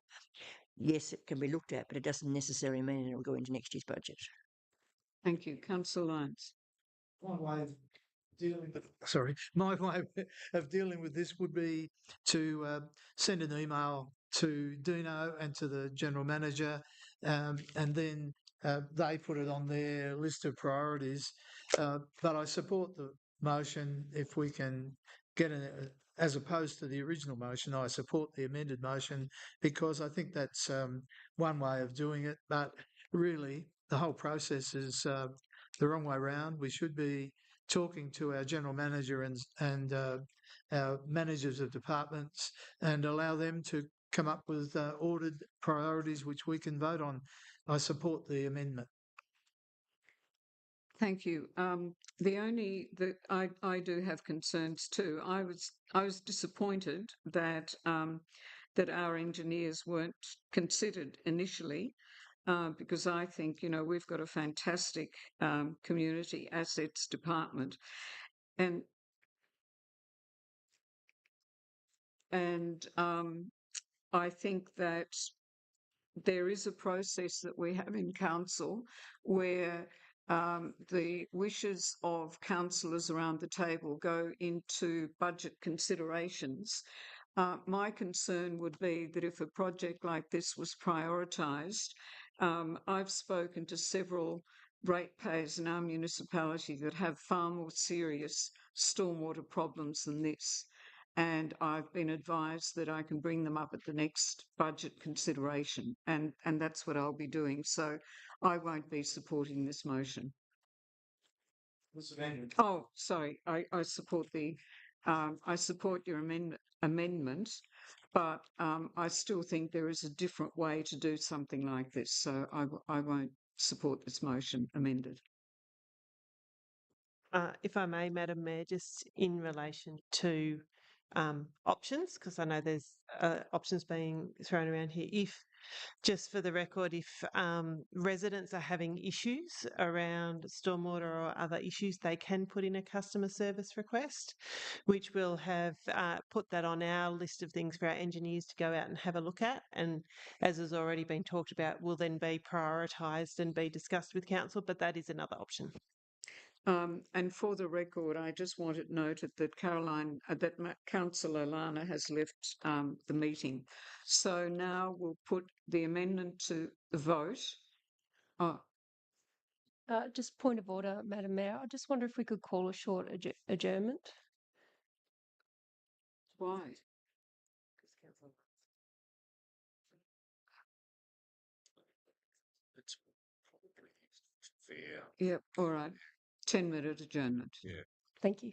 Yes, it can be looked at, but it doesn't necessarily mean it'll go into next year's budget. Thank you, Councillor Lyons. My way of dealing with this would be to send an email to Dino and to the general manager, and then they put it on their list of priorities. But I support the motion if we can get as opposed to the original motion. I support the amended motion because I think that's one way of doing it. But really, the whole process is the wrong way round. We should be talking to our general manager and our managers of departments and allow them to come up with ordered priorities which we can vote on. I support the amendment. Thank you. I do have concerns too. I was disappointed that that our engineers weren't considered initially, because I think we've got a fantastic community assets department, and I think that there is a process that we have in council where the wishes of councillors around the table go into budget considerations. My concern would be that if a project like this was prioritised, I've spoken to several ratepayers in our municipality that have far more serious stormwater problems than this. And I've been advised that I can bring them up at the next budget consideration, and that's what I'll be doing. So I won't be supporting this motion. Oh, sorry, I support your amendment, but I still think there is a different way to do something like this. So I won't support this motion amended. If I may, Madam Mayor, just in relation to options, because I know there's options being thrown around here. If, just for the record, if residents are having issues around stormwater or other issues, they can put in a customer service request, which will have put that on our list of things for our engineers to go out and have a look at. And as has already been talked about, will then be prioritised and be discussed with council, but that is another option. And for the record, I just want it noted that Councillor Lana has left the meeting. So now we'll put the amendment to the vote. Just point of order, Madam Mayor. I just wonder if we could call a short adjournment. Why? It's probably fair. Yep. All right. 10-minute adjournment. Yeah. Thank you.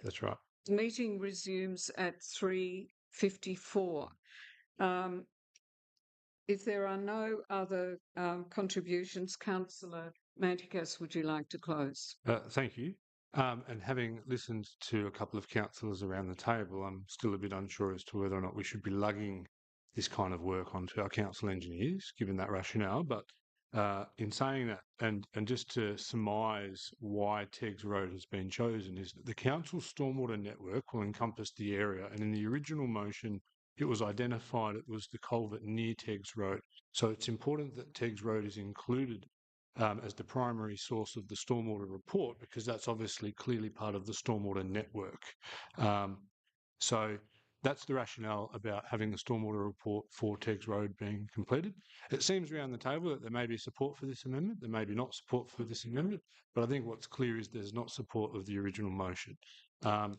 That's right. The meeting resumes at 3:54. If there are no other contributions, Councillor Manticas, would you like to close? Thank you. And having listened to a couple of councillors around the table, I'm still a bit unsure as to whether or not we should be lugging this kind of work onto our council engineers, given that rationale. But in saying that, and just to surmise why Teggs Road has been chosen, is that the council's stormwater network will encompass the area, and in the original motion, it was identified it was the culvert near Teggs Road. So it's important that Teggs Road is included as the primary source of the stormwater report, because that's obviously clearly part of the stormwater network. So that's the rationale about having the stormwater report for Teggs Road being completed. It seems around the table that there may be support for this amendment, there may be not support for this amendment, but I think what's clear is there's not support of the original motion. I've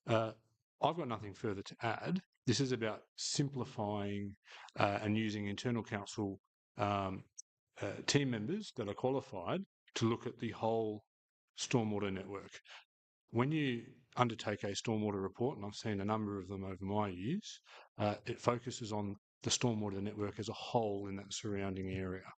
got nothing further to add. This is about simplifying and using internal council team members that are qualified to look at the whole stormwater network. When you undertake a stormwater report, and I've seen a number of them over my years, it focuses on the stormwater network as a whole in that surrounding area.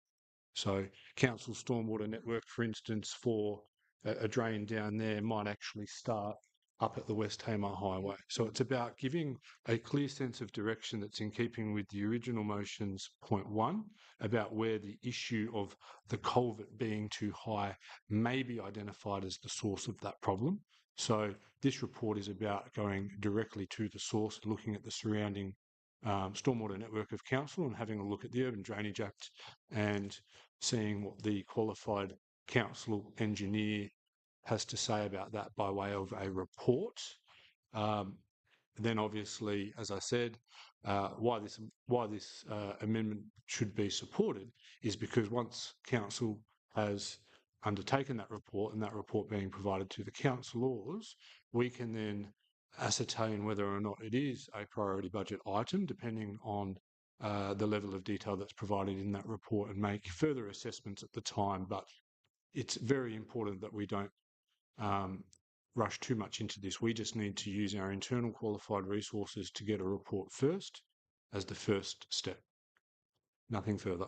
So council stormwater network, for instance, for a drain down there might actually start up at the West Tamar Highway. So it's about giving a clear sense of direction that's in keeping with the original motion's point 1 about where the issue of the culvert being too high may be identified as the source of that problem. So this report is about going directly to the source, looking at the surrounding stormwater network of council and having a look at the Urban Drainage Act and seeing what the qualified council engineer has to say about that by way of a report. Then obviously, as I said, why this amendment should be supported is because once council has undertaken that report and that report being provided to the councillors, we can then ascertain whether or not it is a priority budget item, depending on the level of detail that's provided in that report, and make further assessments at the time. But it's very important that we don't rush too much into this. We just need to use our internal qualified resources to get a report first as the first step. Nothing further.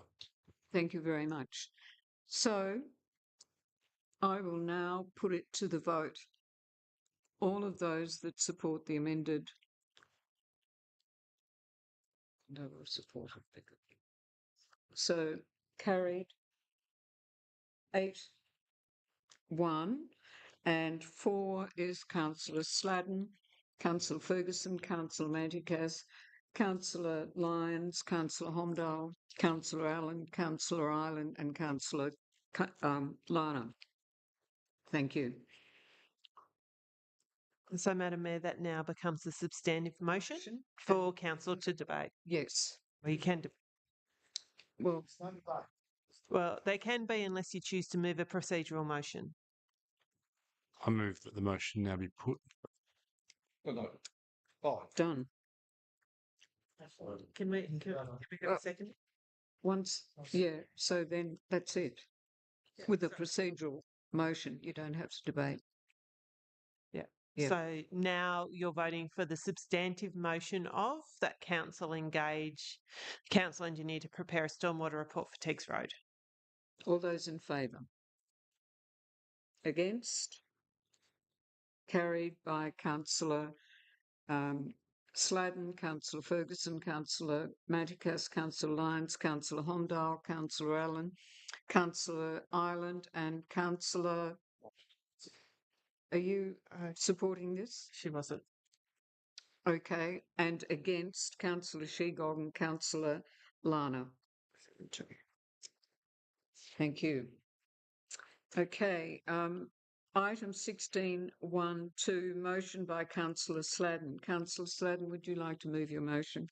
Thank you very much. So I will now put it to the vote. All of those that support the amended support. So carried 8-1, and 4 is Councillor Sladden, Councillor Ferguson, Councillor Manticas, Councillor Lyons, Councillor Homdahl, Councillor Allen, Councillor Ireland, and Councillor Lana. Thank you. So, Madam Mayor, that now becomes a substantive motion for council to debate. Yes. Well, you can. Well, they can be unless you choose to move a procedural motion. I move that the motion now be put. Done. Can we have a second? Once, yeah, so then that's it. With the procedural motion, you don't have to debate. Yeah. So now you're voting for the substantive motion of that council engage council engineer to prepare a stormwater report for Teggs Road. All those in favour? Against? Carried by Councillor Sladden, Councillor Ferguson, Councillor Manticas, Councillor Lyons, Councillor Homdahl, Councillor Allen, Councillor Ireland, and Councillor Are you supporting this? She wasn't. Okay. And against Councillor Shegog and Councillor Lana. Thank you. Okay. Item 16.1.2, motion by Councillor Sladden. Councillor Sladden, would you like to move your motion?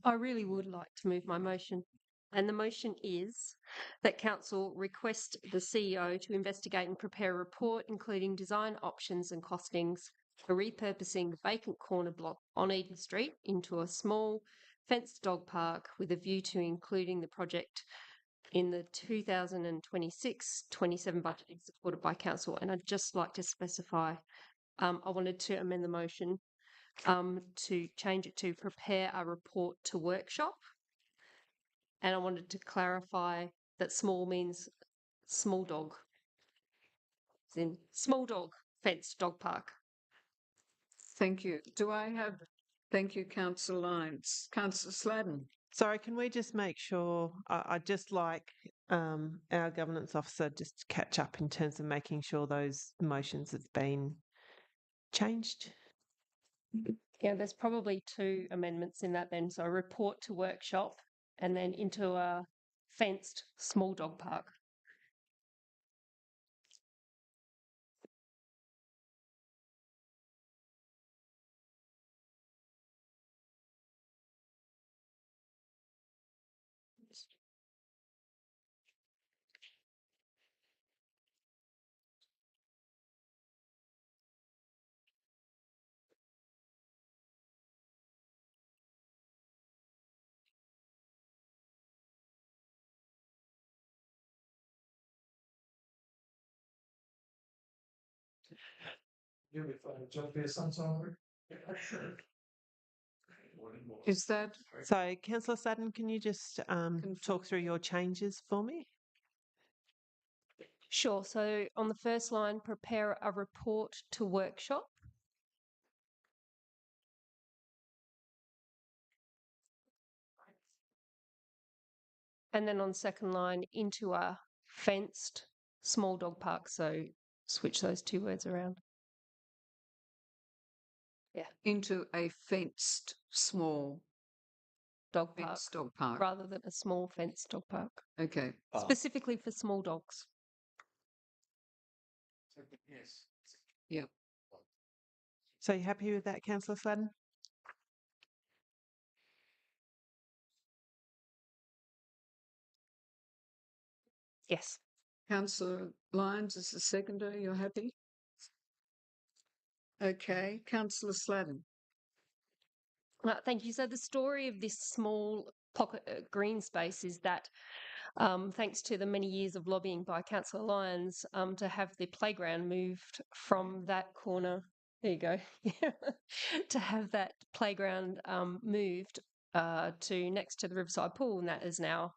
I really would like to move my motion. And the motion is that Council request the CEO to investigate and prepare a report including design options and costings for repurposing the vacant corner block on Eden Street into a small fenced dog park with a view to including the project in the 2026-27 budget supported by Council. And I'd just like to specify, I wanted to amend the motion to change it to prepare a report to workshop. And I wanted to clarify that small means small dog. As in small dog, fenced dog park. Thank you. Do I have... Thank you, Councillor Lyons. Councillor Sladden. Sorry, can we just make sure, I'd just like our governance officer just to catch up in terms of making sure those motions have been changed? Yeah, there's probably two amendments in that then. So a report to workshop and then into a fenced small dog park. Is that... So, Councillor Sutton, can you just talk through your changes for me? Sure. So on the first line, prepare a report to workshop. And then on second line, into a fenced small dog park. So switch those two words around. Yeah. Into a fenced small dog park. fenced dog park. Rather than a small fenced dog park. Okay. Specifically for small dogs. Yes. Yeah. So you happy with that, Councillor Sladden? Yes. Councillor Lyons is the seconder. You're happy? Okay. Councillor Sladden. Thank you. So the story of this small pocket green space is that thanks to the many years of lobbying by Councillor Lyons to have the playground moved from that corner, there you go, to have that playground moved to next to the Riverside Pool, and that has now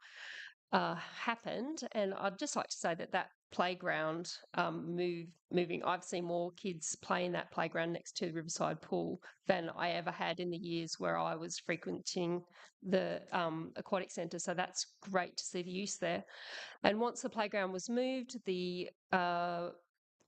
happened. And I'd just like to say that that playground moving, I've seen more kids play in that playground next to the Riverside Pool than I ever had in the years where I was frequenting the aquatic centre. So that's great to see the use there. And once the playground was moved, the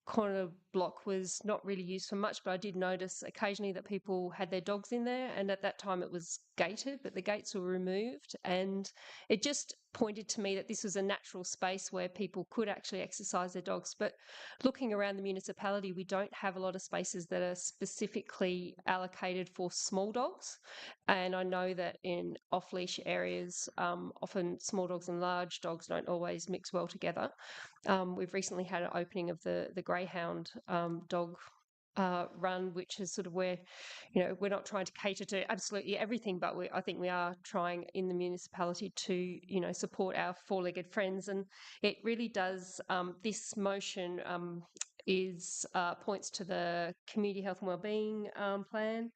corner block was not really used for much, but I did notice occasionally that people had their dogs in there, and at that time it was gated, but the gates were removed, and it just pointed to me that this was a natural space where people could actually exercise their dogs. But looking around the municipality, we don't have a lot of spaces that are specifically allocated for small dogs, and I know that in off-leash areas, often small dogs and large dogs don't always mix well together. We've recently had an opening of the greyhound dog run, which is sort of where, we're not trying to cater to absolutely everything, but I think we are trying in the municipality to, support our four-legged friends. And it really does, this motion is points to the Community Health and Wellbeing Plan,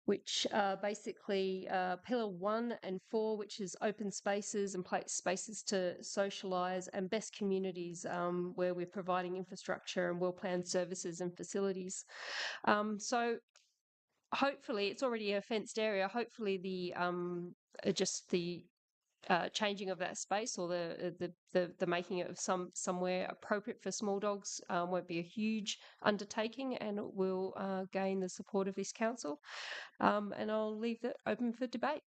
which basically Pillar 1 and 4, which is open spaces and spaces to socialise, and best communities where we're providing infrastructure and well-planned services and facilities. So hopefully it's already a fenced area. Hopefully the changing of that space or the making it of somewhere appropriate for small dogs won't be a huge undertaking, and it will gain the support of this council. And I'll leave that open for debate.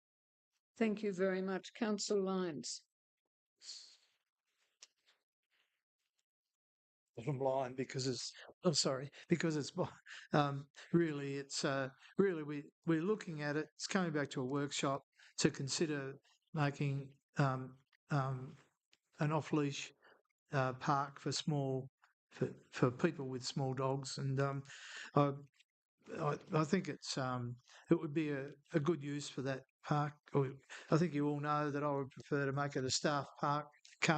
Thank you very much. Councillor Lyons. Bottom line, because it's really we're looking at it. It's coming back to a workshop to consider making an off leash park for for people with small dogs, and I think it would be a good use for that park. I think you all know that I would prefer to make it a staff car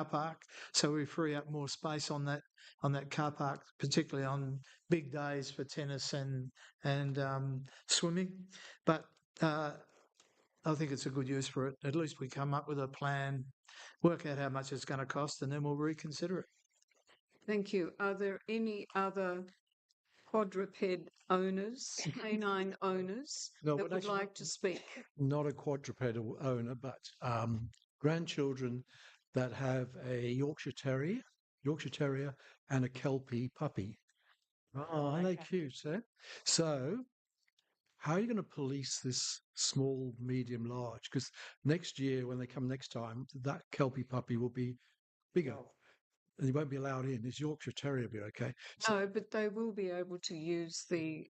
park, so we free up more space on that car park, particularly on big days for tennis and swimming. But I think it's a good use for it. At least we come up with a plan, work out how much it's going to cost, and then we'll reconsider it. Thank you. Are there any other quadruped owners, canine owners, that would like to speak? Not a quadruped owner, but grandchildren that have a Yorkshire Terrier, and a Kelpie puppy. Oh, aren't they cute, eh? So, how are you going to police this small, medium, large? Because next year, when they come next time, that Kelpie puppy will be bigger. And he won't be allowed in. His Yorkshire Terrier will be okay. No, but they will be able to use the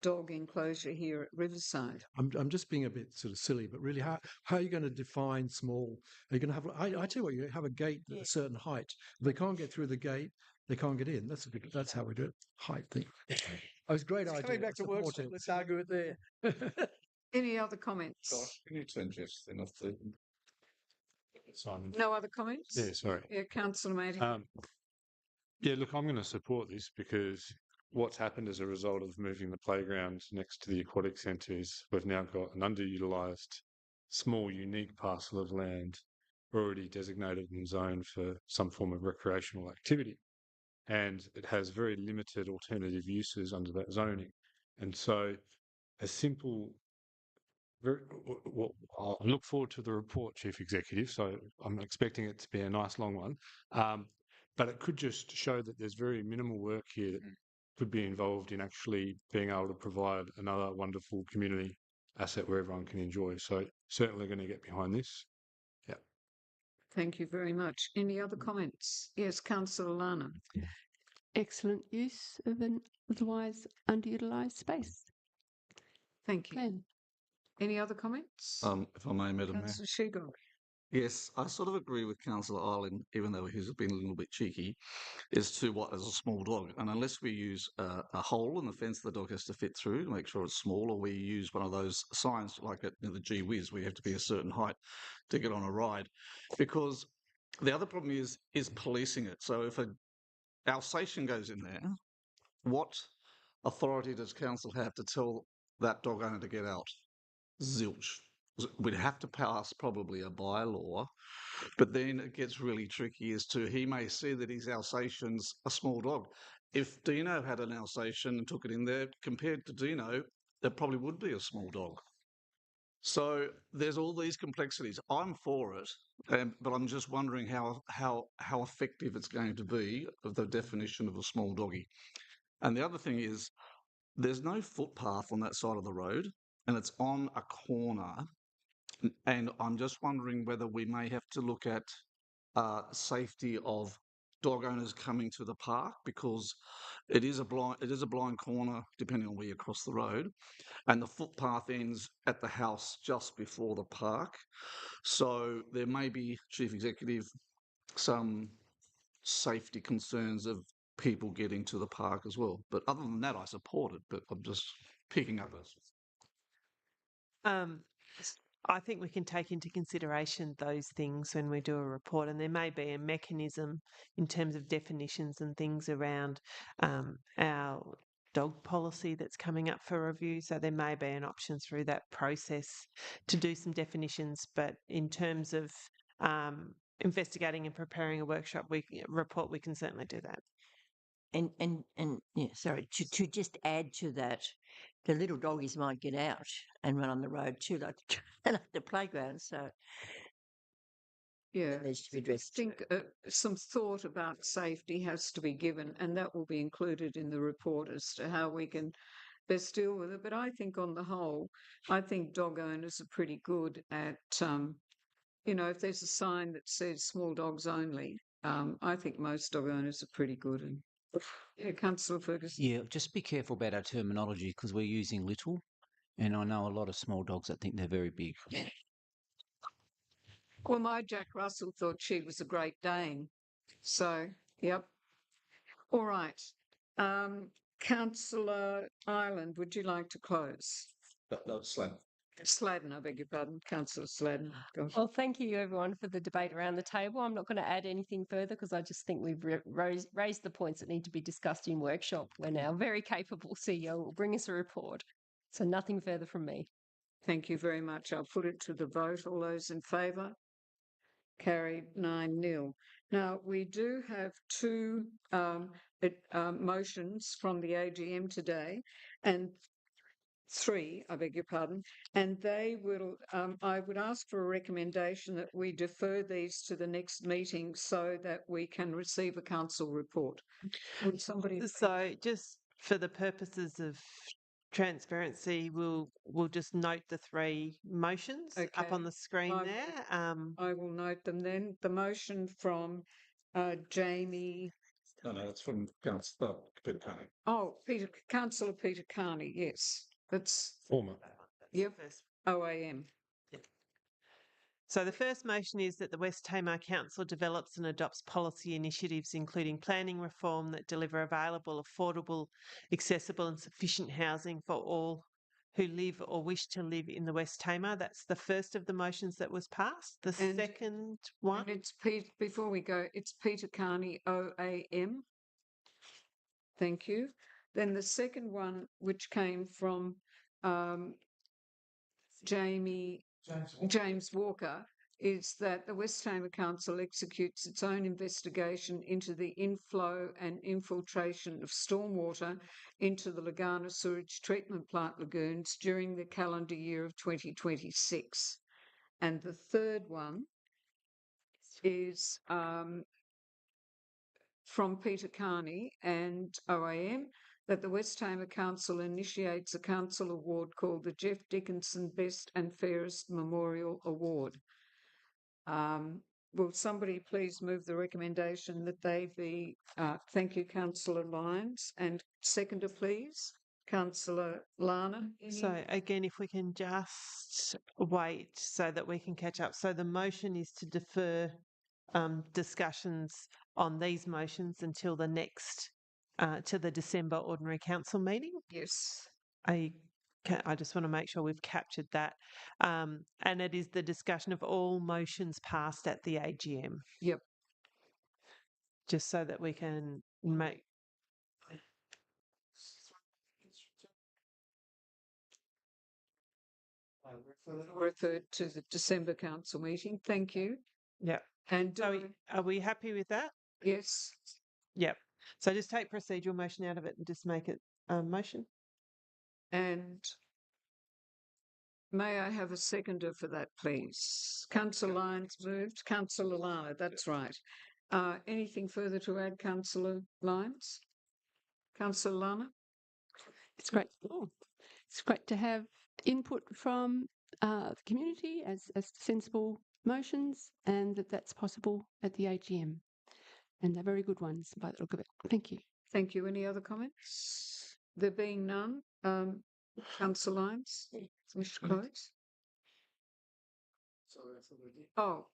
dog enclosure here at Riverside. I'm just being a bit sort of silly, but really, how are you going to define small? Are you going to have? I tell you what, you have a gate at a certain height. If they can't get through the gate, they can't get in. That's how we do it. Height thing. Oh, it's a great idea. Coming back to work, let's argue it there. Any other comments? Gosh, can you turn Jeff's thing off the Simon. No other comments? Yeah, sorry. Yeah, Councillor Matey. Yeah, look, I'm going to support this because what's happened as a result of moving the playground next to the aquatic centre is we've now got an underutilised, small, unique parcel of land already designated and zoned for some form of recreational activity. And it has very limited alternative uses under that zoning. And so a simple well, I look forward to the report, Chief Executive. So I'm expecting it to be a nice long one. But it could just show that there's very minimal work here that could be involved in actually being able to provide another wonderful community asset where everyone can enjoy. So certainly going to get behind this. Yeah. Thank you very much. Any other comments? Yes, Councillor Lana. Excellent use of an otherwise underutilised space. Thank you. Any other comments? If I may, Madam Mayor. Councillor Sheagold. Yes, I sort of agree with Councillor Ireland, even though he's been a little bit cheeky, as to what is a small dog. And unless we use a hole in the fence the dog has to fit through to make sure it's small, or we use one of those signs like at the Gee Whiz, where you have to be a certain height to get on a ride. Because the other problem is policing it. So if an Alsatian goes in there, what authority does council have to tell that dog owner to get out? Zilch. We'd have to pass probably a bylaw, but then it gets really tricky as to he may see that his Alsatian's a small dog. If Dino had an Alsatian and took it in there, compared to Dino, that probably would be a small dog. So there's all these complexities. I'm for it, but I'm just wondering how effective it's going to be of the definition of a small doggy. And the other thing is, there's no footpath on that side of the road, and it's on a corner. And I'm just wondering whether we may have to look at safety of dog owners coming to the park, because it is a blind corner depending on where you cross the road, and the footpath ends at the house just before the park. So there may be, Chief Executive, some safety concerns of people getting to the park as well. But other than that, I support it, but I'm just picking up this. I think we can take into consideration those things when we do a report, and there may be a mechanism in terms of definitions and things around our dog policy that's coming up for review. So there may be an option through that process to do some definitions, but in terms of investigating and preparing a report, we can certainly do that. And yeah, sorry, to just add to that, the little doggies might get out and run on the road too, like the playground. So Yeah, that needs to be I addressed. think some thought about safety has to be given, and that will be included in the report as to how we can best deal with it. But I think on the whole, I think dog owners are pretty good at, if there's a sign that says small dogs only, I think most dog owners are pretty good. And yeah, Councillor Ferguson. Yeah, just be careful about our terminology because we're using little, and I know a lot of small dogs that think they're very big. Well, my Jack Russell thought she was a Great Dane. So, yep. All right. Councillor Ireland, would you like to close? No, Slam. Sladden, I beg your pardon. Councillor Sladden. Gosh. Well, thank you everyone for the debate around the table. I'm not going to add anything further because I just think we've raised the points that need to be discussed in workshop when our very capable CEO will bring us a report. So nothing further from me. Thank you very much. I'll put it to the vote. All those in favour? Carried 9-0. Now, we do have two motions from the AGM today, and three, I beg your pardon, and they will, I would ask for a recommendation that we defer these to the next meeting so that we can receive a council report. Would somebody? So just for the purposes of transparency, we'll just note the three motions up on the screen there. I will note them then. The motion from Jamie. No, it's from Councillor Peter Carney. Oh, Councillor Peter Carney, yes. That's Former. Yep. OAM. So the first motion is that the West Tamar Council develops and adopts policy initiatives including planning reform that deliver available, affordable, accessible and sufficient housing for all who live or wish to live in the West Tamar. That's the first of the motions that was passed. The second one? And it's before we go, it's Peter Carney, OAM. Thank you. Then the second one, which came from James Walker, is that the West Tamar Council executes its own investigation into the inflow and infiltration of stormwater into the Lagana Sewage Treatment Plant lagoons during the calendar year of 2026. And the third one is from Peter Carney and OAM, that the West Tamar Council initiates a council award called the Jeff Dickinson Best and Fairest Memorial Award. Will somebody please move the recommendation that they be, thank you, Councillor Lyons, and seconder, please, Councillor Lana. So again, if we can just wait so that we can catch up. So the motion is to defer discussions on these motions until the next, to the December Ordinary Council meeting. Yes. I just want to make sure we've captured that. And it is the discussion of all motions passed at the AGM. Yep. Just so that we can make... Referred to the December council meeting. Thank you. Yeah. And so are we happy with that? Yes. Yep. So just take procedural motion out of it and just make it motion. And may I have a seconder for that, please? Councillor Lyons moved. Councillor Lana, that's right. Anything further to add, Councillor Lyons? Councillor Lana? It's great. It's great to have input from the community as sensible motions, and that's possible at the AGM. And they're very good ones by the look of it. Thank you. Thank you. Any other comments? There being none, Councillor Lyons, wish to close? Oh.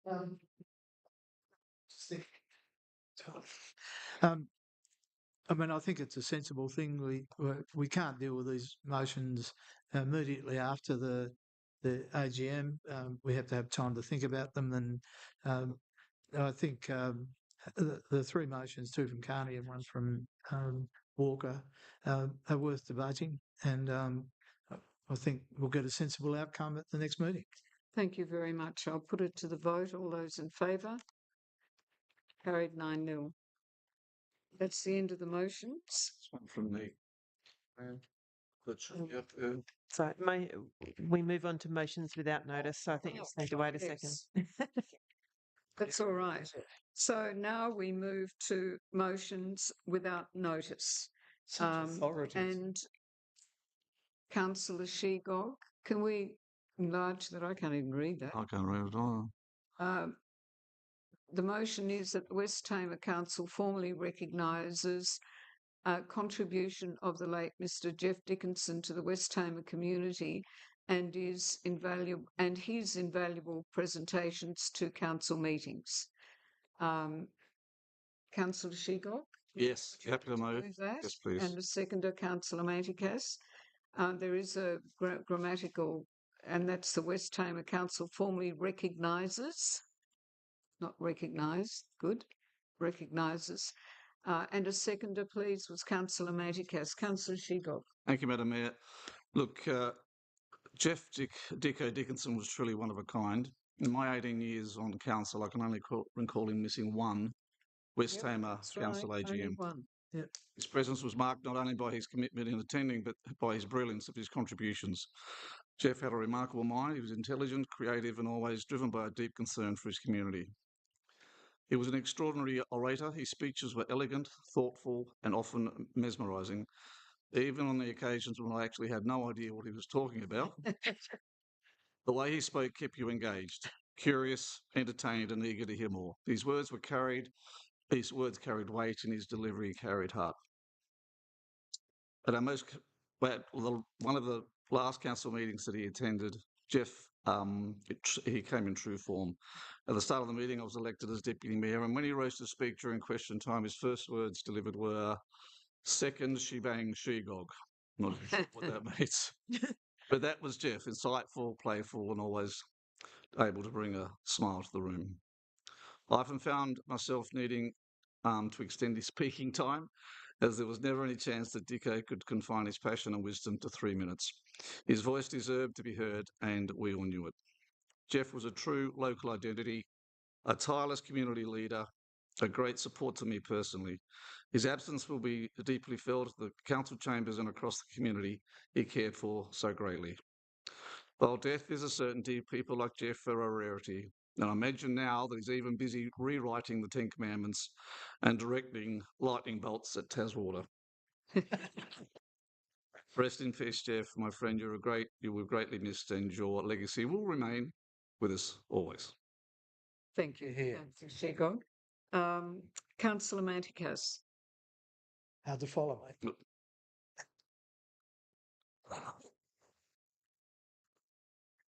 I mean, I think it's a sensible thing. We can't deal with these motions immediately after the AGM. We have to have time to think about them, and I think the three motions, two from Carney and one from Walker, are worth debating, and I think we'll get a sensible outcome at the next meeting. Thank you very much. I'll put it to the vote. All those in favour? Carried 9-0. That's the end of the motions. This one from the. So we move on to motions without notice. So I think you just need to wait a second. That's all right. So now we move to motions without notice. And Councillor Shegog, can we enlarge that? I can't even read that. I can't read it either. The motion is that the West Tamar Council formally recognises a contribution of the late Mr. Jeff Dickinson to the West Tamar community and his invaluable presentations to council meetings. Councillor Shegog? Yes, happy to move. That? Yes, please. And a seconder, Councillor Manticas. There is a grammatical, and that's the West Tamar Council formally recognises, not recognise, good, recognises. And a seconder, please, was Councillor Manticas. Councillor Shegog. Thank you, Madam Mayor. Look, Jeff Dicko Dickinson was truly one of a kind. In my 18 years on council, I can only recall him missing one West Tamar Council AGM. His presence was marked not only by his commitment in attending, but by his brilliance of his contributions. Jeff had a remarkable mind. He was intelligent, creative, and always driven by a deep concern for his community. He was an extraordinary orator. His speeches were elegant, thoughtful, and often mesmerising, even on the occasions when I actually had no idea what he was talking about. The way he spoke kept you engaged, curious, entertained, and eager to hear more. His words carried weight, and his delivery carried heart. At one of the last council meetings that he attended, Jeff, he came in true form. At the start of the meeting, I was elected as deputy mayor, and when he rose to speak during question time, his first words delivered were, "Second shebang shegog." Not sure what that means. But that was Jeff, insightful, playful, and always able to bring a smile to the room. I often found myself needing to extend his speaking time, as there was never any chance that Dicko could confine his passion and wisdom to 3 minutes. His voice deserved to be heard, and we all knew it. Jeff was a true local identity, a tireless community leader, a great support to me personally. His absence will be deeply felt at the council chambers and across the community he cared for so greatly. While death is a certainty, people like Jeff are a rarity. And I imagine now that he's even busy rewriting the Ten Commandments and directing lightning bolts at Taswater. Rest in peace, Jeff, my friend. You were greatly missed, and your legacy will remain with us always. Thank you, Councillor Shegog. Councillor Manticas. Hard to follow, mate.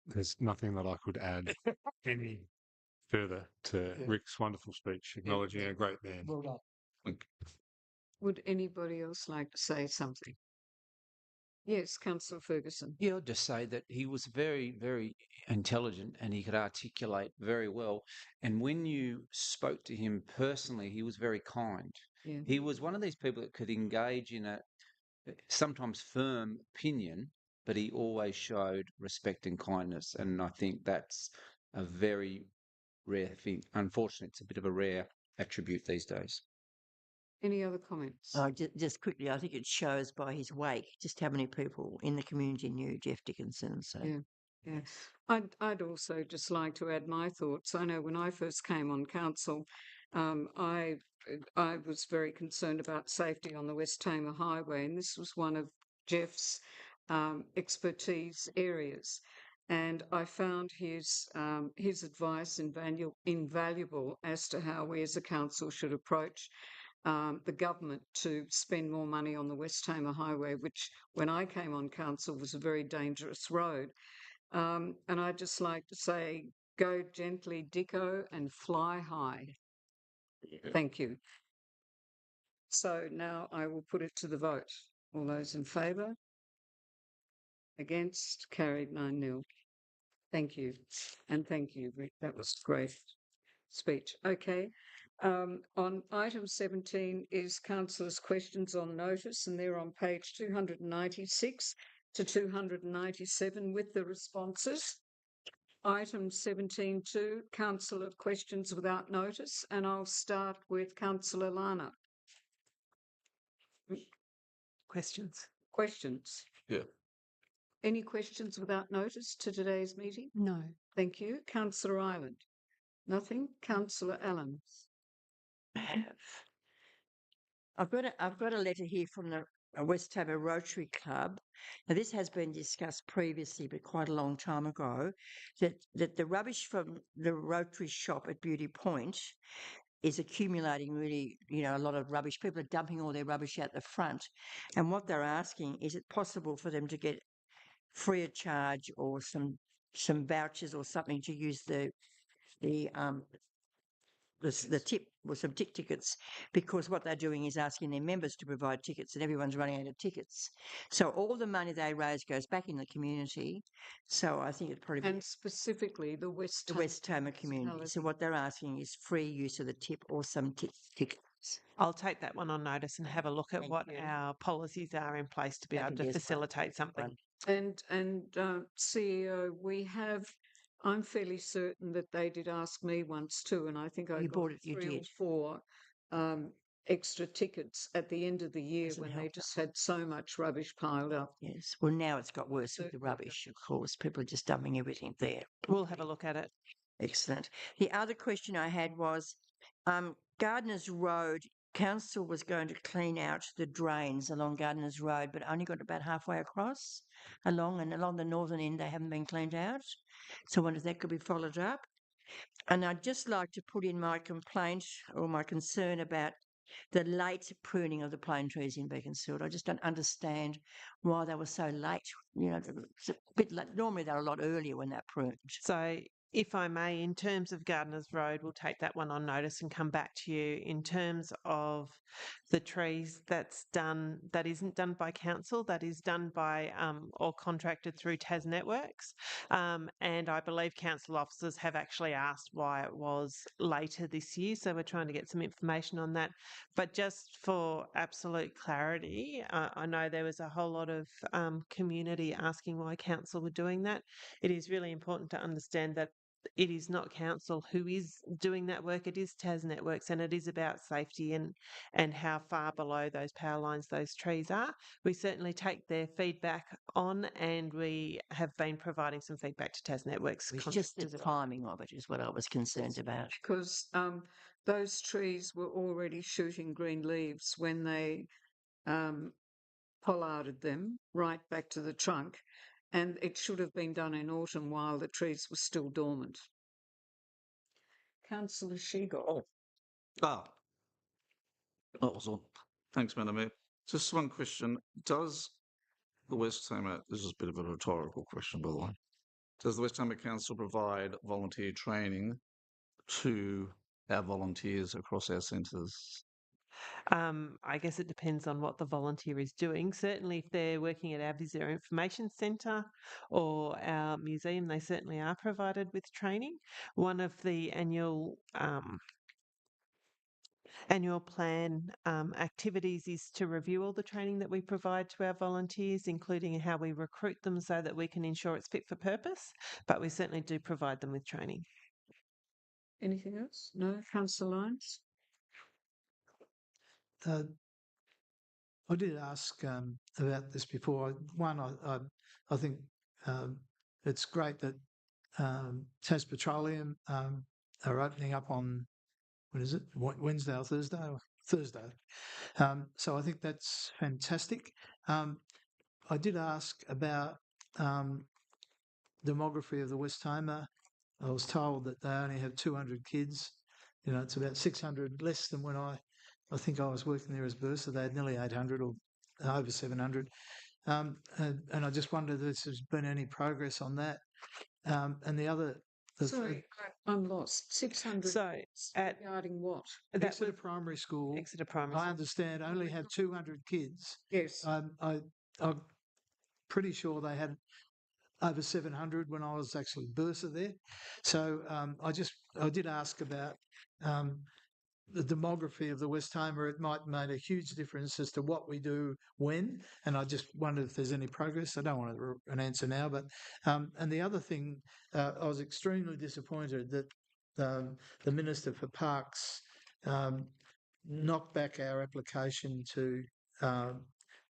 There's nothing that I could add any further to Rick's wonderful speech, acknowledging a great man. Well done. Would anybody else like to say something? Yes, Councillor Ferguson. Yeah, I'll just say that he was very, very intelligent and he could articulate very well. And when you spoke to him personally, he was very kind. Yeah. He was one of these people that could engage in a sometimes firm opinion, but he always showed respect and kindness. And I think that's a very rare thing. Unfortunately, it's a bit of a rare attribute these days. Any other comments? Just quickly, I think it shows by his wake just how many people in the community knew Jeff Dickinson. So yeah. I'd also just like to add my thoughts. I know when I first came on council, I was very concerned about safety on the West Tamar Highway, and this was one of Jeff's expertise areas. And I found his advice invaluable as to how we as a council should approach the government to spend more money on the West Tamar Highway, which when I came on council was a very dangerous road. And I'd just like to say, go gently, Dicko, and fly high. Thank you. So now I will put it to the vote. All those in favour? Against? Carried 9-0. Thank you. And thank you, Rick. That was great speech. Okay. On item 17 is councillors' questions on notice, and they're on page 296 to 297 with the responses. Item 17.2, councillor questions without notice, and I'll start with councillor Lana. Questions? Questions? Yeah. Any questions without notice to today's meeting? No. Thank you. Councillor Ireland. Nothing. Councillor Allen. I've got a letter here from the West Tamar Rotary Club. Now, this has been discussed previously, but quite a long time ago, that the rubbish from the Rotary shop at Beauty Point is accumulating really, a lot of rubbish. People are dumping all their rubbish out the front. And what they're asking, is it possible for them to get free of charge or some vouchers or something to use the tip or some tickets, because what they're doing is asking their members to provide tickets and everyone's running out of tickets. So all the money they raise goes back in the community. So I think it's probably... And specifically the West Tamar community. So what they're asking is free use of the tip or some tickets. I'll take that one on notice and have a look at what our policies are in place to be able to facilitate something. And CEO, I'm fairly certain that they did ask me once too, and I think I got 3 or 4 extra tickets at the end of the year when they just had so much rubbish piled up. Yes. Well, now it's got worse with the rubbish, of course. People are just dumping everything there. We'll have a look at it. Excellent. The other question I had was Gardeners Road. Council was going to clean out the drains along Gardeners Road, but only got about halfway across along the northern end. They haven't been cleaned out. So I wonder if that could be followed up. And I'd just like to put in my complaint or my concern about the late pruning of the plane trees in Beaconsfield. I just don't understand why they were so late. It's a bit late. Normally they're a lot earlier when they're pruned. So, if I may, in terms of Gardeners Road, we'll take that one on notice and come back to you. In terms of the trees, that isn't done by council, that is done by or contracted through Tas Networks. And I believe council officers have actually asked why it was later this year. So we're trying to get some information on that. But just for absolute clarity, I know there was a whole lot of community asking why council were doing that. It is really important to understand that it is not council who is doing that work. It is Tas Networks, and it is about safety and how far below those power lines those trees are. We certainly take their feedback on, and we have been providing some feedback to Tas Networks. It's just the timing of it is what I was concerned about. Because those trees were already shooting green leaves when they pollarded them right back to the trunk, and it should have been done in autumn while the trees were still dormant. Councillor Sheagle. That was all. Thanks, Madam Mayor. Just one question. Does the West Tamar, this is a bit of a rhetorical question, by the way, does the West Tamar Council provide volunteer training to our volunteers across our centres? I guess it depends on what the volunteer is doing. Certainly, if they're working at our Visitor Information Centre or our museum, they certainly are provided with training. One of the annual plan activities is to review all the training that we provide to our volunteers, including how we recruit them so that we can ensure it's fit for purpose. But we certainly do provide them with training. Anything else? No? Councillor Lyons? I did ask about this before. One, I think it's great that Tas Petroleum are opening up on, what is it, Wednesday or Thursday? Thursday. So I think that's fantastic. I did ask about demography of the West Tamar. I was told that they only have 200 kids. It's about 600 less than when I think I was working there as bursar. They had nearly 800 or over 700. And I just wondered if there's been any progress on that. And the other... Sorry, I'm lost. 600 regarding what? Exeter Primary School, Exeter Primary School, I understand, only have 200 kids. Yes. I'm pretty sure they had over 700 when I was actually bursar there. So I did ask about the demography of the West Tamar. It might make a huge difference as to what we do when, and I just wondered if there's any progress. I don't want an answer now, but and the other thing, I was extremely disappointed that the Minister for Parks knocked back our application to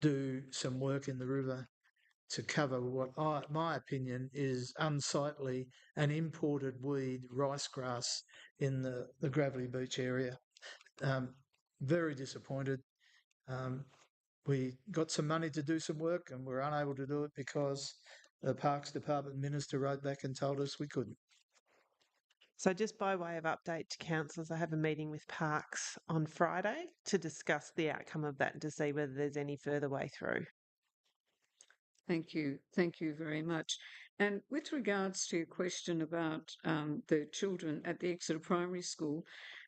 do some work in the river to cover what my opinion is unsightly and imported weed, rice grass in the Gravelly Beach area. Very disappointed. We got some money to do some work and we're unable to do it because the Parks Department minister wrote back and told us we couldn't. So, just by way of update to councillors, I have a meeting with Parks on Friday to discuss the outcome of that and to see whether there's any further way through. Thank you. Thank you very much. And with regards to your question about the children at the Exeter Primary School,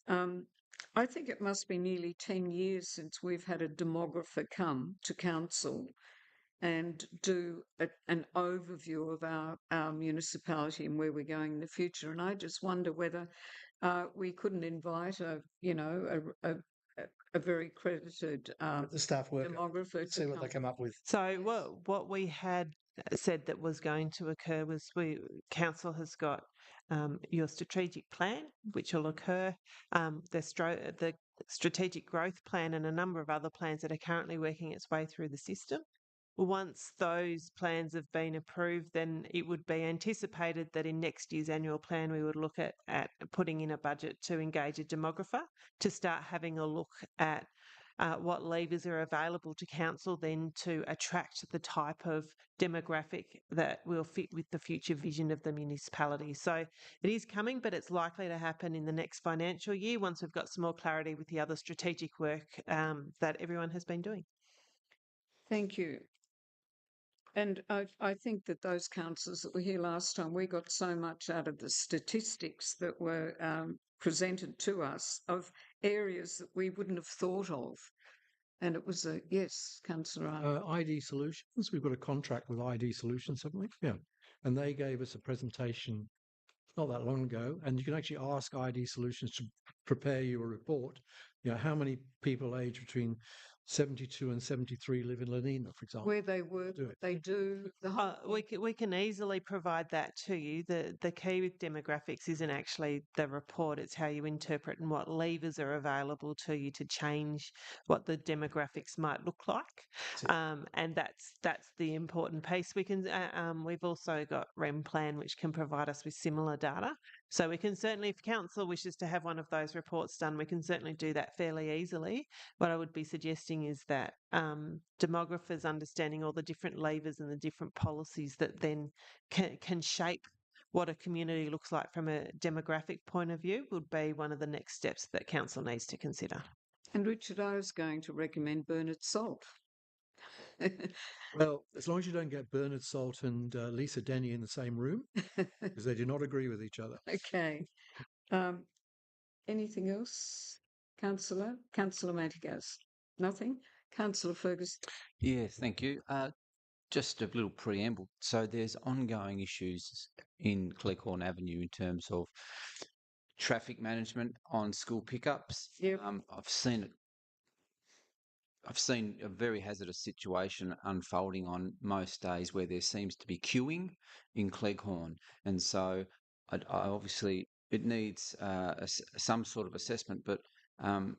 I think it must be nearly 10 years since we've had a demographer come to council and do an overview of our municipality and where we're going in the future. And I just wonder whether we couldn't invite a very credited The staff worker, demographer see to what they come up with. So what we had said that was going to occur was council has got your strategic plan, which will occur, the strategic growth plan, and a number of other plans that are currently working its way through the system. Once those plans have been approved, then it would be anticipated that in next year's annual plan we would look at putting in a budget to engage a demographer to start having a look at what levers are available to council then to attract the type of demographic that will fit with the future vision of the municipality. So it is coming, but it's likely to happen in the next financial year once we've got some more clarity with the other strategic work that everyone has been doing. Thank you. And I think that those councillors that were here last time, we got so much out of the statistics that were presented to us of areas that we wouldn't have thought of. And it was yes, Councillor. ID Solutions. We've got a contract with ID Solutions, haven't we? Yeah. And they gave us a presentation not that long ago, and you can actually ask ID Solutions to prepare you a report. You know, how many people aged between 72 and 73 live in Lenina, for example. Where they work, what they do. We can easily provide that to you. The key with demographics isn't actually the report, it's how you interpret and what levers are available to you to change what the demographics might look like. And that's the important piece. We've also got REM Plan, which can provide us with similar data. So we can certainly, if council wishes to have one of those reports done, we can certainly do that fairly easily. What I would be suggesting is that demographers understanding all the different levers and the different policies that then can shape what a community looks like from a demographic point of view would be one of the next steps that council needs to consider. And Richard, I was going to recommend Bernard Salt. Well, as long as you don't get Bernard Salt and Lisa Denny in the same room, because they do not agree with each other. Okay. Anything else, Councillor? Councillor Matigas? Nothing? Councillor Ferguson? Yeah, thank you. Just a little preamble. So there's ongoing issues in Cleghorn Avenue in terms of traffic management on school pickups. Yep. I've seen a very hazardous situation unfolding on most days where there seems to be queuing in Cleghorn, and so I obviously it needs some sort of assessment. But I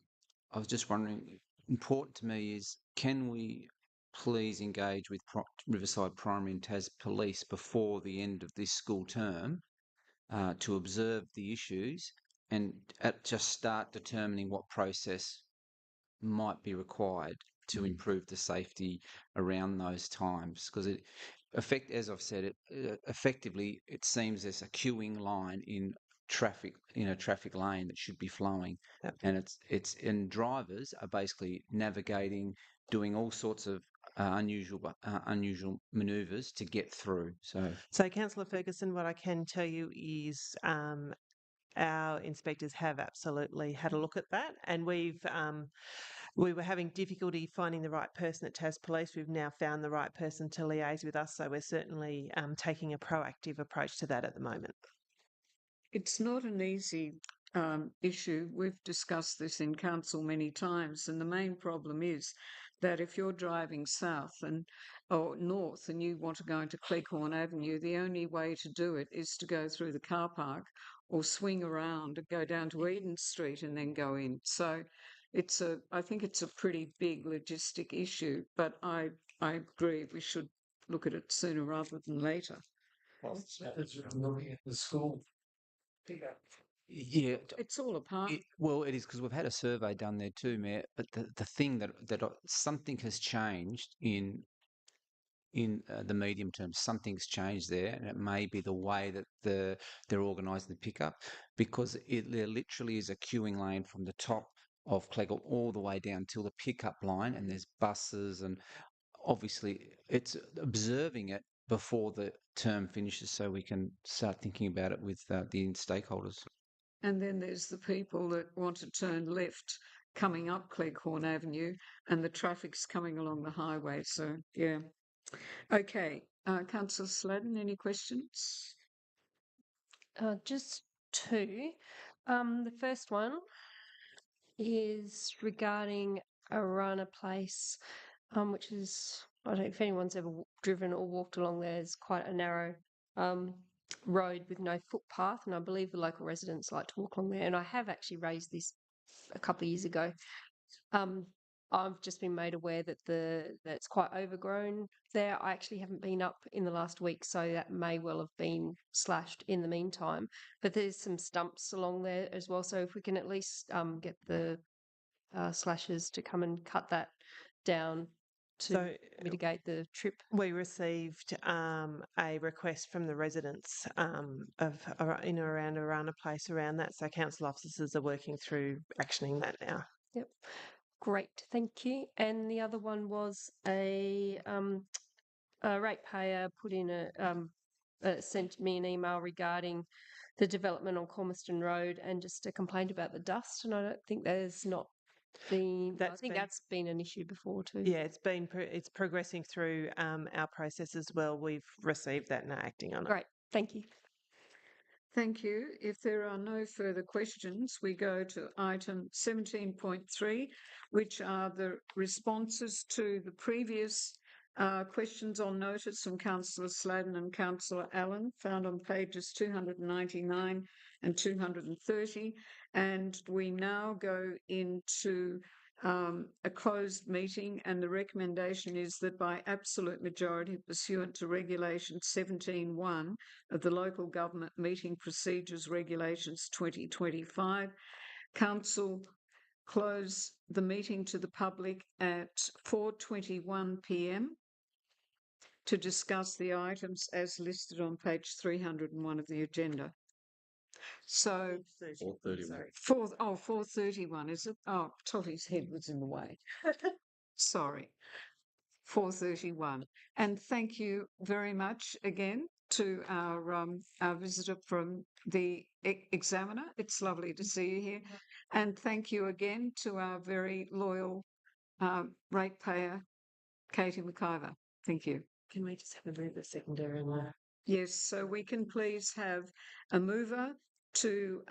was just wondering, important to me is, can we please engage with Riverside Primary and Tas Police before the end of this school term to observe the issues and just start determining what process might be required to improve the safety around those times, because as I've said, effectively it seems there's a queuing line in a traffic lane that should be flowing, and and drivers are basically navigating, doing all sorts of unusual manoeuvres to get through. So Councillor Ferguson, what I can tell you is our inspectors have absolutely had a look at that, and we were having difficulty finding the right person at Tas Police. We've now found the right person to liaise with us, so we're certainly taking a proactive approach to that at the moment. It's not an easy issue. We've discussed this in council many times, and the main problem is that if you're driving south or north and you want to go into Cleghorn Avenue, the only way to do it is to go through the car park or swing around and go down to Eden Street and then go in. So I think it's a pretty big logistic issue, but I agree we should look at it sooner rather than later. Well, it's looking at the school pickup. Yeah, It's all apart. well, it is because we've had a survey done there too, Mayor. But the thing that something has changed in the medium term, something's changed there, and it may be the way that they're organising the pickup, because there literally is a queuing lane from the top of Clegg all the way down till the pickup line, and there's buses, and obviously it's observing it before the term finishes, so we can start thinking about it with the stakeholders. And then there's the people that want to turn left coming up Cleghorn Avenue, and the traffic's coming along the highway. So, yeah. Okay. Councillor Sladen, any questions? Just two. The first one is regarding Arana Place, which is, I don't know if anyone's ever driven or walked along there. It's quite a narrow road with no footpath, and I believe the local residents like to walk along there. And I have actually raised this a couple of years ago. I've just been made aware that it's quite overgrown there. I actually haven't been up in the last week, so that may well have been slashed in the meantime. But there's some stumps along there as well, so if we can at least get the slashers to come and cut that down to mitigate the trip. We received a request from the residents in and around Arana Place around that, so council officers are working through actioning that now. Yep. Great, thank you. And the other one was a ratepayer put in sent me an email regarding the development on Cormiston Road and just a complaint about the dust. And I don't think there's not been. I think that's been an issue before too. Yeah, it's progressing through our process as well. We've received that and are acting on it. Great, thank you. Thank you. If there are no further questions, we go to item 17.3, which are the responses to the previous questions on notice from Councillor Sladen and Councillor Allen, found on pages 299 and 230. And we now go into a closed meeting, and the recommendation is that by absolute majority pursuant to Regulation 17.1 of the Local Government Meeting Procedures Regulations 2025, Council close the meeting to the public at 4:21 p.m. to discuss the items as listed on page 301 of the agenda. So 4:31. 4:31, is it? Oh, Totty's head was in the way. Sorry. 4:31. And thank you very much again to our visitor from the Examiner. It's lovely to see you here. And thank you again to our very loyal ratepayer, Katie McIver. Thank you. Can we just have a move a secondary on that? Yes, so we can please have a mover to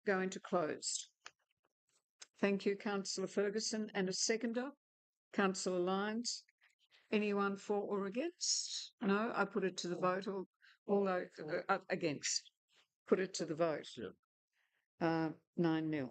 go into closed. Thank you, Councillor Ferguson, and a seconder, Councillor Lyons. Anyone for or against? No, I put it to the vote. All against. Put it to the vote. 9-0.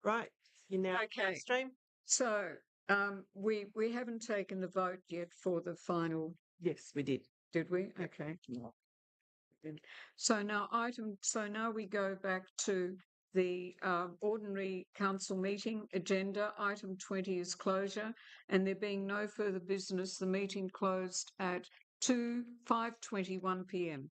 Right, you now Okay. stream. So we haven't taken the vote yet for the final, Yes, we did. did we? Okay. So now we go back to the ordinary council meeting agenda. Item 20 is closure, and there being no further business, the meeting closed at 5:21 p.m.